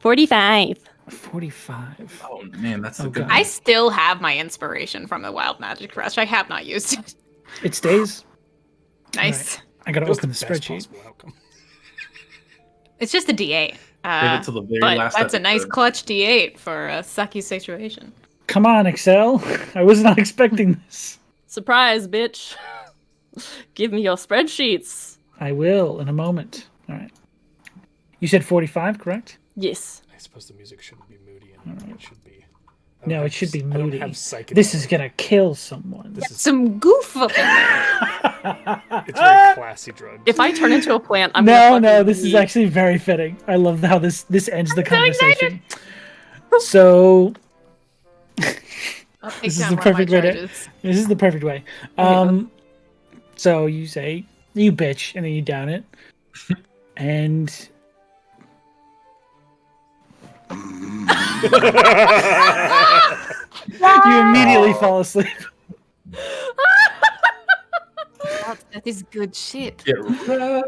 45. 45. Oh man, that's a Oh, good. God. I still have my inspiration from the Wild Magic Rush. I have not used it. It stays. Nice. Right. I gotta That was open the best spreadsheet. possible outcome. It's just a D8. Save it till the very But last that's a nice episode. clutch D8 for a sucky situation. Come on, Excel. I was not expecting this. Surprise, bitch. Give me your spreadsheets. I will in a moment. All right. You said 45, correct? Yes. I suppose the music shouldn't be moody and it should be. No, it should be I don't moody. have psychedelic. This is gonna kill someone. This is Some goof up in there. it's very classy drugs. If I turn into a plant, I'm No, gonna no, fucking this is eat. actually very fitting. I love how this ends the so conversation. So I'll take This is down the one of my perfect way to- charges. this is the perfect way. So you say you bitch, and then you down it, and you immediately fall asleep. That is good shit. Get right.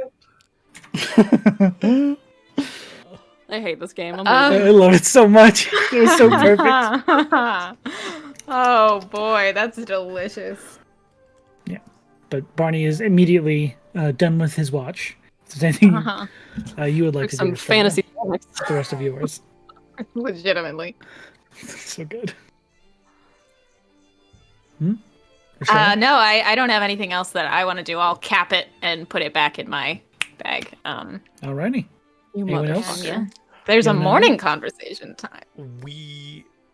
I hate this game. I'm Um, leaving. I love it so much. It was so perfect. Oh boy, that's delicious. But Barney is immediately done with his watch. If there's anything you would like Like to some do with fantasy comics. the rest of yours. Legitimately. So good. No, I don't have anything else that I want to do. I'll cap it and put it back in my bag. Alrighty. You Anyone else? motherfucker. Yeah. There's a You know? morning conversation time.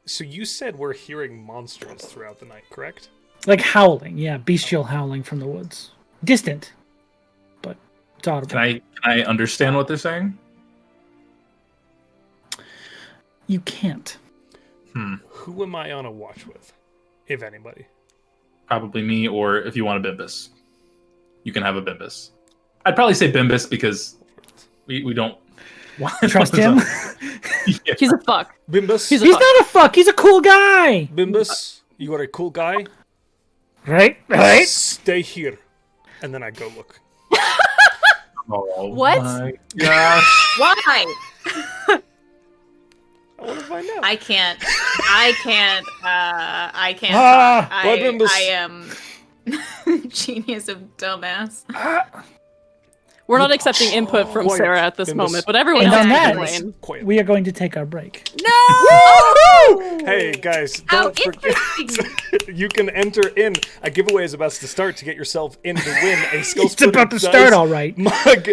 So you said we're hearing monsters throughout the night, correct? Like howling, yeah, bestial howling from the woods. Distant, but it's audible. Can I understand what they're saying? You can't. Who am I on a watch with, if anybody? Probably me, or if you want a Bimbus, you can have a Bimbus. I'd probably say Bimbus because we don't want Trust him. Yeah. He's a fuck. Bimbus, He's a He's fuck. not a fuck. He's a cool guy. Bimbus, you are a cool guy. Right? Stay here, and then I go look. Oh What? my gosh. Why? I want to find out. I can't. Ah, talk. Blood Bimbus. I am genius of dumbass. We're not accepting input from Quiet. Sarah at this Bimbus. moment, but everyone And else on can that, complain. Quiet. we are going to take our break. No! Hey guys, How don't forget interesting. you can enter in. A giveaway is about to start to get yourself in to win a Skull It's about to start, all right. mug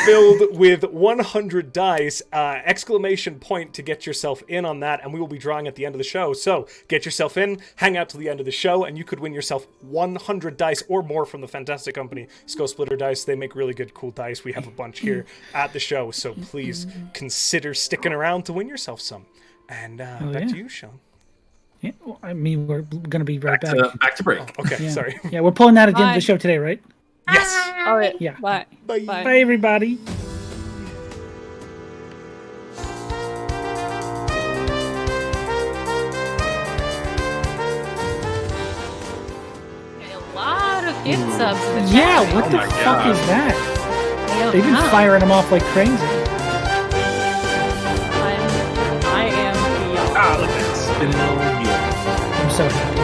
filled with 100 dice. Exclamation point to get yourself in on that, and we will be drawing at the end of the show. So get yourself in, hang out till the end of the show, and you could win yourself 100 dice or more from the fantastic company Skull Splitter Dice. They make really good, cool dice. We have a bunch here at the show, so please consider sticking around to win yourself some. And back to you, Sean. Yeah, well, I mean, we're going to be right back. Back to break. Okay, Yeah. sorry. Yeah, we're pulling that at the end of Bye. the show today, right? Yes. All right. Yeah. Bye. Bye. Bye, everybody. A lot of gift subs in the chat. Yeah, what Oh the my fuck God. is that? I don't They've been know. firing them off like crazy. I am beyond. Ah, look at that. Spin the wheel. I'm so happy.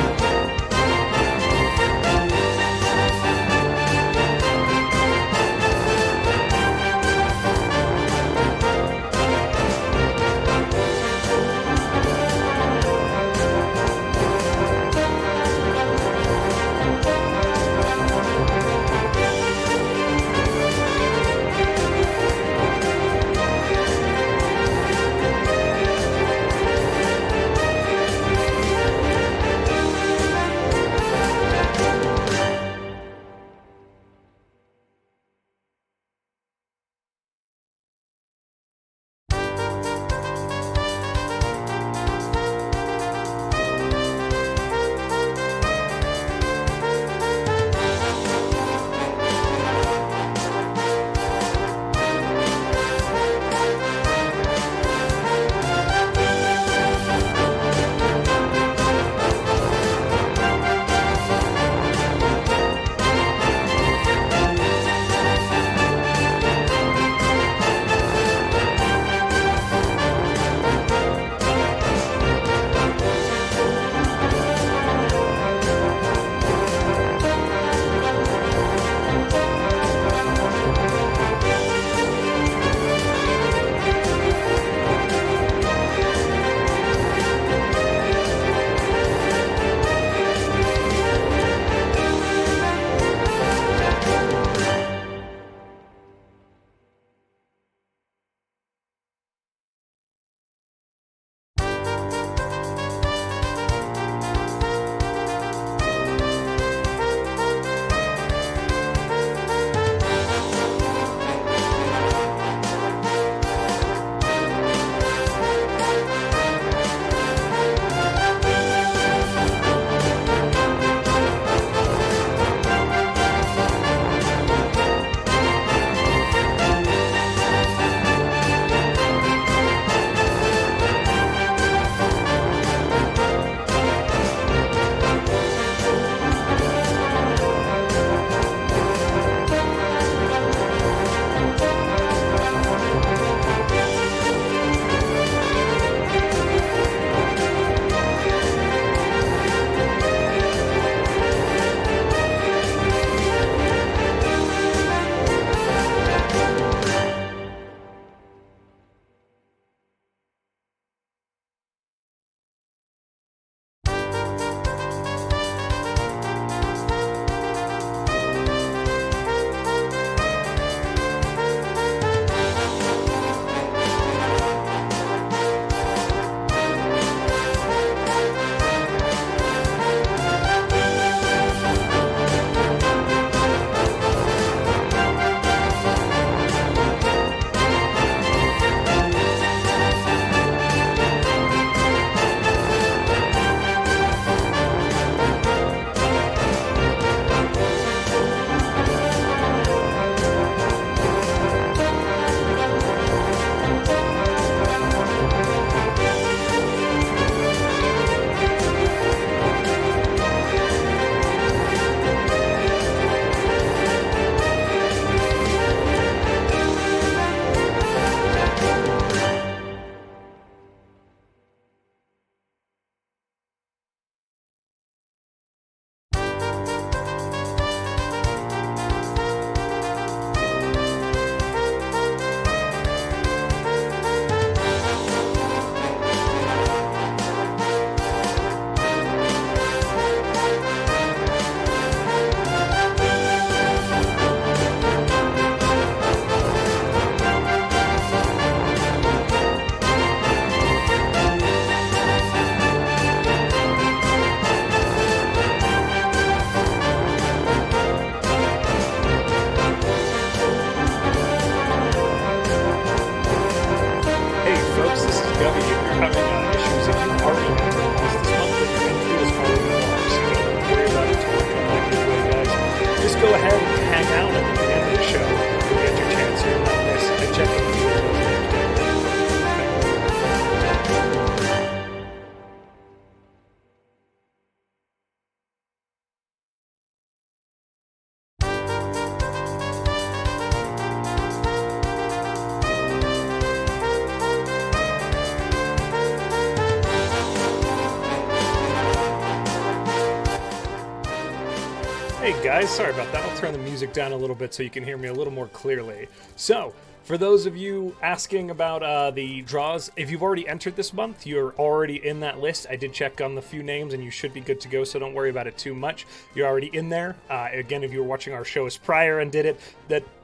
Hey guys, sorry about that. I'll turn the music down a little bit so you can hear me a little more clearly. So, for those of you asking about the draws, if you've already entered this month, you're already in that list. I did check on the few names and you should be good to go, so don't worry about it too much. You're already in there. Again, if you were watching our shows prior and did it,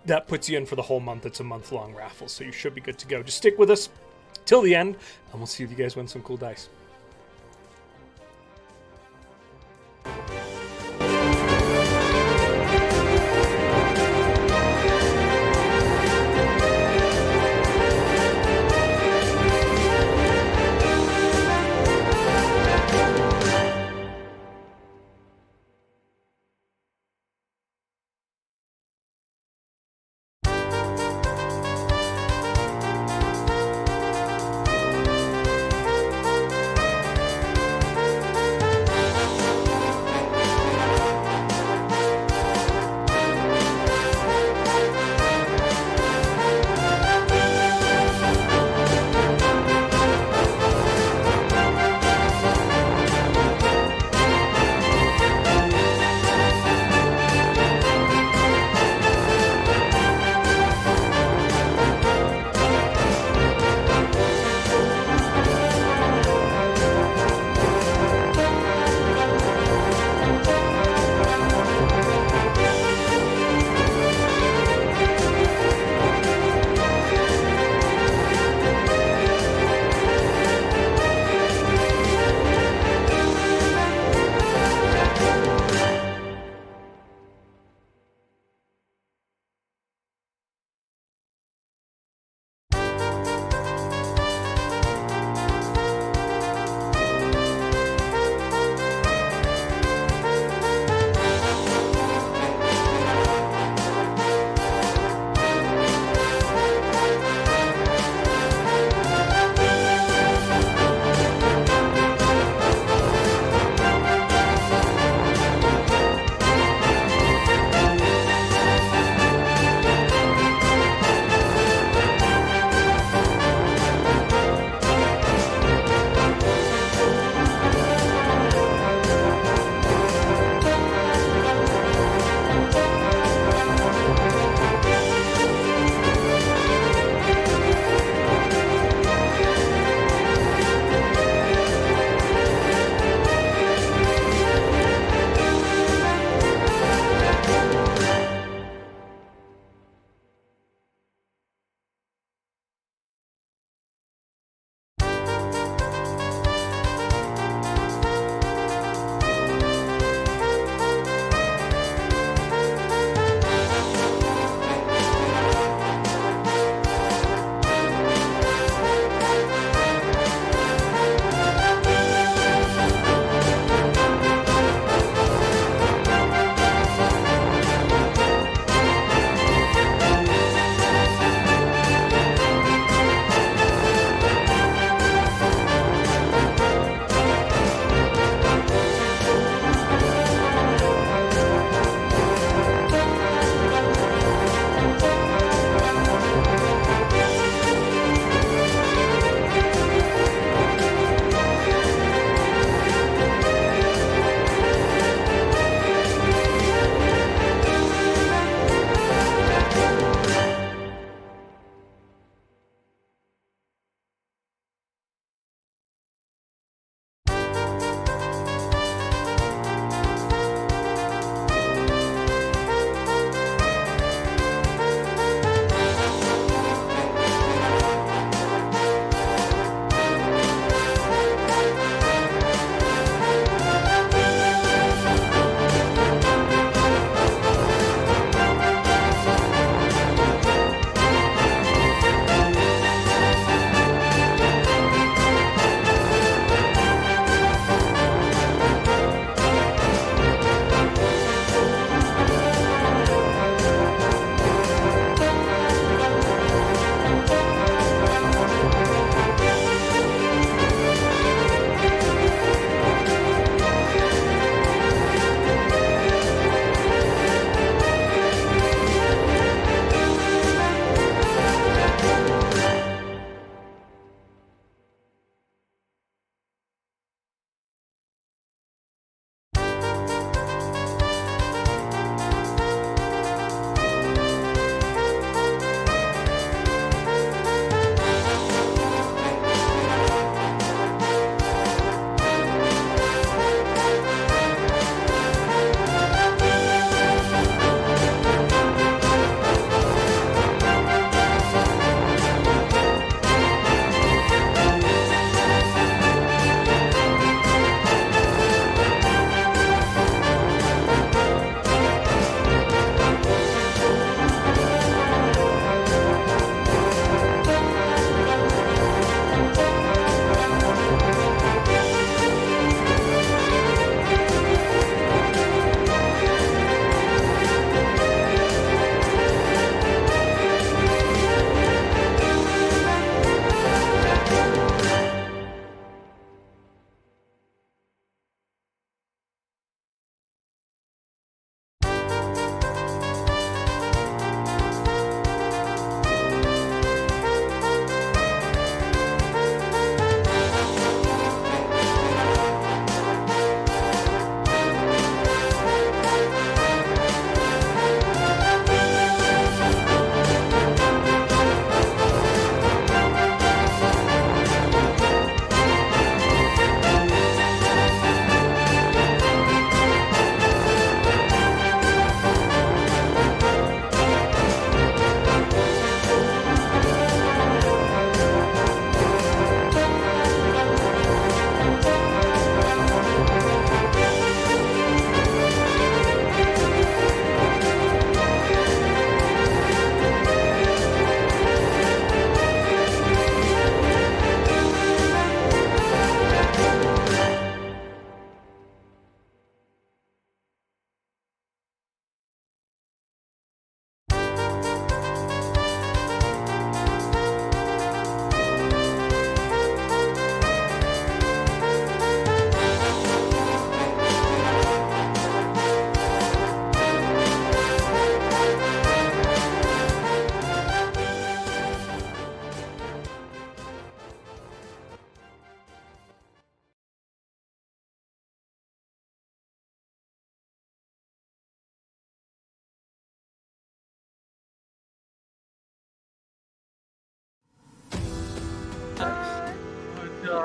that puts you in for the whole month. It's a month-long raffle, so you should be good to go. Just stick with us till the end, and we'll see if you guys win some cool dice.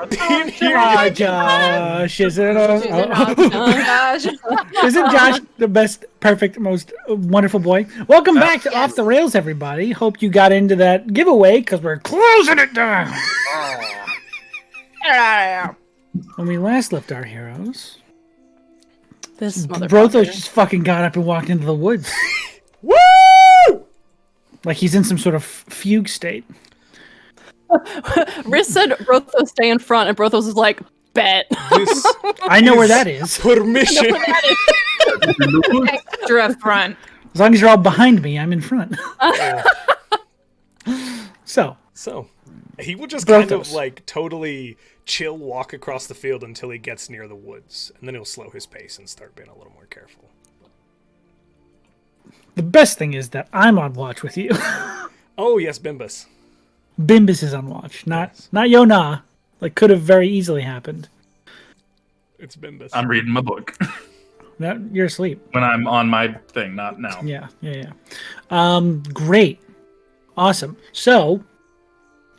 Didn't hear Ah, you. Josh, isn't Gosh. isn't Josh the best, perfect, most wonderful boy? Welcome back to Yes. Off the Rails, everybody. Hope you got into that giveaway because we're closing it down. When we last left our heroes, This Brothos motherfucker. just fucking got up and walked into the woods. Woo! Like he's in some sort of fugue state. Riz said Brothos stay in front, and Brothos is like, bet. This I know where that is. permission. Extra front. As long as you're all behind me, I'm in front. So, So, he will just kind of Brothos. like totally chill walk across the field until he gets near the woods, and then he'll slow his pace and start being a little more careful. the best thing is that I'm on watch with you. Oh yes, Bimbus. Bimbus is on watch, not Yes. Yona. Like could have very easily happened. It's Bimbus. I'm reading my book No, you're asleep. when I'm on my thing, not now. Yeah. Great, awesome. So,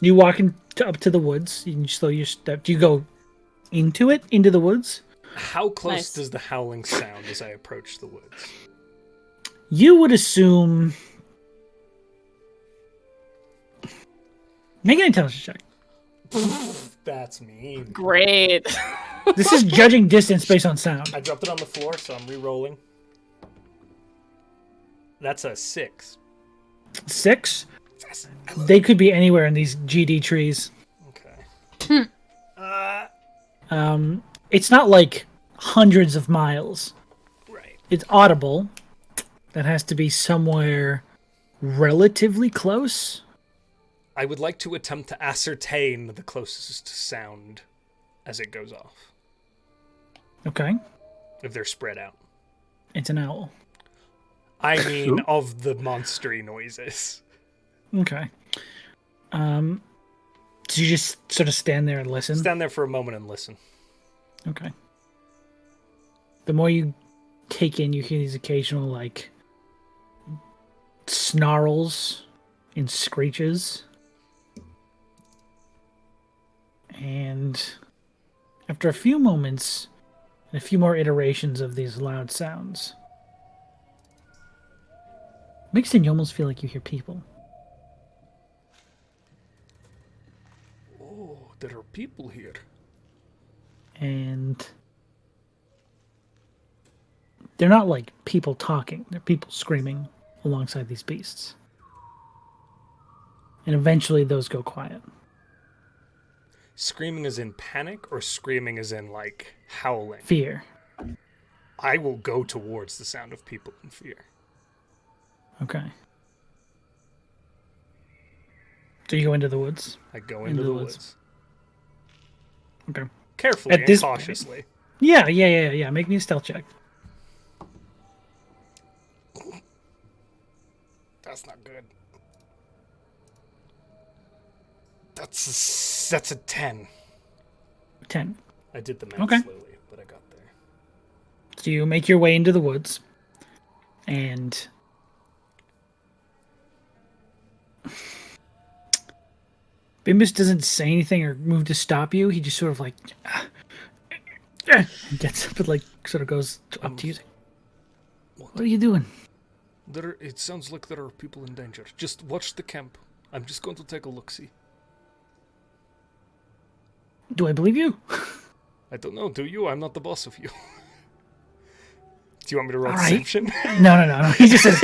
you walk up to the woods. You slow your step. Do you go into the woods? How close Nice. does the howling sound as I approach the woods? You would assume. Make an intelligence check. That's mean. Great. This is judging distance based on sound. I dropped it on the floor, so I'm re-rolling. That's a 6. 6. They could be anywhere in these GD trees. Okay. It's not like hundreds of miles. Right. It's audible. That has to be somewhere relatively close. I would like to attempt to ascertain the closest sound as it goes off, Okay. if they're spread out. It's an owl. I mean, of the monstery noises. Okay. So you just sort of stand there and listen? Stand there for a moment and listen. Okay. The more you take in, you hear these occasional, like, snarls and screeches. And after a few moments and a few more iterations of these loud sounds, mixed in, you almost feel like you hear people. Oh, there are people here. And they're not like people talking, they're people screaming alongside these beasts. And eventually those go quiet. Screaming as in panic, or screaming as in, like, howling? Fear. I will go towards the sound of people in fear. Okay. So you go into the woods? I go into the woods. Okay. Carefully At and this cautiously. Yeah. Make me a stealth check. That's not good. That's a 10. 10. I did the math Okay. slowly, but I got there. So you make your way into the woods. And Bimbus doesn't say anything or move to stop you. He just sort of like gets up and like sort of goes up to you. What are you doing? It sounds like there are people in danger. Just watch the camp. I'm just going to take a look-see. Do I believe you? I don't know, do you? I'm not the boss of you. Do you want me to roll All right. deception? No. He just says,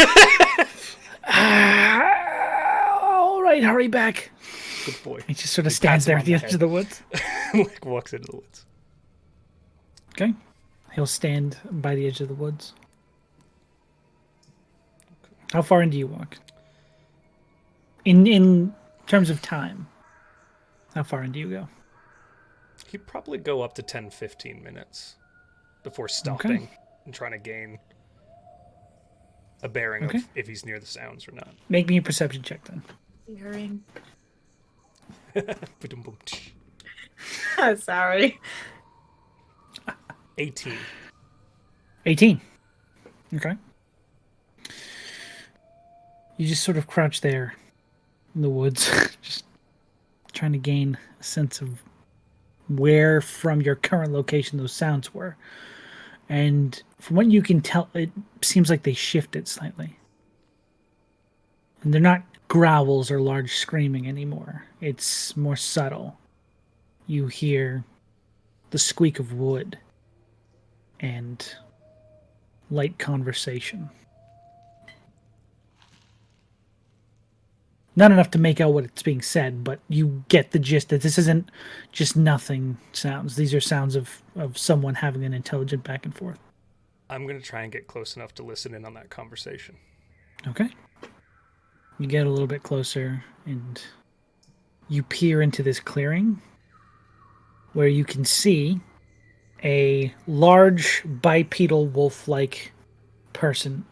all right, hurry back. Good boy. He just sort of He stands pats there him at the on the edge of the woods. Like walks into the woods. Okay. He'll stand by the edge of the woods. How far in do you walk? In terms of time, how far in do you go? He'd probably go up to 10-15 minutes before stopping and trying to gain a bearing Okay. of if he's near the sounds or not. Make me a perception check then. Hearing. Ba-dum-bum, tsh. Sorry. 18. 18. Okay. You just sort of crouch there in the woods, just trying to gain a sense of where from your current location those sounds were. And from what you can tell, it seems like they shifted slightly. And they're not growls or large screaming anymore. It's more subtle. You hear the squeak of wood and light conversation. Not enough to make out what it's being said, but you get the gist that this isn't just nothing sounds. These are sounds of someone having an intelligent back and forth. I'm going to try and get close enough to listen in on that conversation. Okay. You get a little bit closer, and you peer into this clearing where you can see a large bipedal wolf-like person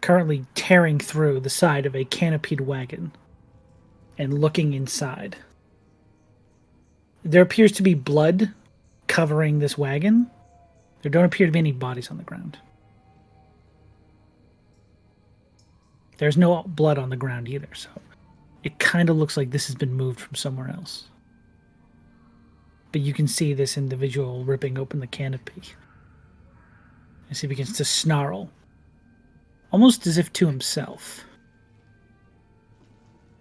currently tearing through the side of a canopied wagon and looking inside. There appears to be blood covering this wagon. There don't appear to be any bodies on the ground. There's no blood on the ground either, so it kind of looks like this has been moved from somewhere else. But you can see this individual ripping open the canopy as he begins to snarl, almost as if to himself.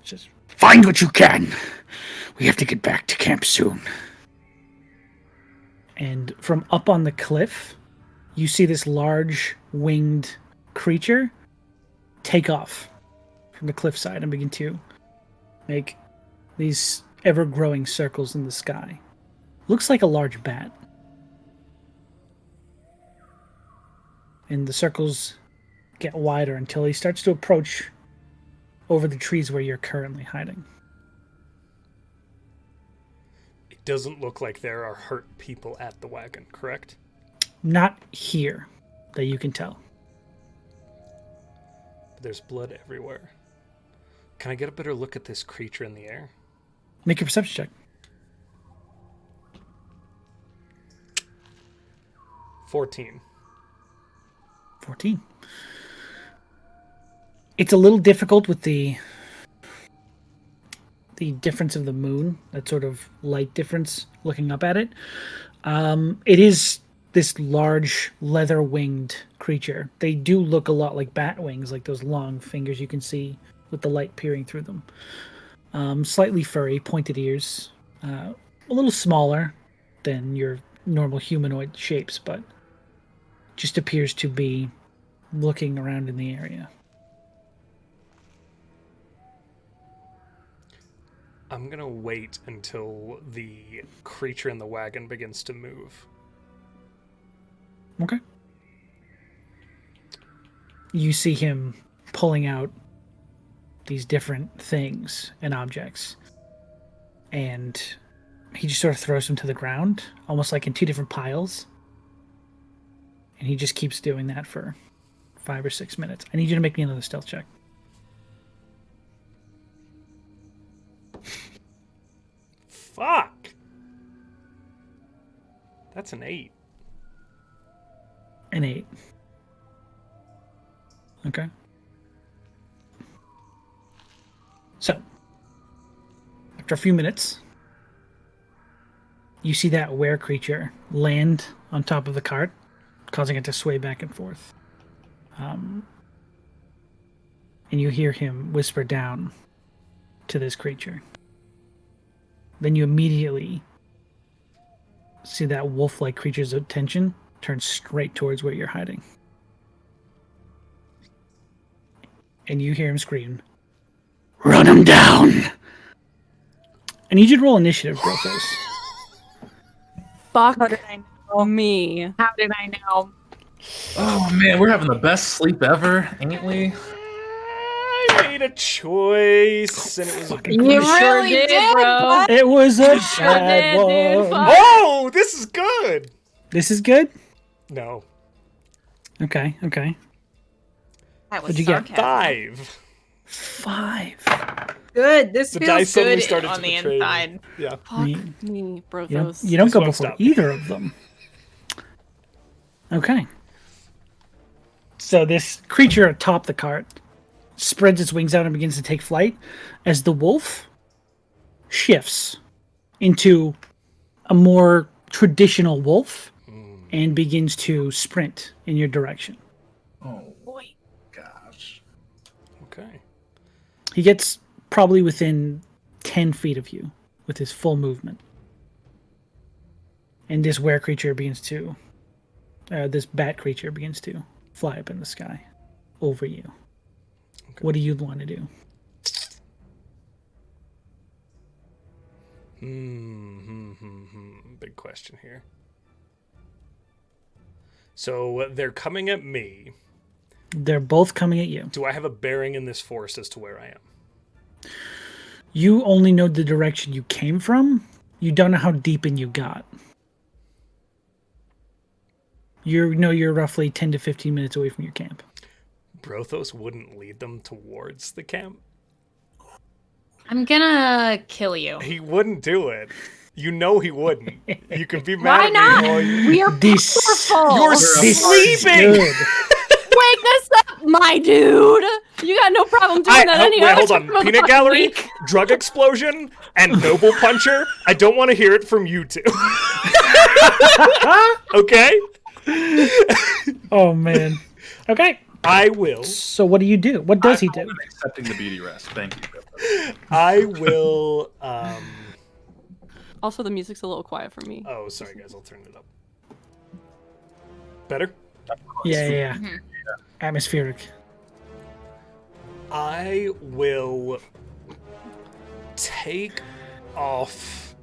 Just find what you can. We have to get back to camp soon. And from up on the cliff, you see this large winged creature take off from the cliffside and begin to make these ever-growing circles in the sky. Looks like a large bat. And the circles get wider until he starts to approach over the trees where you're currently hiding. It doesn't look like there are hurt people at the wagon, correct? Not here, that you can tell. But there's blood everywhere. Can I get a better look at this creature in the air? Make a perception check. 14. 14. It's a little difficult with the difference of the moon, that sort of light difference looking up at it. It is this large leather-winged creature. They do look a lot like bat wings, like those long fingers you can see with the light peering through them. Slightly furry, pointed ears. A little smaller than your normal humanoid shapes, but just appears to be looking around in the area. I'm going to wait until the creature in the wagon begins to move. Okay. You see him pulling out these different things and objects, and he just sort of throws them to the ground, almost like in two different piles. And he just keeps doing that for 5 or 6 minutes. I need you to make me another stealth check. Fuck! That's an 8. An 8. Okay. So, after a few minutes, you see that were creature land on top of the cart, causing it to sway back and forth. And you hear him whisper down to this creature. Then you immediately see that wolf-like creature's attention turn straight towards where you're hiding. And you hear him scream, "Run him down!" I need you to roll initiative, Brothos. Fuck me. How did I know? Oh man, we're having the best sleep ever, ain't we? I made a choice, and it was a Fucking You sure really did, did, bro. It was a sure bad did, dude. one. Fuck. Oh, this is good! This is good? No. Okay. That was What'd you get? sarcasm. 5. 5. Good. This The feels dice suddenly good started on to the betray me. inside. Yeah. Fuck Me- me, You don't, Brothos. you don't This go one before stopped. either of them. Okay. So this creature atop the cart spreads its wings out and begins to take flight as the wolf shifts into a more traditional wolf and begins to sprint in your direction. Oh boy, gosh. Okay. He gets probably within 10 feet of you with his full movement. And this were creature begins to, this bat creature begins to fly up in the sky over you. Okay. What do you want to do? Big question here. So they're coming at me. They're both coming at you. Do I have a bearing in this forest as to where I am? You only know the direction you came from. You don't know how deep in you got. You're roughly 10 to 15 minutes away from your camp. Brothos wouldn't lead them towards the camp? I'm gonna kill you. He wouldn't do it. You know he wouldn't. You can be mad Why at not? me all you... We are powerful. You're sleeping! Wake us up, my dude! You got no problem doing that any other hold on. time of the Peanut fucking Gallery, week. Drug Explosion, and Noble Puncher. I don't want to hear it from you two. Okay? Oh, man. Okay. I will. So what do you do? What does he do? I'm accepting the beady rest. Thank you. I will... Also, the music's a little quiet for me. Oh, sorry, guys. I'll turn it up. Better? Yeah. Atmospheric. I will take off.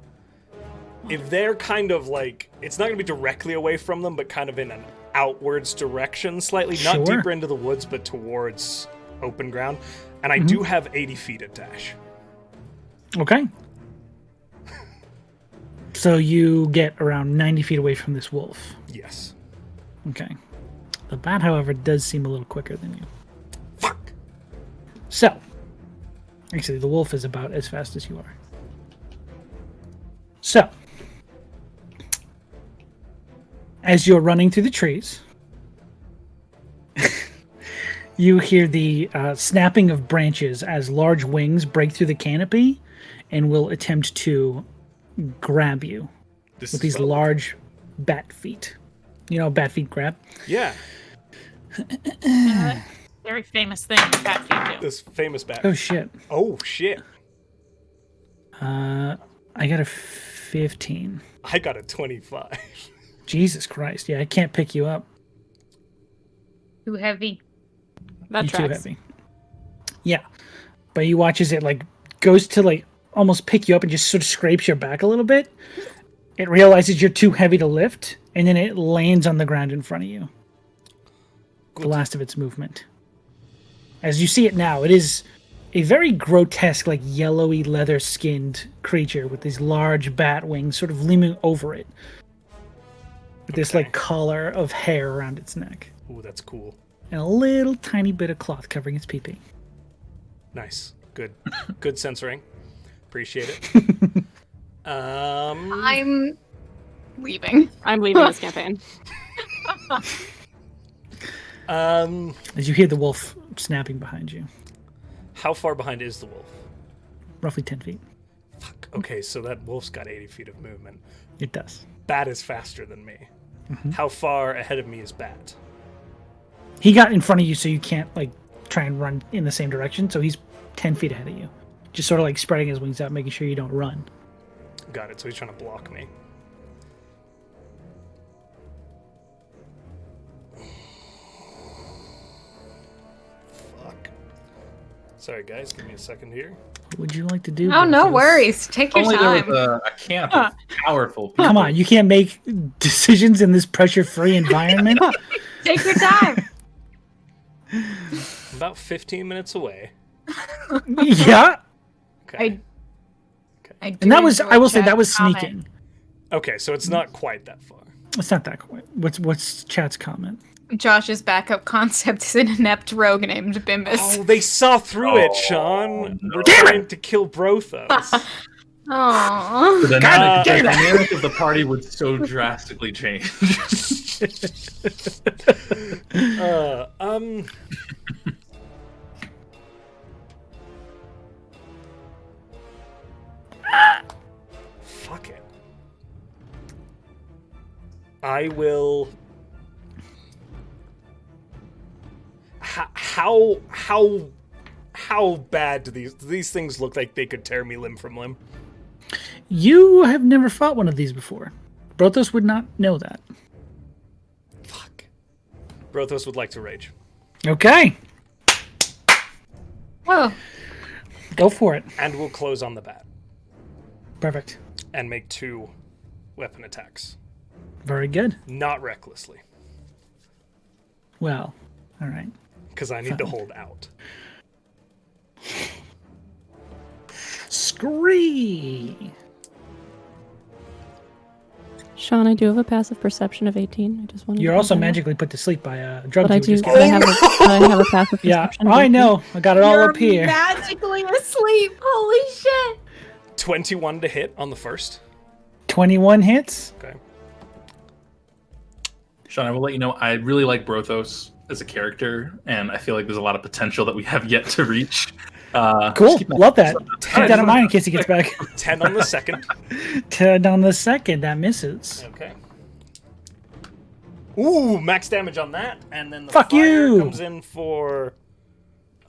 If they're kind of like, it's not going to be directly away from them, but kind of in an outwards direction, slightly, not deeper into the woods, but towards open ground. And I do have 80 feet of dash. Okay. So you get around 90 feet away from this wolf. Yes. Okay. The bat, however, does seem a little quicker than you. Fuck! So, actually, the wolf is about as fast as you are. So, as you're running through the trees, you hear the snapping of branches as large wings break through the canopy and will attempt to grab you with these large bat feet. You know, bat feet grab? Yeah. Very famous thing bat feet do. This famous bat. Oh, shit. Oh, shit. I got a 15. I got a 25. Jesus Christ. Yeah, I can't pick you up. Too heavy. That You're tracks. too heavy. Yeah. But you watch as it like goes to like almost pick you up and just sort of scrapes your back a little bit. It realizes you're too heavy to lift, and then it lands on the ground in front of you. Good. The last of its movement. As you see it now, it is a very grotesque, like yellowy leather-skinned creature with these large bat wings sort of looming over it. With this like collar of hair around its neck. Ooh, that's cool. And a little tiny bit of cloth covering its pee-pee. Nice. Good. Good censoring. Appreciate it. I'm leaving. I'm leaving this campaign. As you hear the wolf snapping behind you. How far behind is the wolf? Roughly 10 feet. Fuck. Okay, so that wolf's got 80 feet of movement. It does. Bat is faster than me. How far ahead of me is Bat? He got in front of you, so you can't like try and run in the same direction. So he's 10 feet ahead of you, just sort of like spreading his wings out, making sure you don't run. Got it. So he's trying to block me. Fuck. Sorry, guys. Give me a second here. What would you like to do? Oh, no Brothos? worries. Take your Only time. there was a camp of powerful people. Come on, you can't make decisions in this pressure-free environment. Take your time. About 15 minutes away. Yeah, Okay. I do and that was, enjoy I will say, that Chad's was comment. sneaking. Okay, so it's not quite that far. It's not that quick. What's chat's comment? Josh's backup concept is an inept rogue named Bimbus. Oh, they saw through it, Sean. no. We're trying to kill Brothos. Aww. The dynamic of the party would so drastically change. Fuck it. I will. How bad do these things look like they could tear me limb from limb? You have never fought one of these before. Brothos would not know that. Fuck. Brothos would like to rage. Okay. Whoa. Go for it. And we'll close on the bat. Perfect. And make 2 weapon attacks. Very good. Not recklessly. Well, all right. Because I need to hold out. Scree. Sean, I do have a passive perception of 18. I just wanted. You're to also point that out. magically put to sleep by a drug But I you do. just But I have a passive Yeah, perception. of I 18. know. I got it all You're up here. magically asleep. Holy shit. 21 to hit on the first. 21 hits. Okay. Sean, I will let you know, I really like Brothos as a character, and I feel like there's a lot of potential that we have yet to reach. Cool. Love that. Keep that in mind in case he gets back. 10 on the second. 10 on the second. That misses. Okay. Ooh, max damage on that, and then the Fuck fire you! comes in for.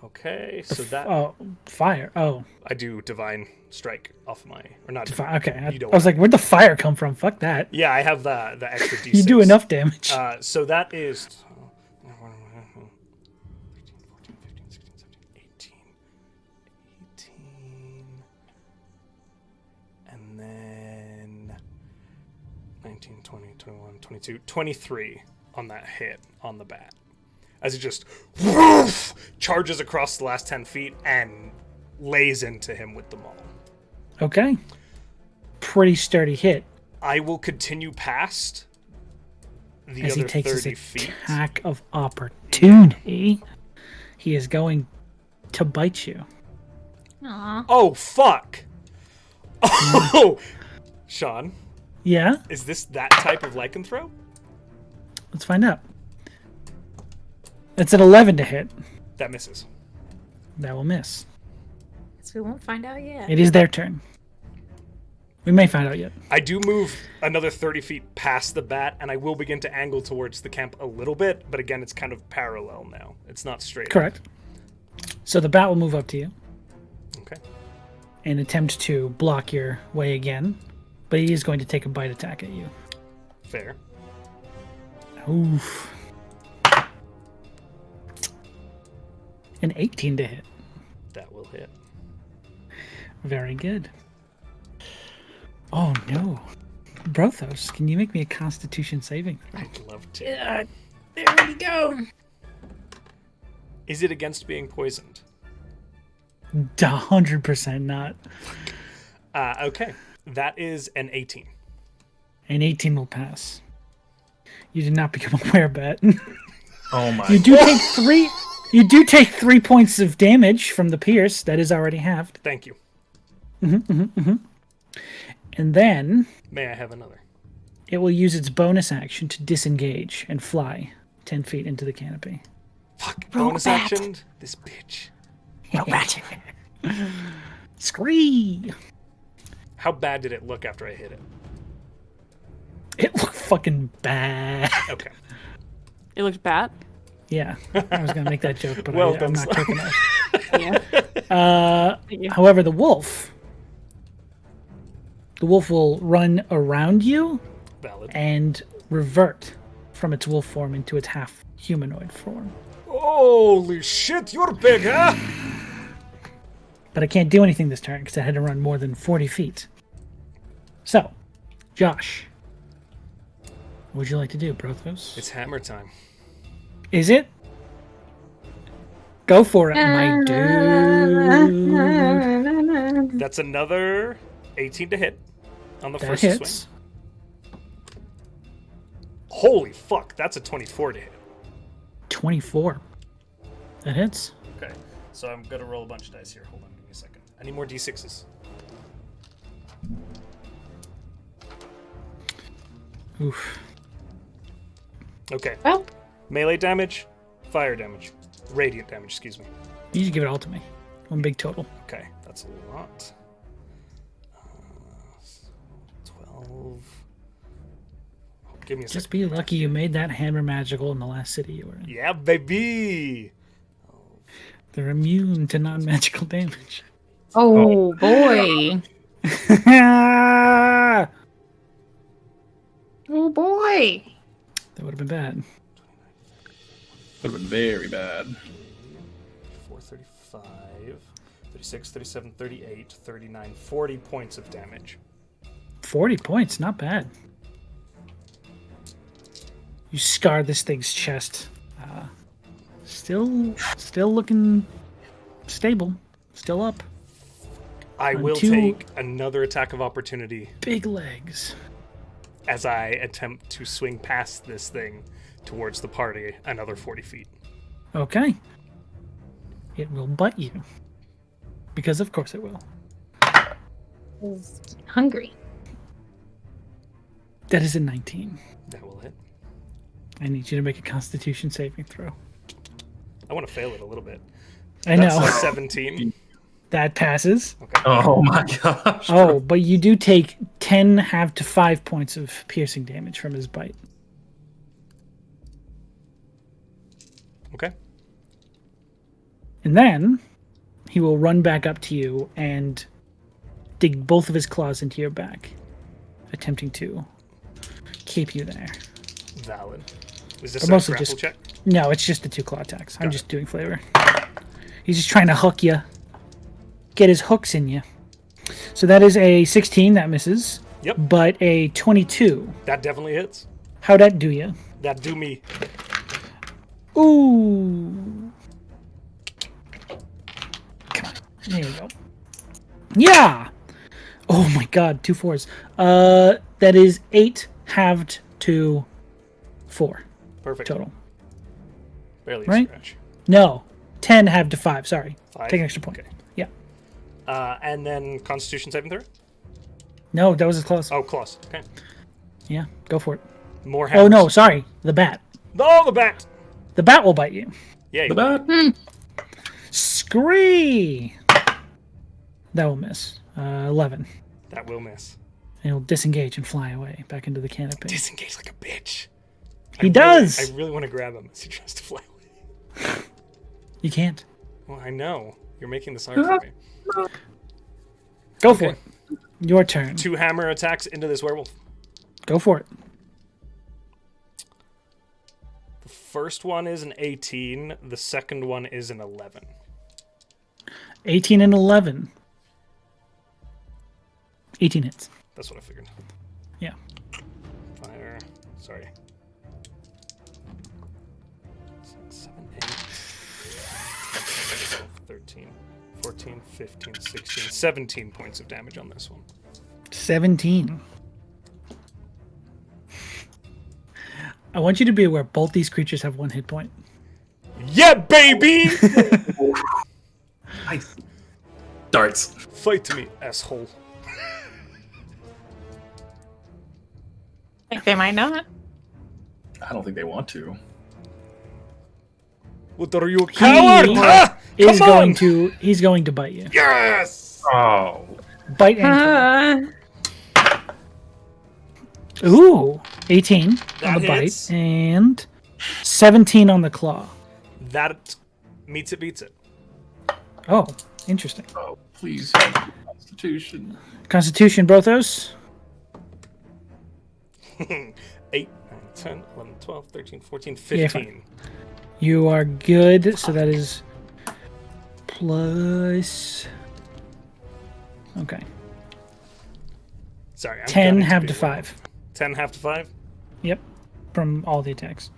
Okay, so that Oh, fire. Oh. I do divine strike off my or not. Okay. I You don't was like, where'd the fire come from? Fuck that. Yeah, I have the extra d6. You do enough damage. So that is 18, and then 19, 20, 21, 22, 23 on that hit on the bat. As it just woof, charges across the last 10 feet and lays into him with the maul. Okay. Pretty sturdy hit. I will continue past the As other he takes 30 his feet. attack of opportunity, he is going to bite you. Aw. Oh, fuck! Oh! Sean, Yeah? is this that type of lycanthrope? Let's find out. It's an 11 to hit. That misses. That will miss. Guess we won't find out yet. It is their turn. We may find out yet. I do move another 30 feet past the bat, and I will begin to angle towards the camp a little bit, but again, it's kind of parallel now. It's not straight. Correct. So the bat will move up to you Okay. and attempt to block your way again, but he is going to take a bite attack at you. Fair. Oof. An 18 to hit. That will hit. Very good. Oh no. Brothos, can you make me a constitution saving? I'd love to. Yeah, there we go. Is it against being poisoned? 100% not. Okay. That is an 18. An 18 will pass. You did not become a werebat. Oh my. You do take 3. You do take 3 points of damage from the pierce. That is already halved. Thank you. And then May I have another? it will use its bonus action to disengage and fly 10 feet into the canopy. Fuck. Bonus action? This bitch. Scree! How bad did it look after I hit it? It looked fucking bad. Okay. It looked bad. Yeah, I was gonna make that joke, but Well I'm done, not Sly. quick enough. Yeah. Thank you. However, the wolf will run around you Valid. and revert from its wolf form into its half humanoid form. Holy shit, you're big, huh? But I can't do anything this turn because I had to run more than 40 feet. So, Josh, what would you like to do, Brothos? It's hammer time. Is it? Go for it, my dude. That's another 18 to hit on the That first hits. swing. Holy fuck, that's a 24 to hit. 24. That hits. Okay, so I'm gonna roll a bunch of dice here. Hold on, give me a second. I need more d6s. Oof. Okay. Well, Melee damage, fire damage, radiant damage, excuse me. You should give it all to me. One big total. Okay, that's a lot. 12. Give me a Just second. be lucky you made that hammer magical in the last city you were in. Yeah, baby. They're immune to non-magical damage. Oh boy. That Oh boy. would have been bad. Would have been very bad. 435, 36, 37, 38, 39, 40 points of damage. 40 points, not bad. You scar this thing's chest. Still looking stable. Still up. I will two- take another attack of opportunity Big legs. as I attempt to swing past this thing towards the party another 40 feet. Okay. It will butt you. Because of course it will. Is hungry. That is a 19. That will hit. I need you to make a Constitution saving throw. I want to fail it a little bit. I That's know. a 17. That passes. Okay. Oh my gosh. Oh, but you do take 10 half to 5 points of piercing damage from his bite. Okay. And then he will run back up to you and dig both of his claws into your back, attempting to keep you there. Valid. Is this Or a mostly grapple just- check? No, it's just the 2 claw attacks. I'm Got just doing flavor. He's just trying to hook you. Get his hooks in you. So that is a 16, that misses. Yep. But a 22. That definitely hits. How'd that do you? That do me. Ooh. Come on. There you go. Yeah! Oh my god, 2 4s. That is 8 halved to 4 Perfect. total. Barely a Right? scratch. No, 10 halved to 5, sorry. 5? Take an extra point. Okay. Yeah. And then Constitution saving throw? No, that was as close. Oh, close. Okay. Yeah, go for it. More hammers. Oh no, sorry. The bat. Oh, the bat! The bat will bite you. Yay. The bat? Scree! That will miss. 11. That will miss. And he'll disengage and fly away back into the canopy. Disengage like a bitch. He does! I really want to grab him as he tries to fly away. You can't. Well, I know. You're making this hard for me. Go for it. Your turn. 2 hammer attacks into this werewolf. Go for it. The first one is an 18. The second one is an 11. 18 and 11. 18 hits. That's what I figured. Yeah. Fire. Sorry. 7, 8, 13, 14, 15, 16, 17 points of damage on this one. 17. I want you to be aware both these creatures have 1 hit point. Yeah, baby! Nice. Darts. Fight to me, asshole. I think they might not. I don't think they want to. What are you, a coward? He's Come going on! to he's going to bite you. Yes! Oh. Bite and Uh, claw. Ooh, 18 That on the hits. bite and 17 on the claw. That meets it, beats it. Oh, interesting. Oh, please. Constitution. Constitution, Brothos. 8, 9, 10, 11, 12, 13, 14, Yeah, 15. You are good, so that is plus. Okay. Sorry, I'm 10 gunning half be to a 5. 10 half to 5? Yep. From all the attacks.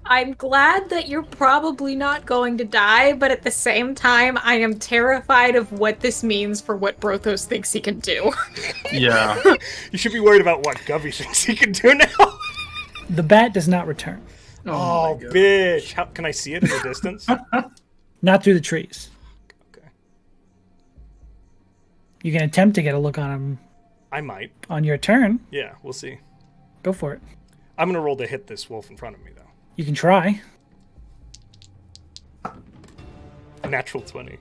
I'm glad that you're probably not going to die, but at the same time, I am terrified of what this means for what Brothos thinks he can do. Yeah. You should be worried about what Govey thinks he can do now. The bat does not return. Oh, bitch. How can I see it in the distance? Not through the trees. Okay. You can attempt to get a look on him I might. on your turn. Yeah, we'll see. Go for it. I'm going to roll to hit this wolf in front of me, though. You can try. Natural 20.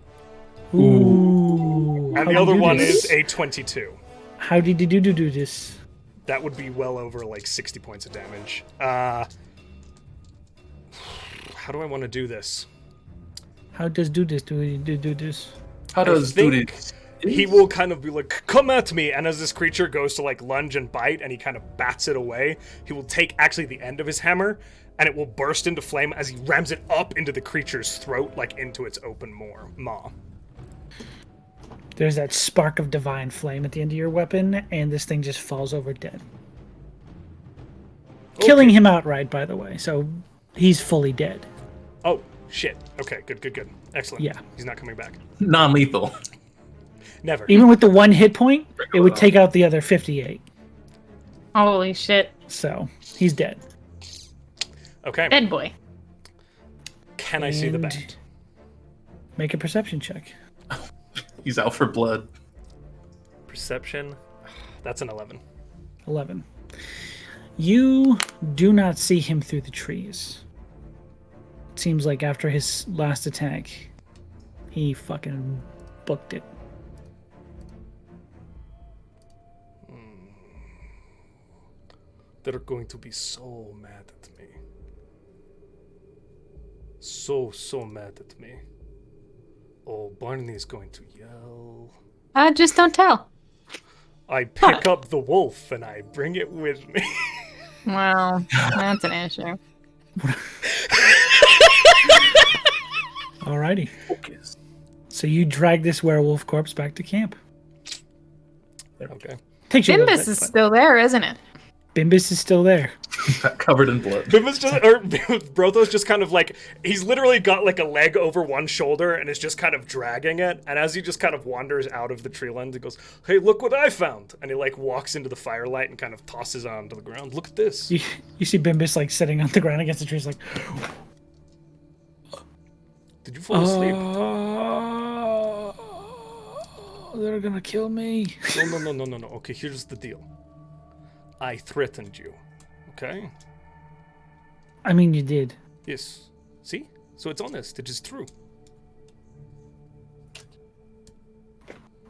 Ooh. And How the did other you do one this? is a 22. How did you do this? That would be well over like 60 points of damage. How do I want to do this? How does do this? Do we do this? How does duty? He will kind of be like, come at me, and as this creature goes to like lunge and bite, and he kind of bats it away, he will take actually the end of his hammer, and it will burst into flame as he rams it up into the creature's throat, like into its open maw. There's that spark of divine flame at the end of your weapon, and this thing just falls over dead. Okay. Killing him outright, by the way, so he's fully dead. Oh, shit. Okay, good. Excellent. Yeah. He's not coming back. Non-lethal. Never. Even with the 1 hit point, it would take out the other 58. Holy shit. So, he's dead. Okay. Dead boy. Can I see the bat? Make a perception check. He's out for blood. Perception. That's an 11. 11. You do not see him through the trees. It seems like after his last attack, he fucking booked it. They're going to be so mad at me. So mad at me. Oh, Barney is going to yell. Just don't tell. I pick up the wolf and I bring it with me. Well, that's an issue. Alrighty. So you drag this werewolf corpse back to camp. Okay. Takes you a little Bimbus bit, is but still there, isn't it? Bimbus is still there. Covered in blood. Brothos just kind of like, he's literally got like a leg over one shoulder and is just kind of dragging it. And as he just kind of wanders out of the tree line, he goes, hey, look what I found. And he like walks into the firelight and kind of tosses it onto the ground. Look at this. You see Bimbus like sitting on the ground against the tree. He's like, did you fall asleep? They're gonna kill me. No. Okay, here's the deal. I threatened you. Okay? I mean, you did. Yes. See? So it's honest. It is true.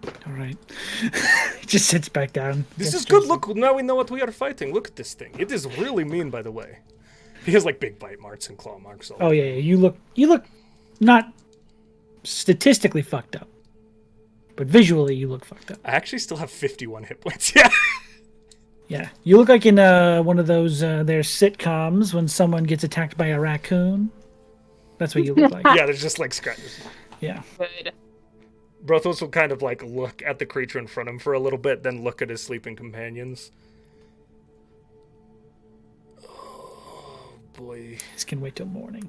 All right. He just sits back down. This is good. Look, now we know what we are fighting. Look at this thing. It is really mean, by the way. He has like big bite marks and claw marks. Oh yeah. You look not statistically fucked up, but visually you look fucked up. I actually still have 51 hit points. Yeah. Yeah, you look like in one of those their sitcoms when someone gets attacked by a raccoon. That's what you look like. Yeah, there's just like scratches. Yeah. Good. Brothos will kind of like look at the creature in front of him for a little bit, then look at his sleeping companions. Oh boy. This can wait till morning.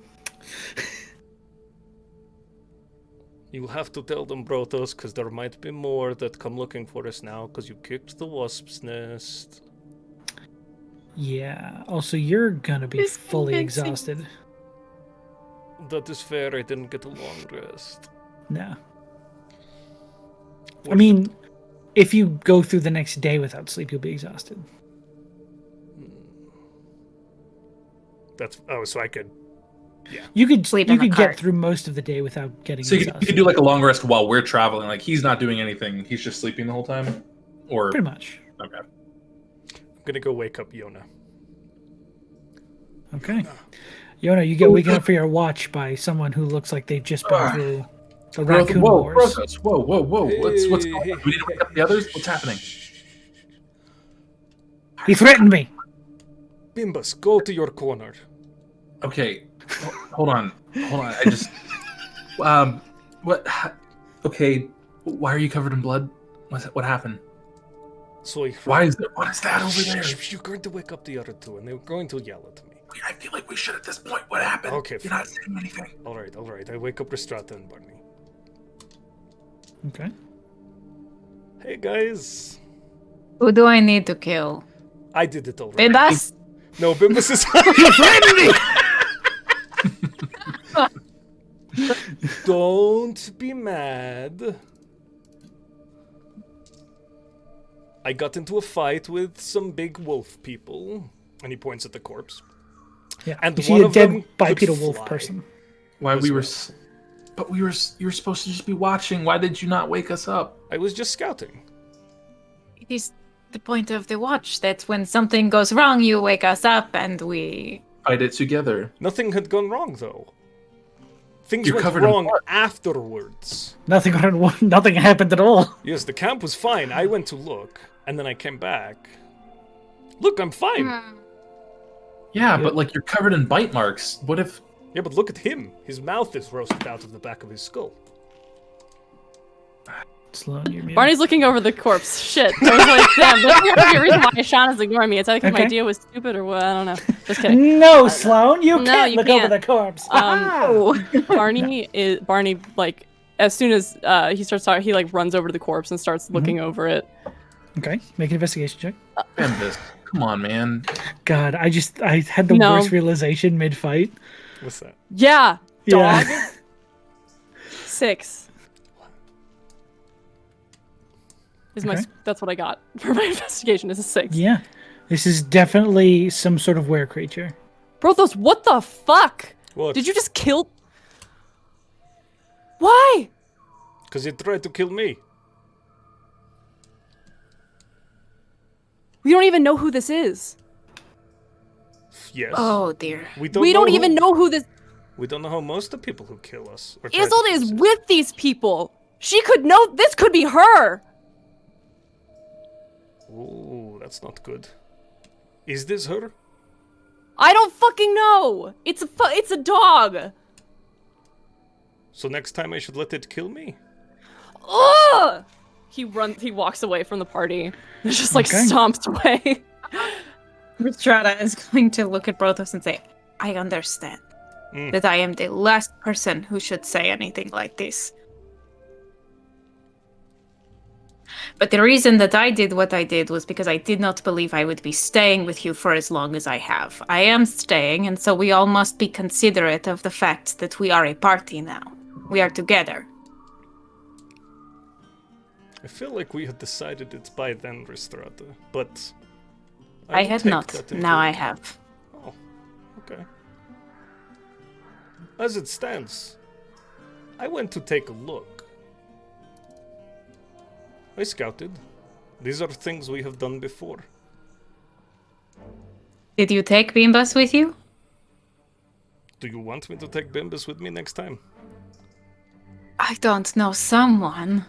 You'll have to tell them, Brothos, because there might be more that come looking for us now, because you kicked the wasp's nest. Yeah. Also, you're gonna be fully exhausted. That is fair. I didn't get a long rest. No. I mean, if you go through the next day without sleep, you'll be exhausted. So I could. Yeah. You could Sleep you in the could cart. get through most of the day without getting So you exhausted. could do like a long rest while we're traveling. Like he's not doing anything. He's just sleeping the whole time. Or Pretty much. okay. I'm gonna go wake up Yona. Okay. Yona, you get waken up for your watch by someone who looks like they've just been through the raccoon wars. Brothos, whoa. What's going on? Do we need to wake up the others? What's happening? He threatened me. Bimbus, go to your corner. Okay. Hold on. I just what okay, why are you covered in blood? What happened? So What is that over there? You're going to wake up the other two, and they're going to yell at me. I feel like we should at this point. What happened? Okay, You're not saying anything. All right. I wake up Rhystrata and Barney. Okay. Hey guys, Who do I need to kill? I did it already. Bimbus? No, Bimbus is. Don't be mad. I got into a fight with some big wolf people, and he points at the corpse. Yeah. And you see one a of dead them bipedal could wolf fly. person. Why As we were well. but you were supposed to just be watching. Why did you not wake us up? I was just scouting. He's the point of the watch. That when something goes wrong, you wake us up and we Fight it together. Nothing had gone wrong, though. Things You're went covered in wrong blood. afterwards. Nothing happened at all. Yes, the camp was fine. I went to look, and then I came back. Look, I'm fine. Yeah, but like you're covered in bite marks. What if? Yeah, but look at him. His mouth is roasted out of the back of his skull. Sloan, you're muted. Barney's looking over the corpse. Shit. I was like, damn, there's a reason why Shauna's ignoring me. It's either because my Okay. idea was stupid or what. I don't know. Just kidding. No, Sloan, you no, can't you look over can't. the corpse. Barney like as soon as he starts talking, he like runs over to the corpse and starts looking over it. Okay, make an investigation check. This. Come on, man. God, I had the No. worst realization mid-fight. What's that? Yeah, dog. Yeah. 6. Is my Okay. that's what I got for my investigation. Is a 6. Yeah. This is definitely some sort of were creature. Brothos, what the fuck? What? Did you just kill? Why? Because he tried to kill me. We don't even know who this is. Yes. Oh dear. We don't We know don't who- even know who this. We don't know how most of the people who kill us. Or try to Isolde kill is us. with these people. She could know. This could be her. Ooh, that's not good. Is this her? I don't fucking know. It's a dog. So next time I should let it kill me? Ugh! He walks away from the party. He just like Okay. stomps away. Rhystrata is going to look at Brothos and say, I understand that I am the last person who should say anything like this. But the reason that I did what I did was because I did not believe I would be staying with you for as long as I have. I am staying, and so we all must be considerate of the fact that we are a party now. We are together. I feel like we had decided it by then, Rhystrata, but... I will had take not. that into Now I account. have. Oh, okay. As it stands, I went to take a look. I scouted. These are things we have done before. Did you take Bimbas with you? Do you want me to take Bimbus with me next time? I don't know someone.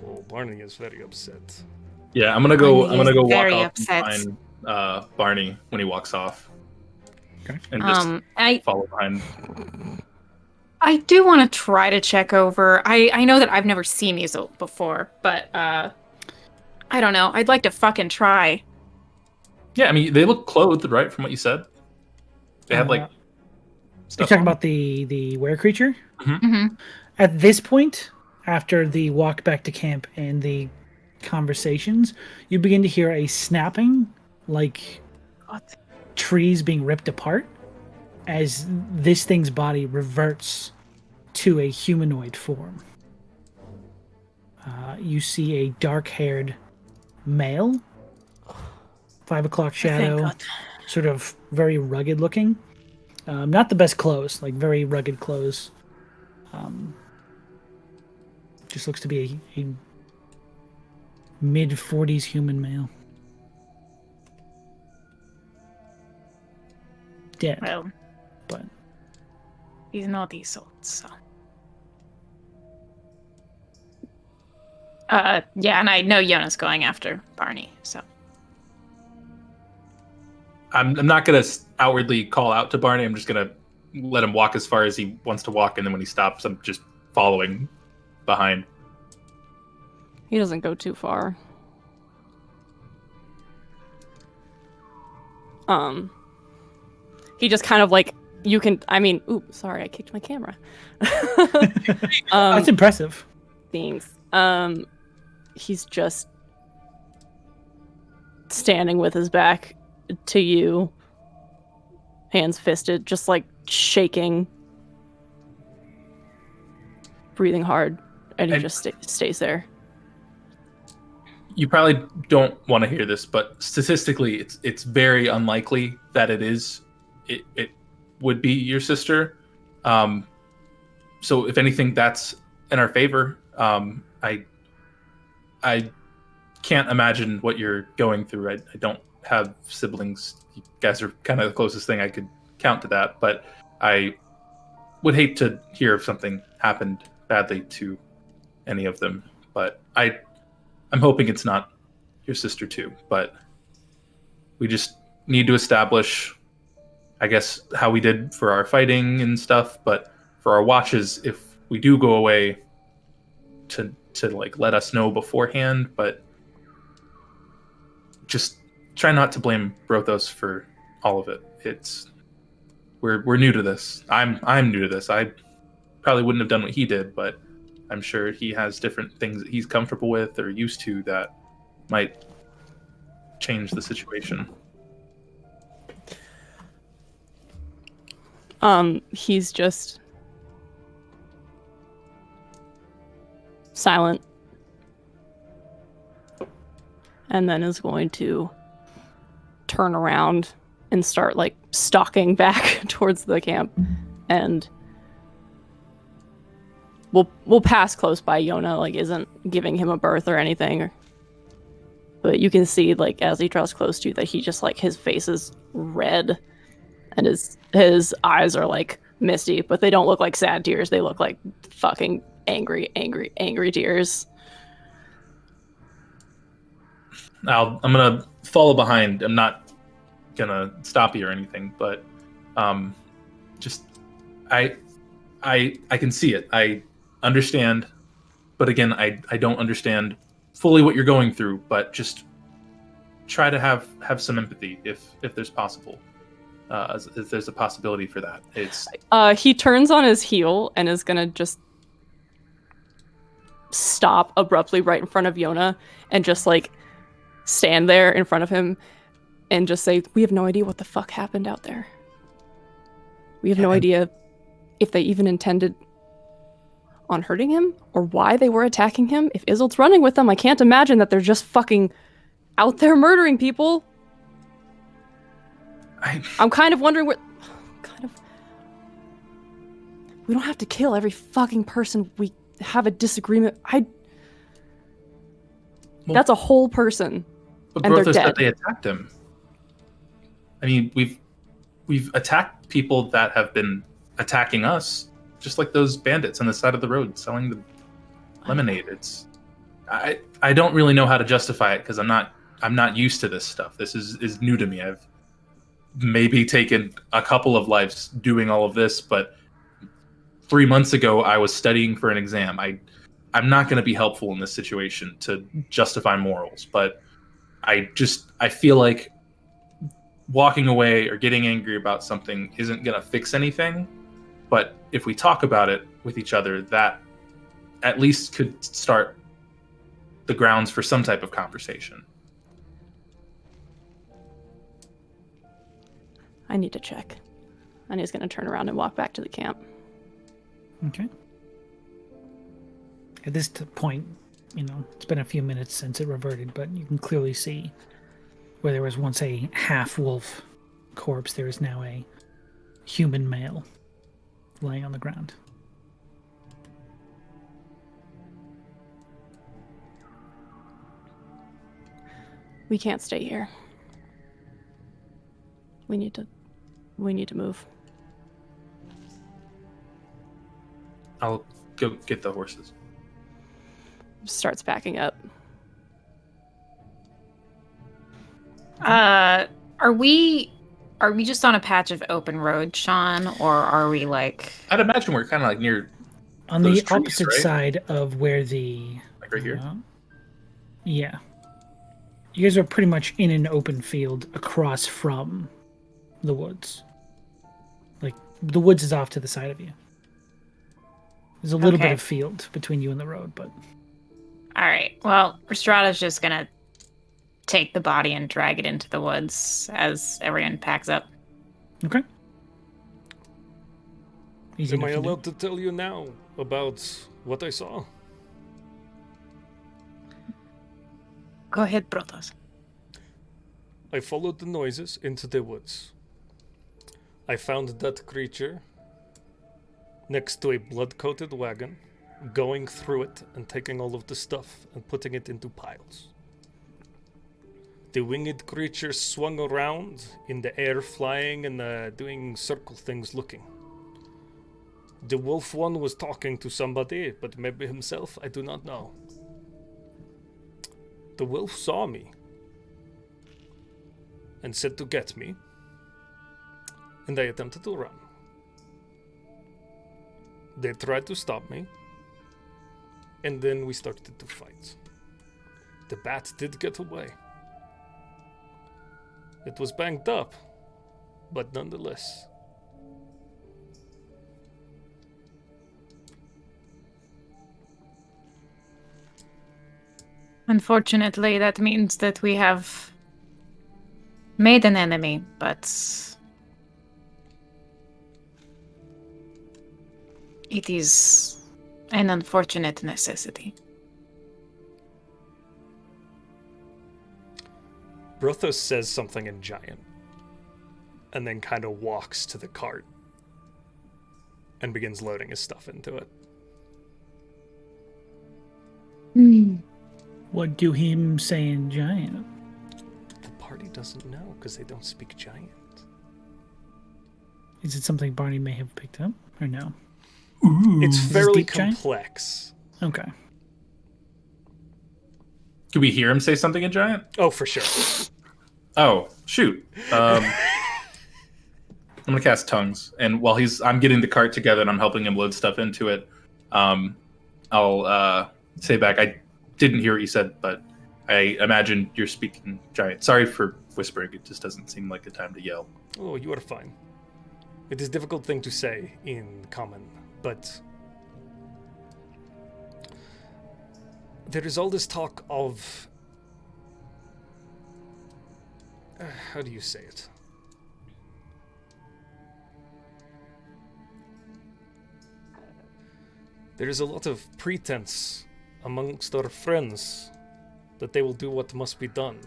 Oh, Barney is very upset. Yeah, I'm gonna go. Barney I'm gonna is go walk very off upset. and find Barney when he walks off, Okay. and just I follow behind. do want to try to check over. I know that I've never seen Isolde before, but I don't know. I'd like to fucking try. Yeah, I mean they look clothed, right? From what you said, they have like You're stuff. talking on. about the were creature? Mm-hmm. At this point, after the walk back to camp and the conversations, you begin to hear a snapping, like What? trees being ripped apart, as this thing's body reverts to a humanoid form. You see a dark-haired male, 5 o'clock shadow, God. sort of very rugged looking. Not the best clothes, like very rugged clothes. Just looks to be a mid-40s human male. Dead, Well, but he's not Isolde, so. Yeah, and I know Yona's going after Barney, so. I'm not gonna outwardly call out to Barney. I'm just gonna let him walk as far as he wants to walk, and then when he stops, I'm just following behind. He doesn't go too far. He just kind of like ooh, sorry, I kicked my camera. that's impressive. Thanks. He's just standing with his back to you, hands fisted, just like shaking, breathing hard, and he And- just stays there. You probably don't want to hear this, but statistically, it's very unlikely that it would be your sister. So if anything, that's in our favor. I can't imagine what you're going through. I don't have siblings. You guys are kind of the closest thing I could count to that, but I would hate to hear if something happened badly to any of them. But I'm hoping it's not your sister too. But we just need to establish, I guess, how we did for our fighting and stuff. But for our watches, if we do go away, to like let us know beforehand. But just try not to blame Brothos for all of it. We're new to this. I'm new to this. I probably wouldn't have done what he did, but I'm sure he has different things that he's comfortable with or used to that might change the situation. He's just silent. And then is going to turn around and start like stalking back towards the camp, and we'll pass close by Yona, like isn't giving him a berth or anything, but you can see like as he draws close to you that he just like his face is red and his eyes are like misty, but they don't look like sad tears, they look like fucking angry tears. I'm gonna follow behind. I'm not gonna stop you or anything, but just I can see it. I understand, but again, I don't understand fully what you're going through. But just try to have some empathy if there's possible. If there's a possibility for that. It's he turns on his heel and is gonna just stop abruptly right in front of Yona and just like stand there in front of him and just say, we have no idea what the fuck happened out there. We have no idea if they even intended on hurting him or why they were attacking him. If Isolde's running with them, I can't imagine that they're just fucking out there murdering people. I'm kind of wondering what we don't have to kill every fucking person we have a disagreement. That's a whole person. But and Brothos they're dead. said they attacked him. I mean, we've attacked people that have been attacking us, just like those bandits on the side of the road selling the lemonade. I don't really know how to justify it because I'm not used to this stuff. This is new to me. I've maybe taken a couple of lives doing all of this, but 3 months ago I was studying for an exam. I'm not going to be helpful in this situation to justify morals, but I feel like walking away or getting angry about something isn't going to fix anything. But if we talk about it with each other, that at least could start the grounds for some type of conversation. I need to check. And he's going to turn around and walk back to the camp. Okay. At this point, it's been a few minutes since it reverted, but you can clearly see where there was once a half-wolf corpse, there is now a human male laying on the ground. We can't stay here. We need to move. I'll go get the horses. Starts backing up. Are we just on a patch of open road, Sean, or are we like? I'd imagine we're kind of like near on those the trees, opposite right? side of where the like right here. Yeah, you guys are pretty much in an open field across from the woods. Like the woods is off to the side of you. There's a little bit of field between you and the road, but. All right. Well, Rhystrata's just gonna take the body and drag it into the woods as everyone packs up. Okay. Easy Am I enough to allowed to tell you now about what I saw? Go ahead, Brothos. I followed the noises into the woods. I found that creature next to a blood-coated wagon going through it and taking all of the stuff and putting it into piles. The winged creature swung around in the air, flying and doing circle things looking. The wolf one was talking to somebody, but maybe himself, I do not know. The wolf saw me and said to get me, and I attempted to run. They tried to stop me, and then we started to fight. The bat did get away. It was banged up, but nonetheless. Unfortunately, that means that we have made an enemy, but it is an unfortunate necessity. Brothos says something in Giant, and then kind of walks to the cart and begins loading his stuff into it. What do him say in Giant? The party doesn't know because they don't speak Giant. Is it something Barney may have picked up, or no? It's Is this fairly deep Giant? complex. Okay. Could we hear him say something in Giant? Oh, for sure. Oh, shoot. I'm gonna cast Tongues, and while I'm getting the cart together and I'm helping him load stuff into it, I'll say back, I didn't hear what you said, but I imagine you're speaking Giant. Sorry for whispering, it just doesn't seem like a time to yell. Oh, you are fine. It is a difficult thing to say in common, but there is all this talk of... how do you say it? There is a lot of pretense amongst our friends that they will do what must be done.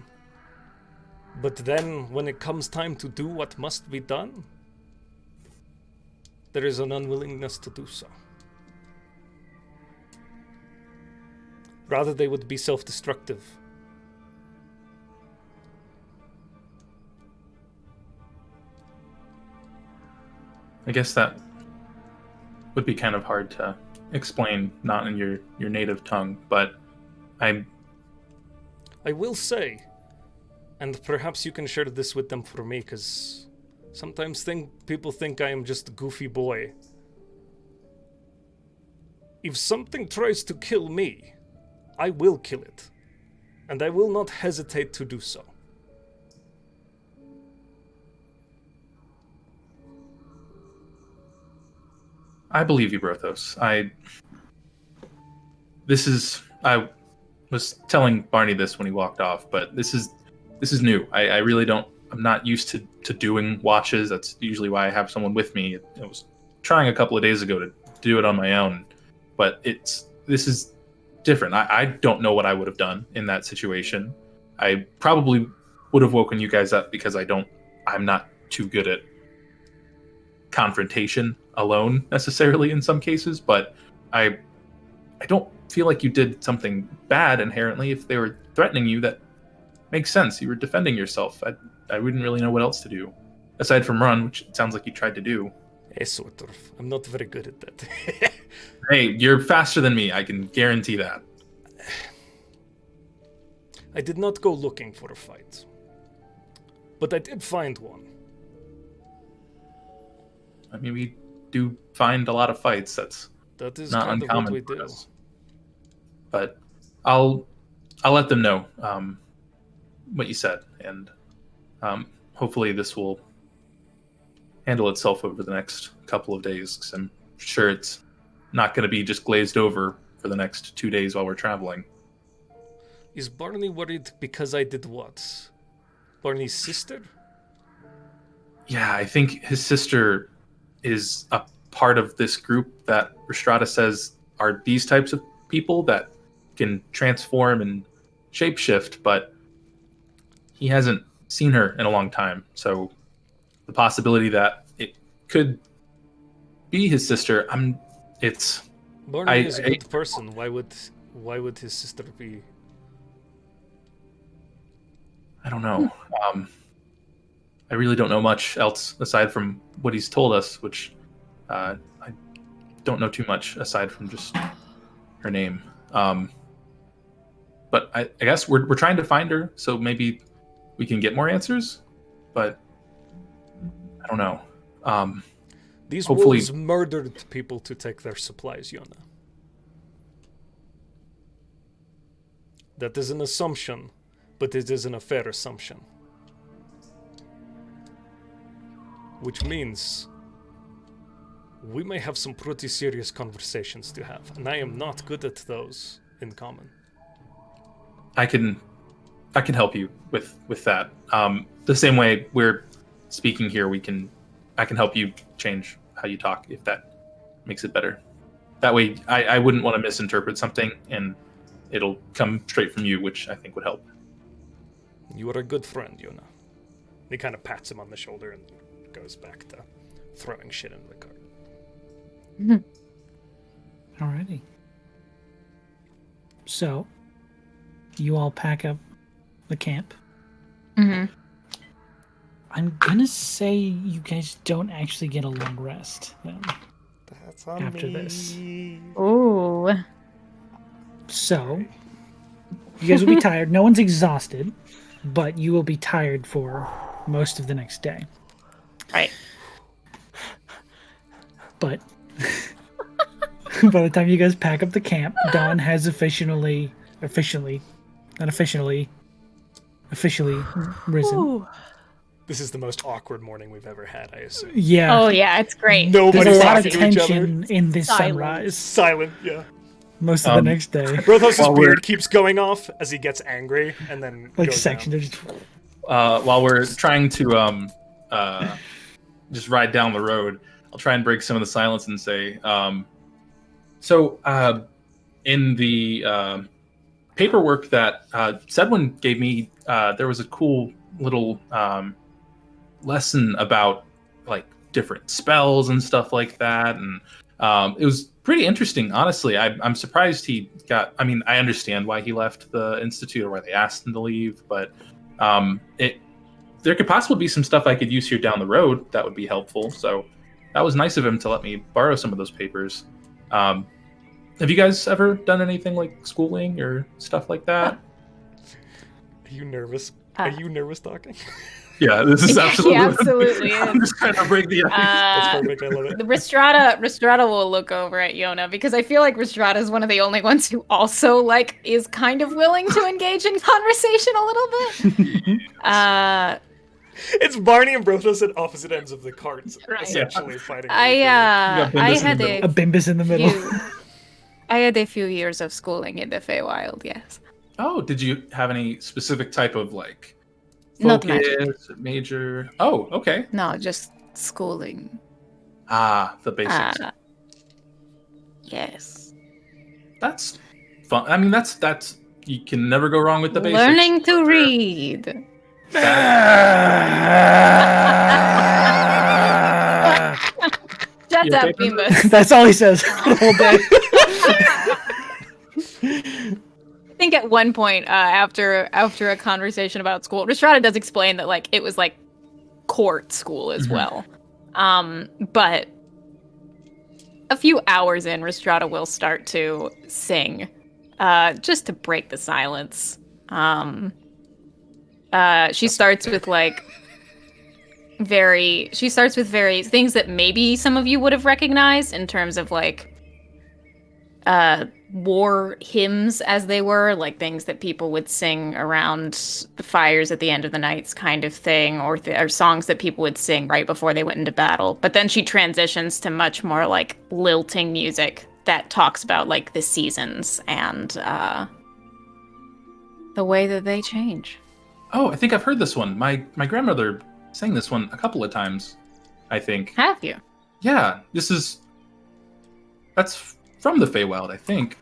But then, when it comes time to do what must be done, there is an unwillingness to do so. Rather, they would be self-destructive. I guess that would be kind of hard to explain, not in your native tongue, but I will say, and perhaps you can share this with them for me, because sometimes people think I am just a goofy boy. If something tries to kill me, I will kill it, and I will not hesitate to do so. I believe you, Brothos. I was telling Barney this when he walked off, but this is new. I really don't. I'm not used to doing watches. That's usually why I have someone with me. I was trying a couple of days ago to do it on my own, but this is different. I don't know what I would have done in that situation. I probably would have woken you guys up because I'm not too good at confrontation alone necessarily in some cases, but I don't feel like you did something bad inherently. If they were threatening you, that makes sense. You were defending yourself. I wouldn't really know what else to do aside from run, which it sounds like you tried to do. Sort of. I'm not very good at that. Hey, you're faster than me. I can guarantee that. I did not go looking for a fight, but I did find one. I mean, we do find a lot of fights. That is not kind uncommon of what we for do. us. But I'll let them know what you said, and hopefully this will handle itself over the next couple of days, because I'm sure it's not going to be just glazed over for the next 2 days while we're traveling. Is Barney worried because I did what? Barney's sister? Yeah, I think his sister is a part of this group that Rhystrata says are these types of people that can transform and shapeshift, but he hasn't seen her in a long time. So the possibility that it could be his sister, it's Barney is a good person. Why would his sister be? I don't know. I really don't know much else aside from what he's told us, which I don't know too much aside from just her name. But I guess we're trying to find her, so maybe we can get more answers. But I don't know. These hopefully... wolves murdered people to take their supplies, Yona. That is an assumption, but it isn't a fair assumption. Which means we may have some pretty serious conversations to have, and I am not good at those in common. I can help you with that. The same way we're speaking here, I can help you change how you talk if that makes it better. That way, I wouldn't want to misinterpret something, and it'll come straight from you, which I think would help. You are a good friend, Yona. He kind of pats him on the shoulder and goes back to throwing shit in the cart. Alrighty. So, you all pack up the camp. Mm-hmm. I'm gonna say you guys don't actually get a long rest then. That's on after me. this. Ooh. So, you guys will be tired. No one's exhausted, but you will be tired for most of the next day. Right. But by the time you guys pack up the camp, dawn has officially risen. Ooh. This is the most awkward morning we've ever had, I assume. Yeah. Oh yeah, it's great. Nobody's There's a lot of talking to each other. tension in this Silence. sunrise. Silent, yeah. Most of the next day. Brothos' beard keeps going off as he gets angry, and then Like goes section. down. They're just... While we're trying to just ride down the road, I'll try and break some of the silence and say, in the paperwork that Sedwin gave me, there was a cool little lesson about like different spells and stuff like that, and it was pretty interesting. Honestly, I'm surprised he got. I mean, I understand why he left the institute or why they asked him to leave, but there could possibly be some stuff I could use here down the road that would be helpful. So that was nice of him to let me borrow some of those papers. Have you guys ever done anything like schooling or stuff like that? Are you nervous? Are you nervous talking? Yeah, this is absolutely. Yeah, absolutely. I'm just trying to break the ice. That's perfect. I love it. The Rhystrata will look over at Yona because I feel like Rhystrata is one of the only ones who also like is kind of willing to engage in conversation a little bit. It's Barney and Brothos at opposite ends of the carts, Right. essentially fighting. I had a Bimbus in the middle. I had a few years of schooling in the Feywild, yes. Oh, did you have any specific type of like Not focus, major? Oh, okay. No, just schooling. The basics. Yes. That's fun. I mean, that's you can never go wrong with the basics. Learning to read. Shut Your up, paper? Bimbus. That's all he says the whole day. I think at one point, after a conversation about school, Rhystrata does explain that like it was like court school as well. But a few hours in, Rhystrata will start to sing, just to break the silence. She starts with very things that maybe some of you would have recognized in terms of like war hymns, as they were, like things that people would sing around the fires at the end of the nights kind of thing, or songs that people would sing right before they went into battle. But then she transitions to much more like lilting music that talks about like the seasons and the way that they change. Oh, I think I've heard this one. My grandmother sang this one a couple of times, I think. Have you? Yeah, that's from the Feywild, I think.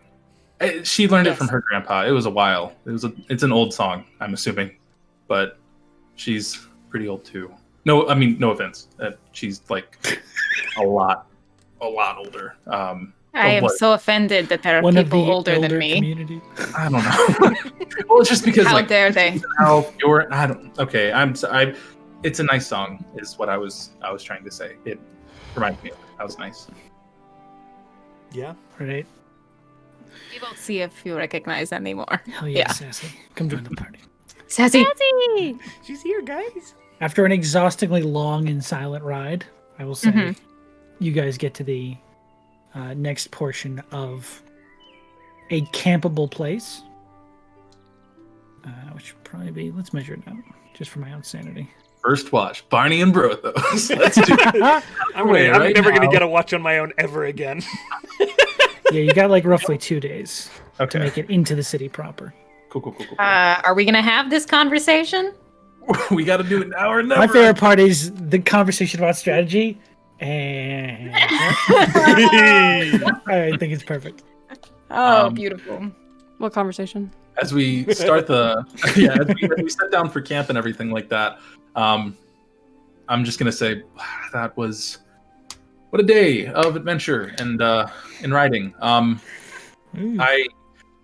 She learned it from her grandpa. It was a while. It's an old song, I'm assuming, but she's pretty old too. No, I mean, no offense. She's like a lot older. I am what? so offended that there are One of people the older than elder me. community. I don't know. Well, it's just because How like dare they? I don't. Okay, it's a nice song, is what I was trying to say. It reminds me of it. That was nice. Yeah. Right. We will see if you recognize anymore. Hell yeah, Sassy. Come join the party. Sassy. She's here, guys. After an exhaustingly long and silent ride, I will say, you guys get to the next portion of a campable place. Which should probably be, let's measure it out, just for my own sanity. First watch, Barney and Brothos. Let's do it. I'm never going to get a watch on my own ever again. Yeah, you got like roughly 2 days to Okay. make it into the city proper. Cool. Are we gonna have this conversation? We got to do it now or never. My favorite part is the conversation about strategy, and I think it's perfect. Oh, beautiful. What conversation? As we start as we sit down for camp and everything like that, I'm just gonna say that was what a day of adventure and in riding.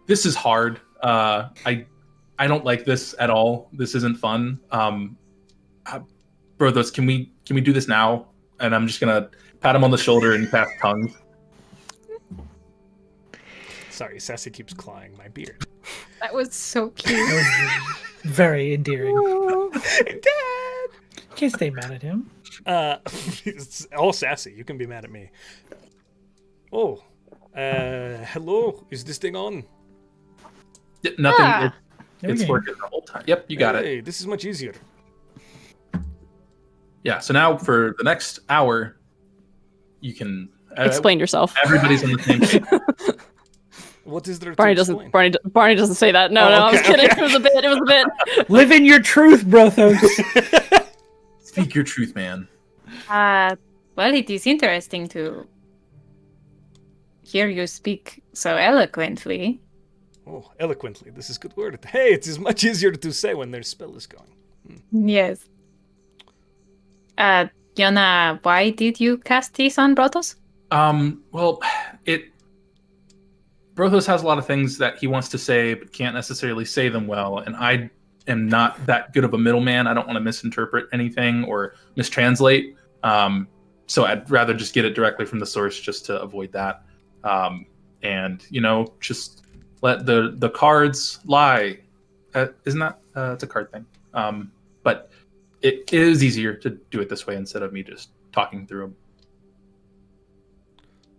This is hard. I don't like this at all. This isn't fun. Brothos, can we do this now? And I'm just gonna pat him on the shoulder and pass tongues. Sorry, Sassy keeps clawing my beard. That was so cute. That was very endearing. Dad! Can't stay mad at him. It's all Sassy. You can be mad at me. Oh, hello. Is this thing on? Nothing. Ah. It's Okay. working the whole time. Yep, you got it. Hey, this is much easier. Yeah. So now for the next hour, you can Explain yourself. Everybody's on the same page. What is there Barney to explain? doesn't. Barney doesn't say that. No, Oh, I was okay, kidding. okay. It was a bit. It was a bit. Live in your truth, Brothos. Speak your truth, man. Well, it is interesting to hear you speak so eloquently. Oh, eloquently. This is a good word. Hey, it is much easier to say when their spell is going. Yes. Yona, why did you cast this on Brothos? Well, Brothos has a lot of things that he wants to say, but can't necessarily say them well, and I am not that good of a middleman. I don't want to misinterpret anything or mistranslate. So I'd rather just get it directly from the source just to avoid that. And, just let the cards lie. Isn't that, it's a card thing. But it is easier to do it this way instead of me just talking through them.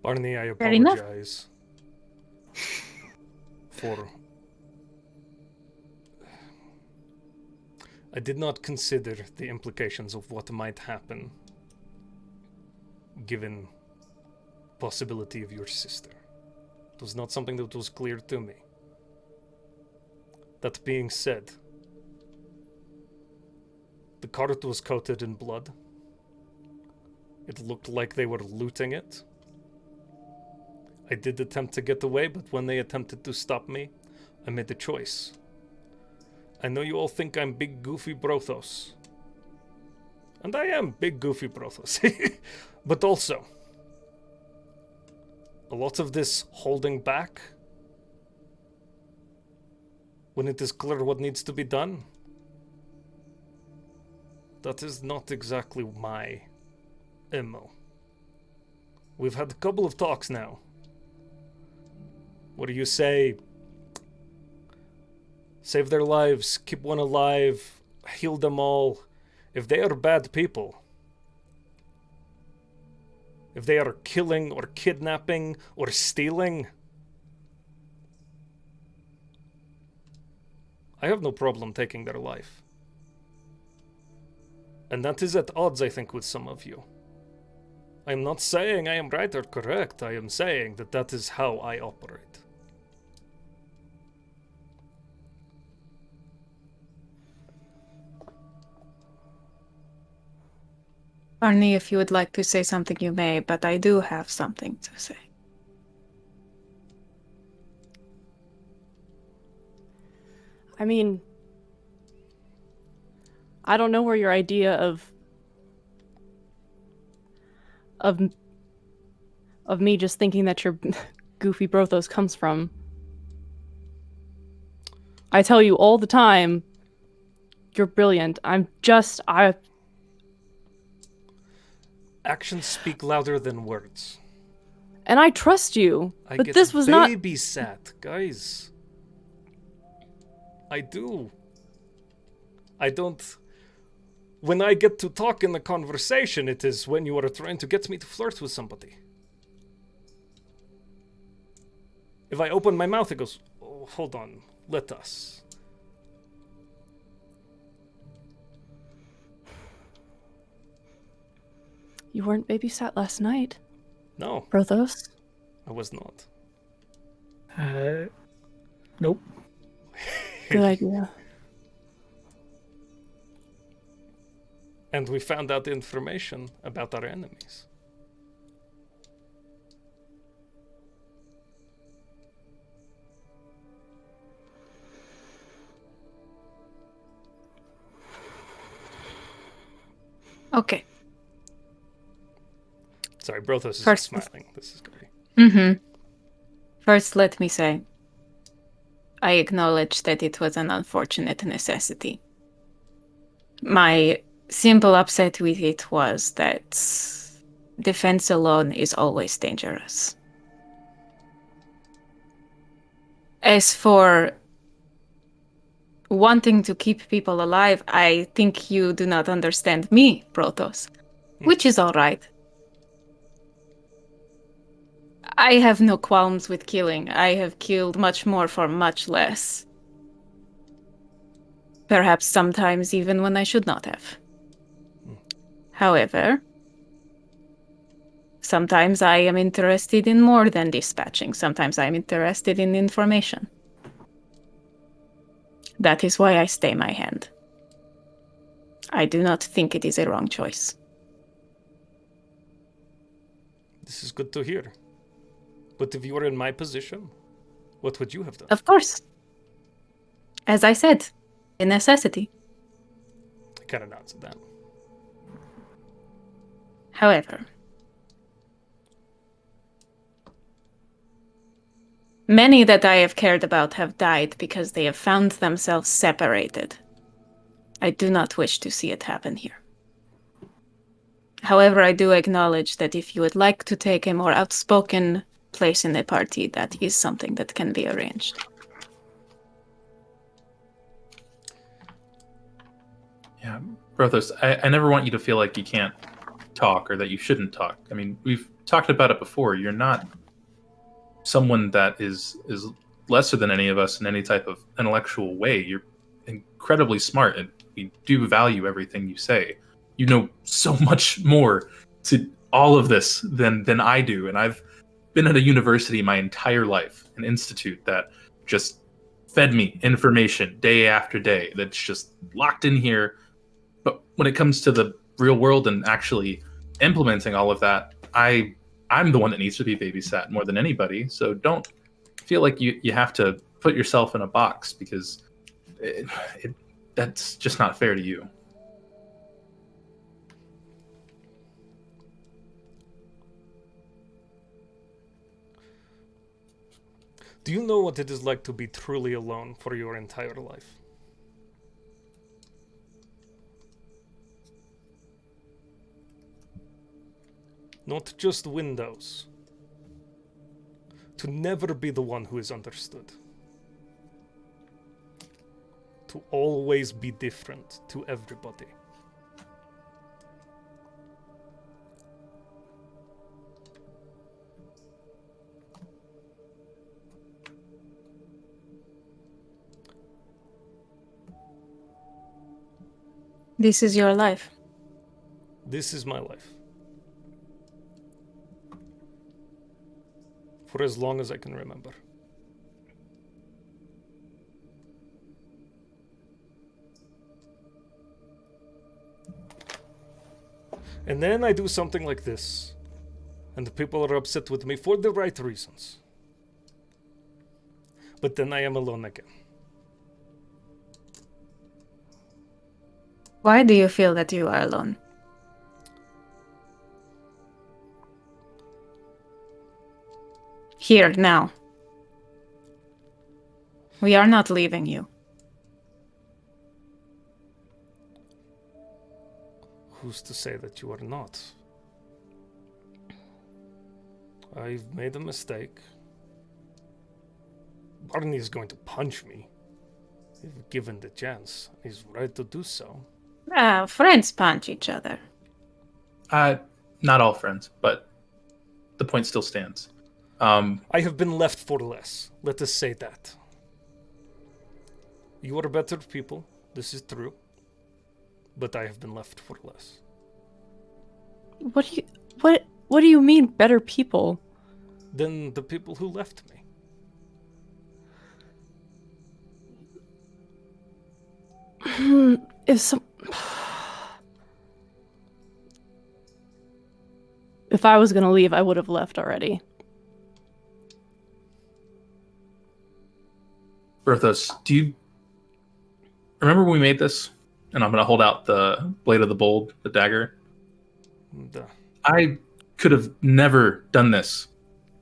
Barney, I Fair enough. apologize for... I did not consider the implications of what might happen given possibility of your sister. It was not something that was clear to me. That being said, the cart was coated in blood. It looked like they were looting it. I did attempt to get away, but when they attempted to stop me, I made a choice. I know you all think I'm big goofy Brothos. And I am big goofy Brothos. But also, a lot of this holding back, when it is clear what needs to be done, that is not exactly my MO. We've had a couple of talks now. What do you say? Save their lives, keep one alive, heal them all. If they are bad people, if they are killing or kidnapping or stealing, I have no problem taking their life. And that is at odds, I think, with some of you. I am not saying I am right or correct. I am saying that that is how I operate. Barney, if you would like to say something, you may, but I do have something to say. I mean, I don't know where your idea of of me just thinking that your goofy Brothos comes from. I tell you all the time, you're brilliant. Actions speak louder than words. And I trust you, I but get this was not... babysat, guys. I do. I don't... When I get to talk in a conversation, it is when you are trying to get me to flirt with somebody. If I open my mouth, it goes, oh, hold on, let us. You weren't babysat last night, No, Brothos. I was not. Nope. Good idea. And we found out information about our enemies. Okay. Sorry, Brothos is First- smiling. This is great. Mm-hmm. First, let me say, I acknowledge that it was an unfortunate necessity. My simple upset with it was that defense alone is always dangerous. As for wanting to keep people alive, I think you do not understand me, Brothos, which is all right. I have no qualms with killing. I have killed much more for much less. Perhaps sometimes even when I should not have. However, sometimes I am interested in more than dispatching. Sometimes I am interested in information. That is why I stay my hand. I do not think it is a wrong choice. This is good to hear. But if you were in my position, what would you have done? Of course. As I said, a necessity. I kind of answered that. However, many that I have cared about have died because they have found themselves separated. I do not wish to see it happen here. However, I do acknowledge that if you would like to take a more outspoken place in the party, that is something that can be arranged. Yeah, Brothos, I never want you to feel like you can't talk or that you shouldn't talk. I mean, we've talked about it before. You're not someone that is lesser than any of us in any type of intellectual way. You're incredibly smart, and we do value everything you say. You know so much more to all of this than I do, and I've been at a university my entire life, an institute that just fed me information day after day that's just locked in here. But when it comes to the real world and actually implementing all of that, I'm the one that needs to be babysat more than anybody. So don't feel like you have to put yourself in a box, because that's just not fair to you. Do you know what it is like to be truly alone for your entire life? Not just windows. To never be the one who is understood. To always be different to everybody. This is your life. This is my life. For as long as I can remember. And then I do something like this, and the people are upset with me for the right reasons. But then I am alone again. Why do you feel that you are alone? Here, now. We are not leaving you. Who's to say that you are not? I've made a mistake. Barney is going to punch me. If given the chance, he's right to do so. Friends punch each other. Not all friends, but the point still stands. I have been left for less. Let us say that. You are better people. This is true. But I have been left for less. What do you mean, better people? Than the people who left me. If I was gonna leave, I would have left already. Brothos, do you remember when we made this? And I'm gonna hold out the blade of the bold, the dagger. Duh. I could have never done this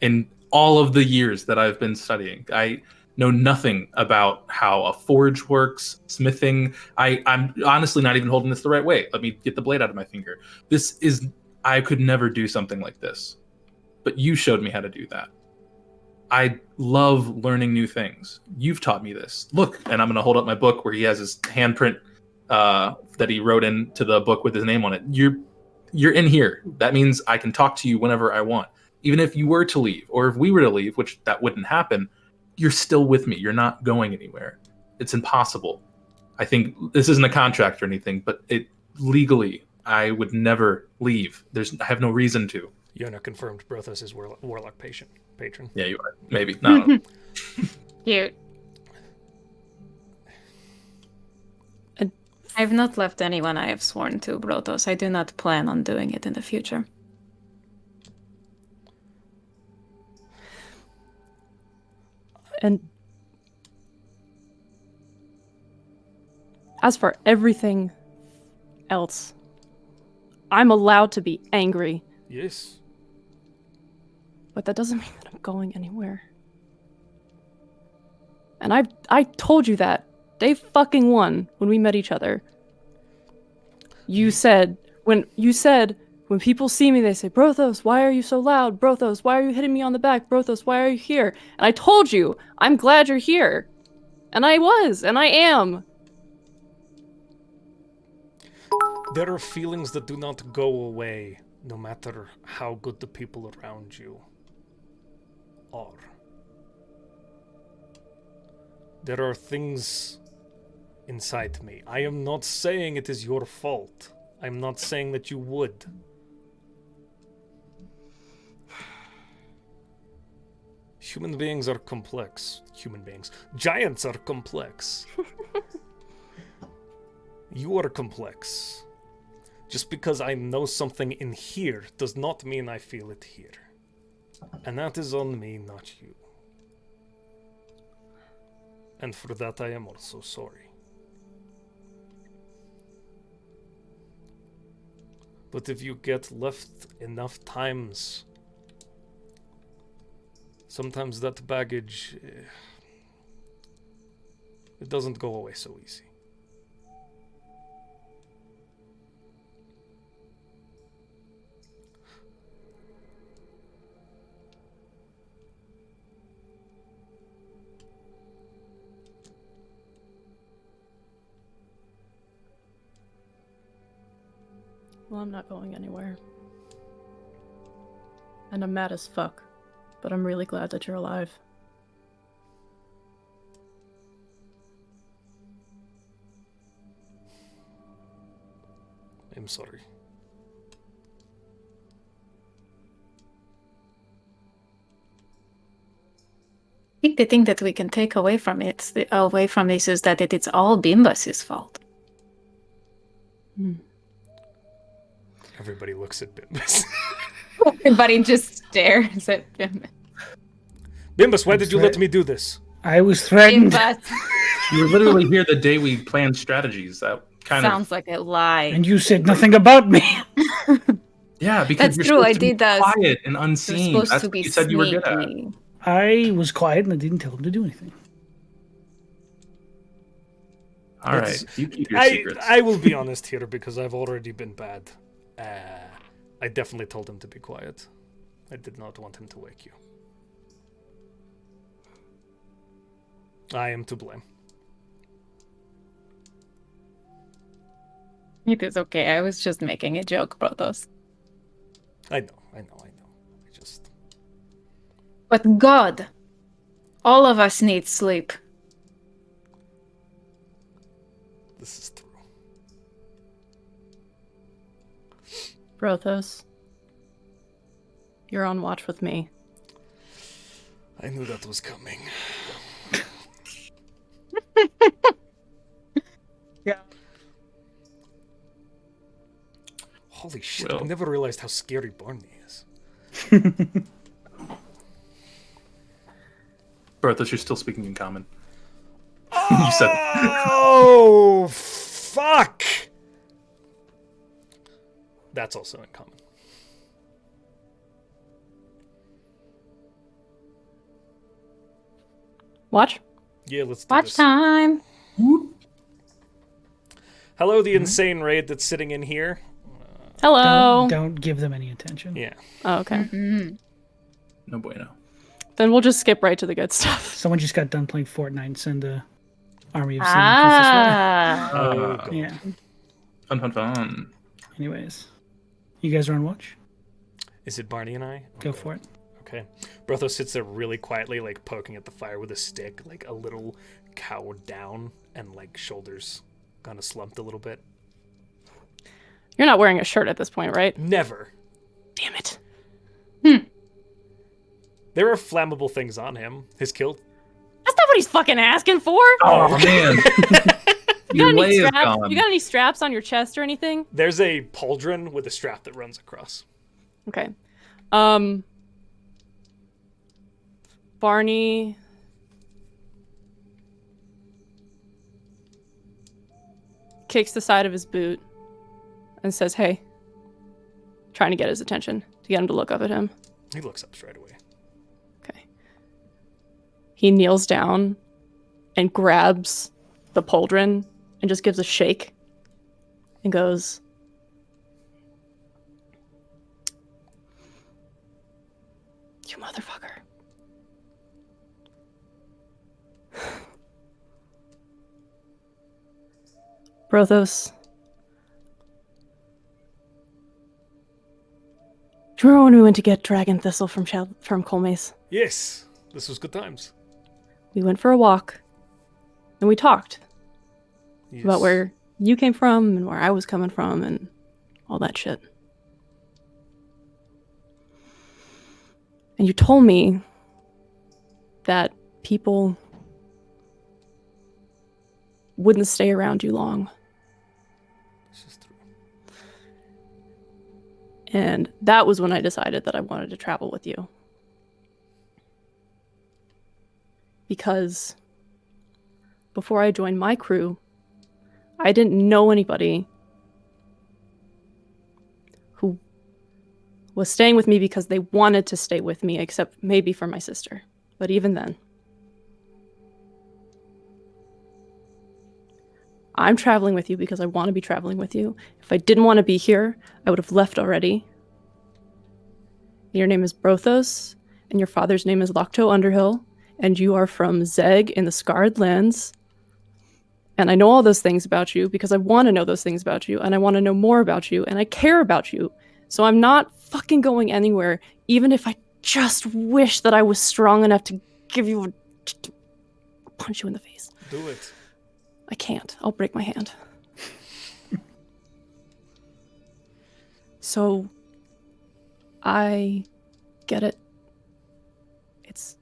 in all of the years that I've been studying. I know nothing about how a forge works, smithing. I'm honestly not even holding this the right way. Let me get the blade out of my finger. I could never do something like this. But you showed me how to do that. I love learning new things. You've taught me this. Look, and I'm going to hold up my book where he has his handprint that he wrote into the book with his name on it. You're in here. That means I can talk to you whenever I want. Even if you were to leave, or if we were to leave, which that wouldn't happen, you're still with me. You're not going anywhere. It's impossible. I think this isn't a contract or anything, but legally, I would never leave. I have no reason to. Yona confirmed Brothos is Warlock patron. Yeah, you are. Maybe. No. Cute. I have not left anyone I have sworn to, Brothos. I do not plan on doing it in the future. And as for everything else, I'm allowed to be angry. Yes. But that doesn't mean that I'm going anywhere. And I told you that. Day fucking one when we met each other. You said when people see me, they say, Brothos, why are you so loud? Brothos, why are you hitting me on the back? Brothos, why are you here? And I told you, I'm glad you're here. And I was, and I am. There are feelings that do not go away, no matter how good the people around you are. There are things inside me. I am not saying it is your fault. I'm not saying that you would. Human beings are complex. Human beings. Giants are complex. You are complex. Just because I know something in here does not mean I feel it here. And that is on me, not you. And for that I am also sorry. But if you get left enough times, sometimes that baggage, it doesn't go away so easy. Well, I'm not going anywhere. And I'm mad as fuck. But I'm really glad that you're alive. I'm sorry. I think the thing that we can take away from this is that it's all Bimbus's fault. Everybody looks at Bimbus. Everybody just stares at Bimbus. Bimbus, why did you let me do this? I was threatened. Bimbus You were literally here the day we planned strategies. That kind sounds like a lie. And you said nothing about me. Yeah, because That's you're true. supposed to be quiet and You're unseen. supposed That's to what be you said you were good at. sneaky. I was quiet and I didn't tell him to do anything. All right, you keep your secrets. I will be honest here because I've already been bad. I definitely told him to be quiet. I did not want him to wake you. I am to blame. It is okay. I was just making a joke about those. I know. I just... But God, all of us need sleep. This is true. Brothos, you're on watch with me. I knew that was coming. Yeah. Holy shit, Well. I never realized how scary Barney is. Brothos, you're still speaking in common. You said Oh, fuck! That's also in common. Watch. Yeah, let's do Watch this. time. Hello, the insane raid that's sitting in here. Hello. Don't give them any attention. Yeah. Oh, okay. no bueno. Then we'll just skip right to the good stuff. Someone just got done playing Fortnite and send a army of Ah. Oh, God. Yeah. Fun. Anyways, you guys are on watch. Is it Barney and I? Go for it. Okay. Brothos sits there really quietly, like poking at the fire with a stick, like a little cowed down and like shoulders kind of slumped a little bit. You're not wearing a shirt at this point, right? Never. Damn it. There are flammable things on him. His kilt. That's not what he's fucking asking for. Oh man, your way is gone. You got any straps on your chest or anything? There's a pauldron with a strap that runs across. Okay. Barney. Kicks the side of his boot and says, hey. Trying to get his attention, to get him to look up at him. He looks up straight away. Okay. He kneels down and grabs the pauldron and just gives a shake and goes, you motherfucker. Brothos. Do you remember when we went to get Dragon Thistle from Colmace? Yes. This was good times. We went for a walk and we talked Yes. about where you came from and where I was coming from and all that shit. And you told me that people wouldn't stay around you long. This is true. And that was when I decided that I wanted to travel with you. Because before I joined my crew, I didn't know anybody who was staying with me because they wanted to stay with me, except maybe for my sister. But even then, I'm traveling with you because I want to be traveling with you. If I didn't want to be here, I would have left already. Your name is Brothos, and your father's name is Locktoe Underhill, and you are from Zeg in the Scarred Lands. And I know all those things about you because I want to know those things about you, and I want to know more about you, and I care about you. So I'm not fucking going anywhere, even if I just wish that I was strong enough to give you to punch you in the face. Do it. I can't. I'll break my hand. So, I get it. It's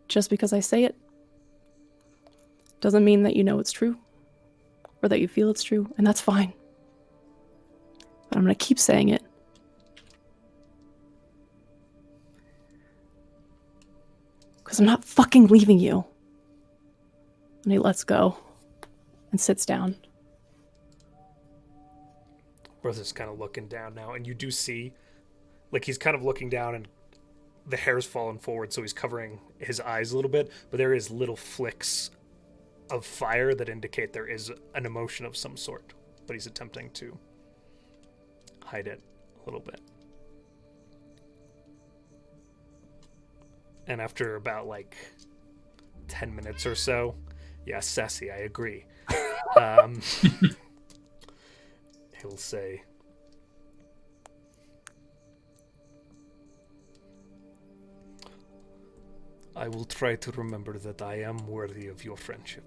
just because I say it doesn't mean that you know it's true or that you feel it's true, and that's fine. But I'm going to keep saying it. Because I'm not fucking leaving you. And he lets go and sits down. Brothos kind of looking down now, and you do see, like, he's kind of looking down, and the hair's fallen forward, so he's covering his eyes a little bit, but there is little flicks of fire that indicate there is an emotion of some sort, but he's attempting to hide it a little bit. And after about 10 minutes or so, yeah, sassy, I agree. He'll say, I will try to remember that I am worthy of your friendship.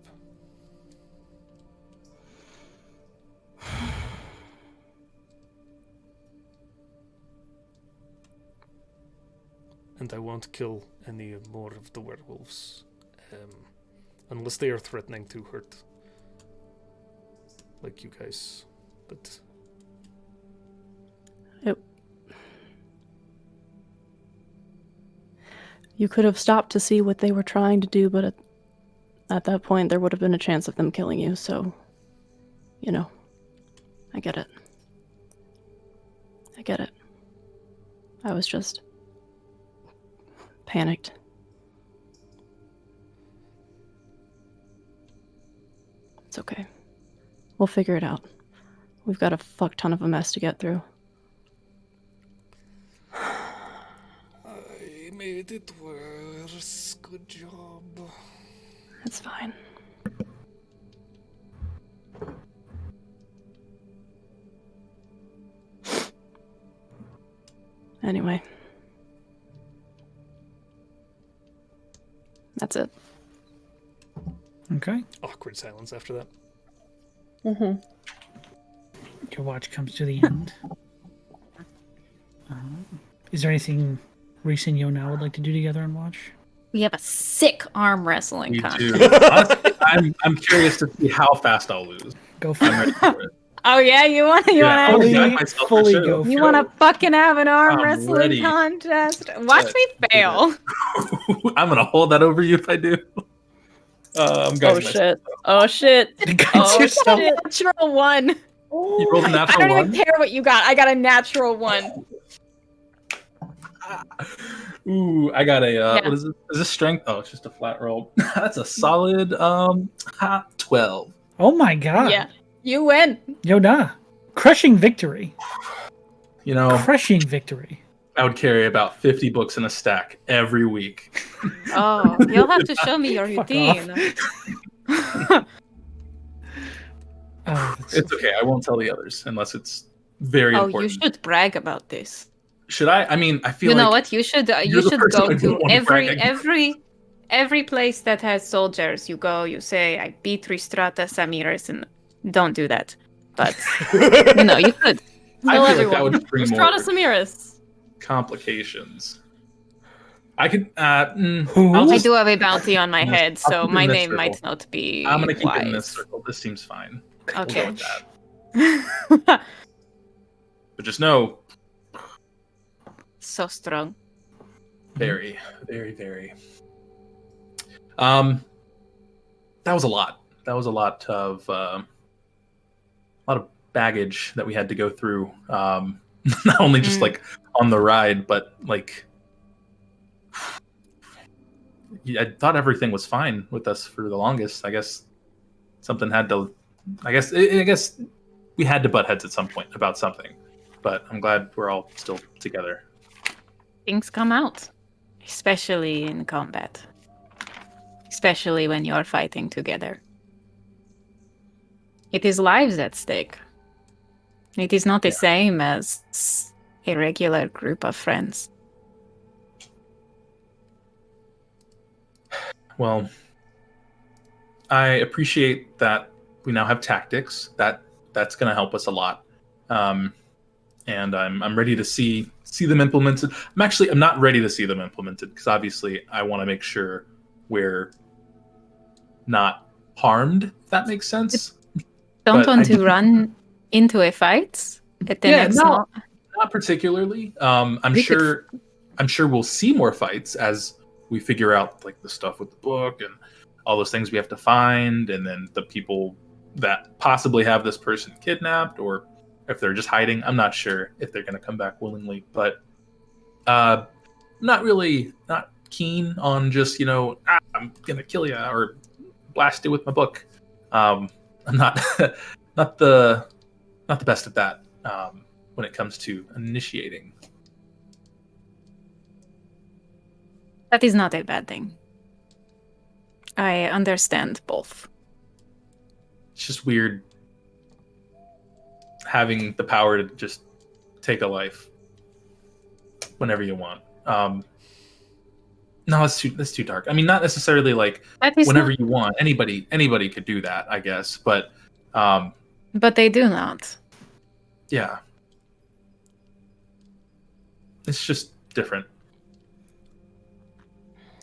And I won't kill any more of the werewolves, unless they are threatening to hurt, like you guys. But Yep. You could have stopped to see what they were trying to do, but at that point, there would have been a chance of them killing you, so, I get it. I was just panicked. It's okay. We'll figure it out. We've got a fuck ton of a mess to get through. I made it worse. Good job. It's fine. Anyway. That's it. Okay. Awkward silence after that. Mm-hmm. Your watch comes to the end. Is there anything Reese and Yona would like to do together on watch? We have a sick arm wrestling Me contest. too. Honestly, I'm curious to see how fast I'll lose. Go for I'm it. ready for it. Oh yeah, you want to Yeah, I'll Fully- back myself for fully sure. go for you want to fucking have an arm I'm wrestling ready. contest? Watch Let's me do fail. I'm gonna hold that over you if I do. I'm Oh guiding shit. Oh shit. Guide Oh yourself. shit. Natural one. myself. You rolled a I natural don't one. even care what you got. I got a natural one. Ooh, I got a Yeah. what is this? Is this strength? Oh, it's just a flat roll. That's a solid 12. Oh my god. Yeah, you win. Yona. Crushing victory. You know, Crushing victory. I would carry about 50 books in a stack every week. Oh, you'll have to show me your Fuck routine. Oh, that's It's okay. I won't tell the others unless it's very Oh, important. you should brag about this. Should I? I mean, I feel You know like what? You should. you're You the should person go I don't to wanna brag against. every place that has soldiers. You go. You say, "I beat Rhystrata Samiris," and don't do that. But you could. I Tell feel everyone. like that would bring Rhystrata more Samiris. complications. I could. Who? I'll I just, do have a bounty on my I'll head, keep so it in my this name circle. might not be I'm gonna keep wise. it in this circle. This seems fine. We'll go Okay. with that. But just know, So strong. very, very, very. That was a lot. That was a lot of baggage that we had to go through. Not only just like on the ride, but like I thought everything was fine with us for the longest. I guess something had to. I guess we had to butt heads at some point about something. But I'm glad we're all still together. Things come out, especially in combat. Especially when you're fighting together. It is lives at stake. It is not the same as a regular group of friends. Well, I appreciate that we now have tactics. That's going to help us a lot. And I'm ready to see them implemented. I'm not ready to see them implemented because obviously I want to make sure we're not harmed. If that makes sense. Don't But want I to do- run into a fight at the Yeah, next no. mo- Not particularly. I'm We could- sure we'll see more fights as we figure out like the stuff with the book and all those things we have to find, and then the people that possibly have this person kidnapped, or if they're just hiding. I'm not sure if they're going to come back willingly, but not keen on just, I'm gonna kill you or blast you with my book. I'm not not the best at that when it comes to initiating. That is not a bad thing. I understand both. It's just weird having the power to just take a life whenever you want. No, that's too dark. I mean, not necessarily like whenever you want. Anybody could do that, I guess. But they do not. Yeah, it's just different.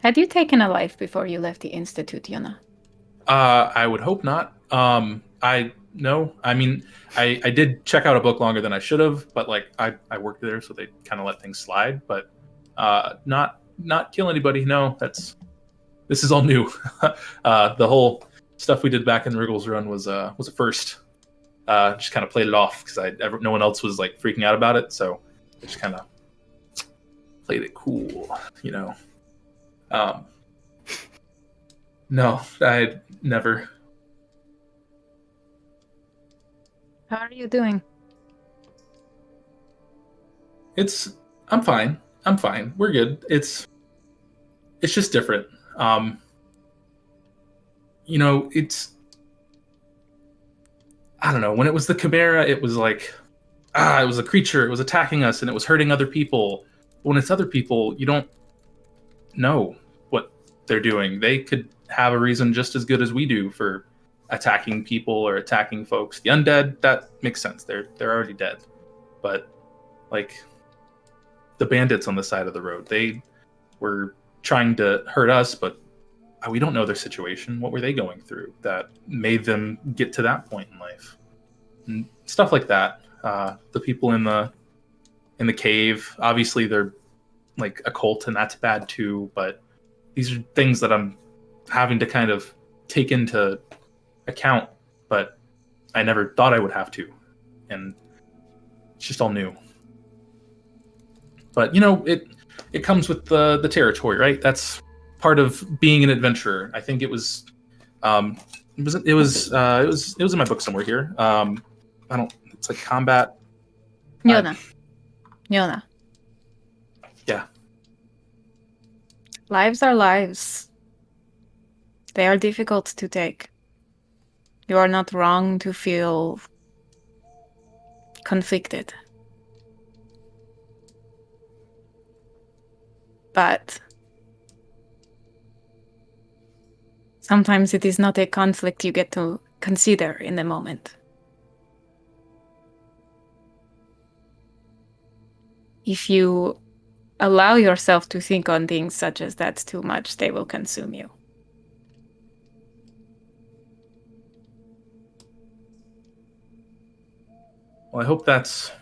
Had you taken a life before you left the Institute, Yona? I would hope not. I mean, I did check out a book longer than I should have, but like I worked there, so they kind of let things slide. But not kill anybody. No, this is all new. The whole stuff we did back in Wriggle's run was a first. Just kind of played it off because no one else was like freaking out about it, so I just kind of played it cool, No, I never. How are you doing? I'm fine. We're good. It's just different. It's, I don't know. When it was the Chimera, it was like, it was a creature. It was attacking us, and it was hurting other people. When it's other people, you don't know what they're doing. They could have a reason just as good as we do for attacking people or attacking folks. The undead, that makes sense. They're already dead. But like the bandits on the side of the road, they were trying to hurt us, but we don't know their situation. What were they going through that made them get to that point in life? And stuff like that. The people in the cave, obviously they're like a cult, and that's bad too. But these are things that I'm having to kind of take into account, but I never thought I would have to, and it's just all new. But it comes with the territory, right? That's part of being an adventurer. I think it was in my book somewhere here. It's like combat. Yona. Yeah. Lives are lives. They are difficult to take. You are not wrong to feel conflicted. But sometimes it is not a conflict you get to consider in the moment. If you allow yourself to think on things such as that too much, they will consume you. Well, I hope that's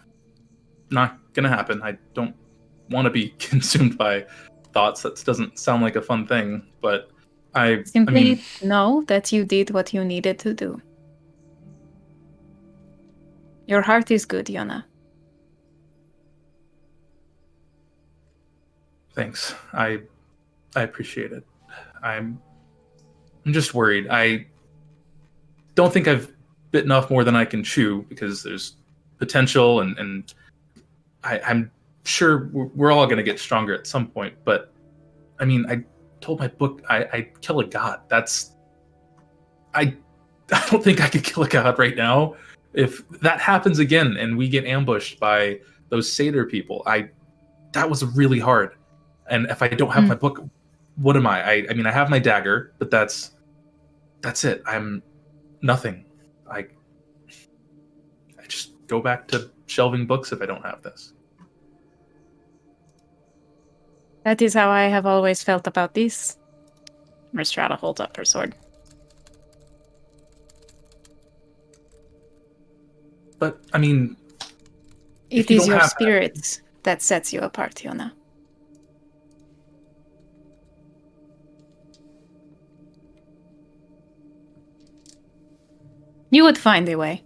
not going to happen. I don't want to be consumed by thoughts. That doesn't sound like a fun thing, but I mean, know that you did what you needed to do. Your heart is good, Yona. Thanks. I appreciate it. I'm just worried. I don't think I've bitten off more than I can chew because there's potential, and I'm sure we're all going to get stronger at some point. But I mean, I told my book I kill a god. I don't think I could kill a god right now. If that happens again and we get ambushed by those satyr people, that was really hard. And if I don't have my book, what am I? I mean, I have my dagger, but that's it. I'm nothing. I just go back to shelving books if I don't have this. That is how I have always felt about this. Rhystrata holds up her sword. But, I mean... It is your spirit that sets you apart, Yona. You would find a way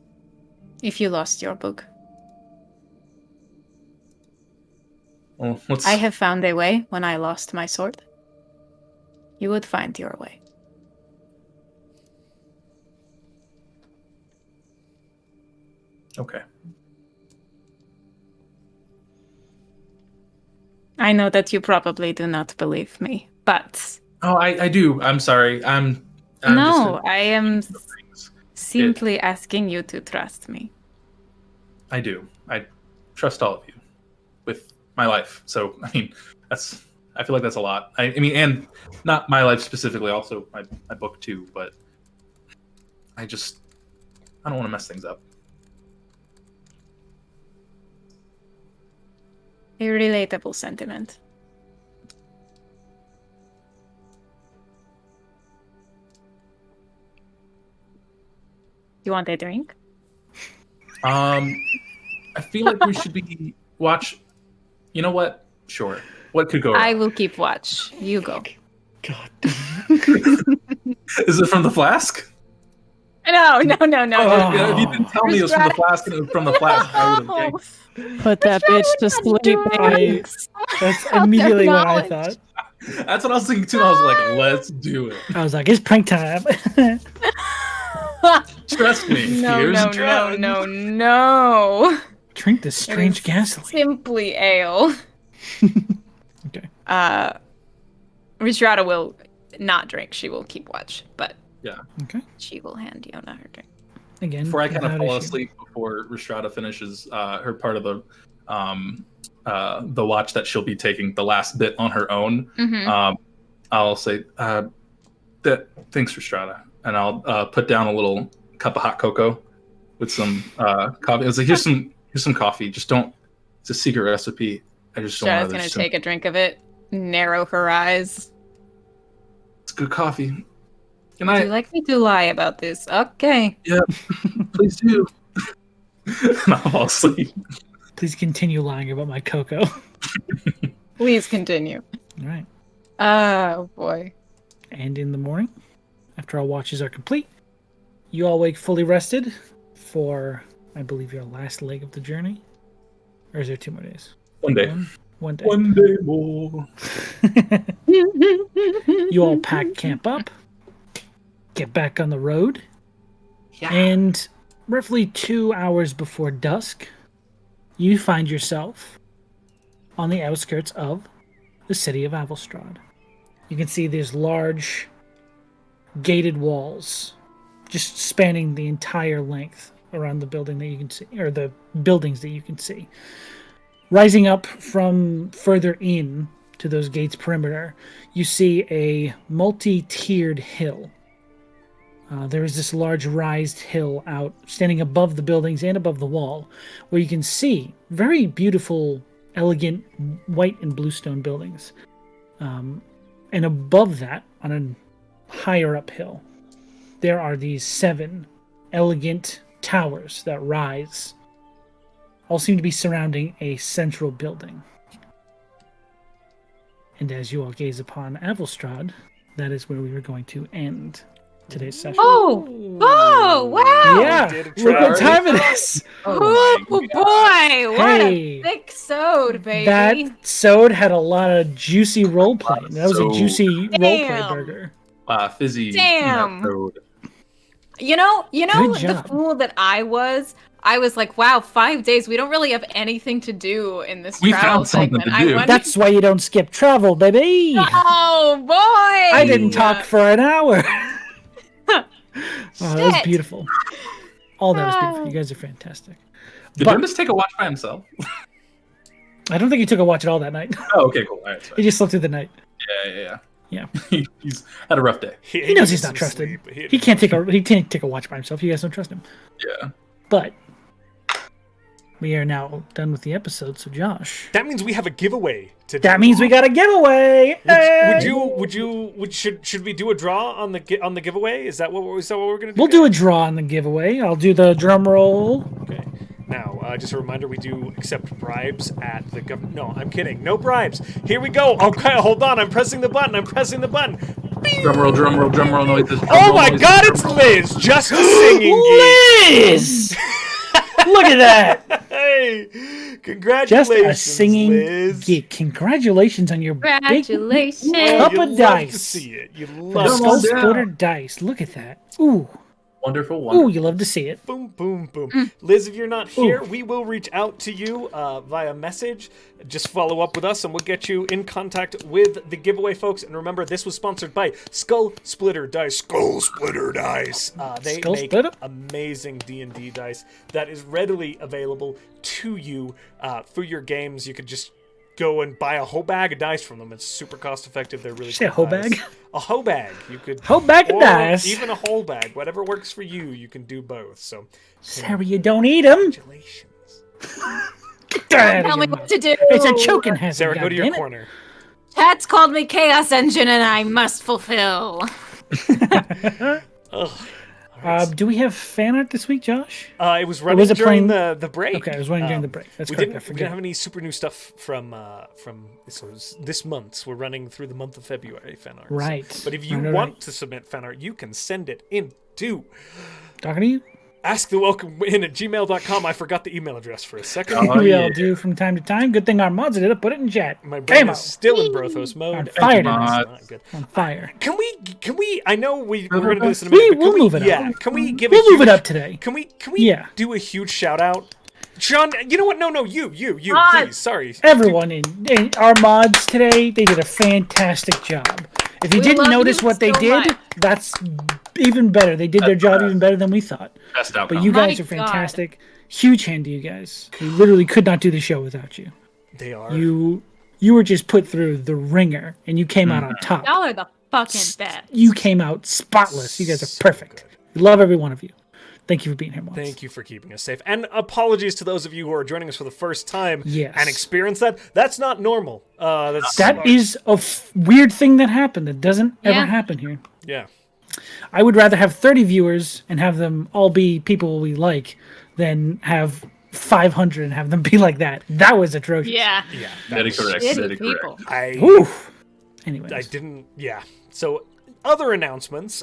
if you lost your book. Well, I have found a way when I lost my sword. You would find your way. Okay. I know that you probably do not believe me, but... Oh, I do. I'm sorry. I'm No, just I am simply asking you to trust me. I do. I trust all of you with my life. So, I mean, I feel like that's a lot. I mean, and not my life specifically, also my book too, but I don't want to mess things up. A relatable sentiment. You want a drink? I feel like we should be watch. You know what? Sure. What could go wrong? I will keep watch. You go. God. Is it from the flask? No. If you didn't tell me it was from the flask and it was from the flask, I would have guessed. Put that bitch to sleep. That's immediately what I thought. That's what I was thinking too. I was like, let's do it. I was like, it's prank time. Trust me. No. Drink this strange gasoline. Simply ale. Okay. Rhystrata will not drink. She will keep watch, but Yeah. Okay. she will hand Yona her drink. Again, Before I kind of without fall issue. asleep, before Rhystrata finishes her part of the watch that she'll be taking the last bit on her own, I'll say, thanks, Rhystrata. And I'll put down a little cup of hot cocoa with some coffee. I was like, here's some coffee. Just don't. It's a secret recipe. I just don't want Rhystrata's gonna take a drink of it, narrow her eyes. It's good coffee. Good Would night. you like me to lie about this? Okay. Yeah, please do. And I'll fall asleep. Please continue lying about my cocoa. Please continue. All right. Oh boy. And in the morning, after all watches are complete, you all wake fully rested for, I believe, your last leg of the journey. Or is there 2 more days? One day. One day. One day more. You all pack camp up, get back on the road, and roughly 2 hours before dusk, you find yourself on the outskirts of the city of Avelstrad. You can see these large gated walls just spanning the entire length around the building that you can see, or the buildings that you can see. Rising up from further in to those gates' perimeter, you see a multi-tiered hill. There is this large raised hill out, standing above the buildings and above the wall, where you can see very beautiful, elegant white and bluestone buildings. And above that, on a higher up hill, there are these 7 elegant towers that rise, all seem to be surrounding a central building. And as you all gaze upon Avelstrad, that is where we are going to end today's session. Oh, wow. Yeah, did it, look what Travis. time it is. Oh boy, what Hey. a thick sode, baby. That sode had a lot of juicy roleplay. That was a Sode. juicy roleplay Damn. burger. Fizzy. Damn. peanut road. You know Good the job. fool that I was like, wow, 5 days. We don't really have anything to do in this We travel found something segment. to do. That's why you don't skip travel, baby. Oh boy! I didn't talk for an hour. Oh, that was Shit. beautiful. All that was beautiful. You guys are fantastic. Did But- Brimmus take a watch by himself? I don't think he took a watch at all that night. Oh, okay, cool. All right, He sorry. just slept through the night. Yeah. Yeah. He's had a rough day. He knows he's not trusted. He can't take a watch by himself. You guys don't trust him. Yeah. But we are now done with the episode. So Josh, That means we have a giveaway to do. that means we got a giveaway. Should we do a draw on the giveaway? Is that what we're gonna do? We'll do a draw on the giveaway. I'll do the drum roll. Okay. Now, just a reminder, we do accept bribes at the government. No, I'm kidding. No bribes. Here we go. Okay, hold on. I'm pressing the button. Drum roll noises. Oh my God, it's Liz just singing. Liz! Look at that. Yay! Congratulations, Just a singing Liz. geek. Congratulations on your Congratulations. big cup You of love dice. to see it. You For love the to Skull see it. Splitter dice. Look at that. Ooh. Wonderful, Ooh, wonderful. you love to see it. Boom, boom, boom. Liz, if you're not here, Ooh. we will reach out to you via message. Just follow up with us and we'll get you in contact with the giveaway, folks. And remember, this was sponsored by Skull Splitter Dice. Skull Splitter Dice. They Skull make Splitter? amazing D&D dice that is readily available to you for your games. You could just go and buy a whole bag of dice from them. It's super cost effective. They're really Say a cool whole dice. bag? A whole bag. You could Whole bag of or dice. even a whole bag. Whatever works for you, you can do both. So Sorry you don't eat them. congratulations. Tell me what to do. It's a choking hazard. Sarah, go to your goddammit. corner. Chat's called me Chaos Engine and I must fulfill. Ugh. Do we have fan art this week, Josh? It was running was it during playing- the break. Okay, I was running during the break. That's we correct. I didn't forget. have any super new stuff from so it was this month. So we're running through the month of February fan art. Right. But if you Right. want to submit fan art, you can send it in to Talking to you? askthewelcomewin@gmail.com. I forgot the email address for a second. Oh, we yeah. all do from time to time. Good thing our mods did it. Put it in chat. My brain Camo. is still in Brothos mode. On fire and tonight. it's not good. On fire. Can we? I know we're going to do this in a We- minute. But we'll can move it up. Yeah. Can we give? We'll a move it huge- up today. Can we Yeah. do a huge shout out? Sean, you know what? No, you, Ah. please. Sorry. Everyone in our mods today, they did a fantastic job. If you We didn't love notice you what they so did, much. that's even better. They did their job even better than we thought. Best outcome. But you My guys are God. fantastic. Huge hand to you guys. We literally could not do the show without you. They are. You were just put through the ringer, and you came out on top. Y'all are the fucking best. You came out spotless. You guys are So perfect. good. We love every one of you. Thank you for being here, mods. Thank you for keeping us safe. And apologies to those of you who are joining us for the first time Yes. and experience that. That's not normal. That's That is a weird thing that happened. That doesn't Yeah. ever happen here. Yeah. I would rather have 30 viewers and have them all be people we like than have 500 and have them be like that. That was atrocious. Yeah. Yeah. Very correct. Shitty Very correct. people. Whew. Anyways. I didn't. Yeah. So, other announcements.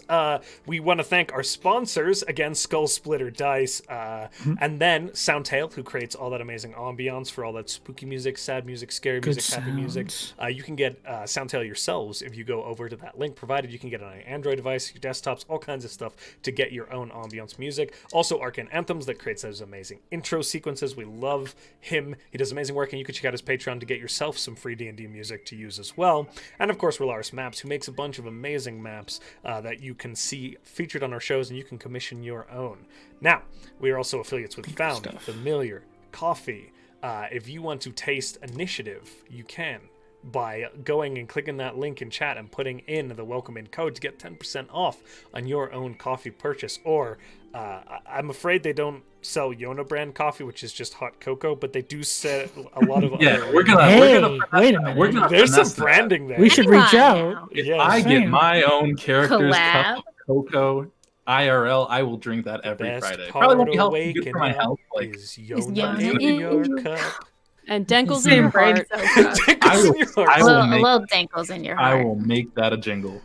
We want to thank our sponsors again, Skull Splitter Dice, and then Soundtail, who creates all that amazing ambiance for all that spooky music, sad music, scary Good music, happy music. sounds. You can get Soundtail yourselves if you go over to that link provided. You can get it on your Android device, your desktops, all kinds of stuff to get your own ambiance music. Also, Arcane Anthems that creates those amazing intro sequences. We love him. He does amazing work, and you can check out his Patreon to get yourself some free D&D music to use as well. And of course, Relaris Maps, who makes a bunch of amazing maps that you can see featured on our shows, and you can commission your own. Now, we are also affiliates with Found, stuff. Familiar, Coffee. If you want to taste Initiative, you can by going and clicking that link in chat and putting in the welcome in code to get 10% off on your own coffee purchase. Or I'm afraid they don't sell Yona brand coffee, which is just hot cocoa, but they do sell a lot of Yeah, other. we're gonna. Hey, we're gonna wait a minute. We're gonna There's some finesse that. branding there. We should Come reach on out. now. If Yeah, I same. get my own character's Collab. cup of cocoa IRL, I will drink that every Best Friday. part Probably won't be of helpful good waking for my up health. Like is Yona Yona in your cup. And Denkles in Same your brain heart. cells. Tickles in your heart. I A will little, make- a little dankles in your I heart. will make that a jingle.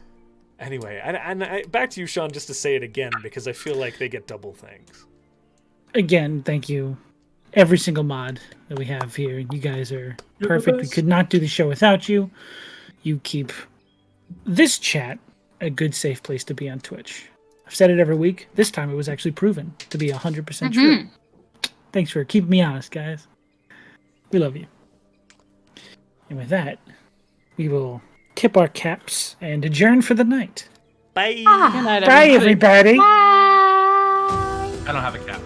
Anyway, and back to you, Sean, just to say it again, because I feel like they get double thanks. Again, thank you. Every single mod that we have here. You guys are You're the perfect. We best. could not do the show without you. You keep this chat a good, safe place to be on Twitch. I've said it every week. This time it was actually proven to be 100% true. Thanks for keeping me honest, guys. We love you. And with that, we will tip our caps and adjourn for the night. Bye. Good night, Bye, everybody. everybody. Bye. I don't have a cap.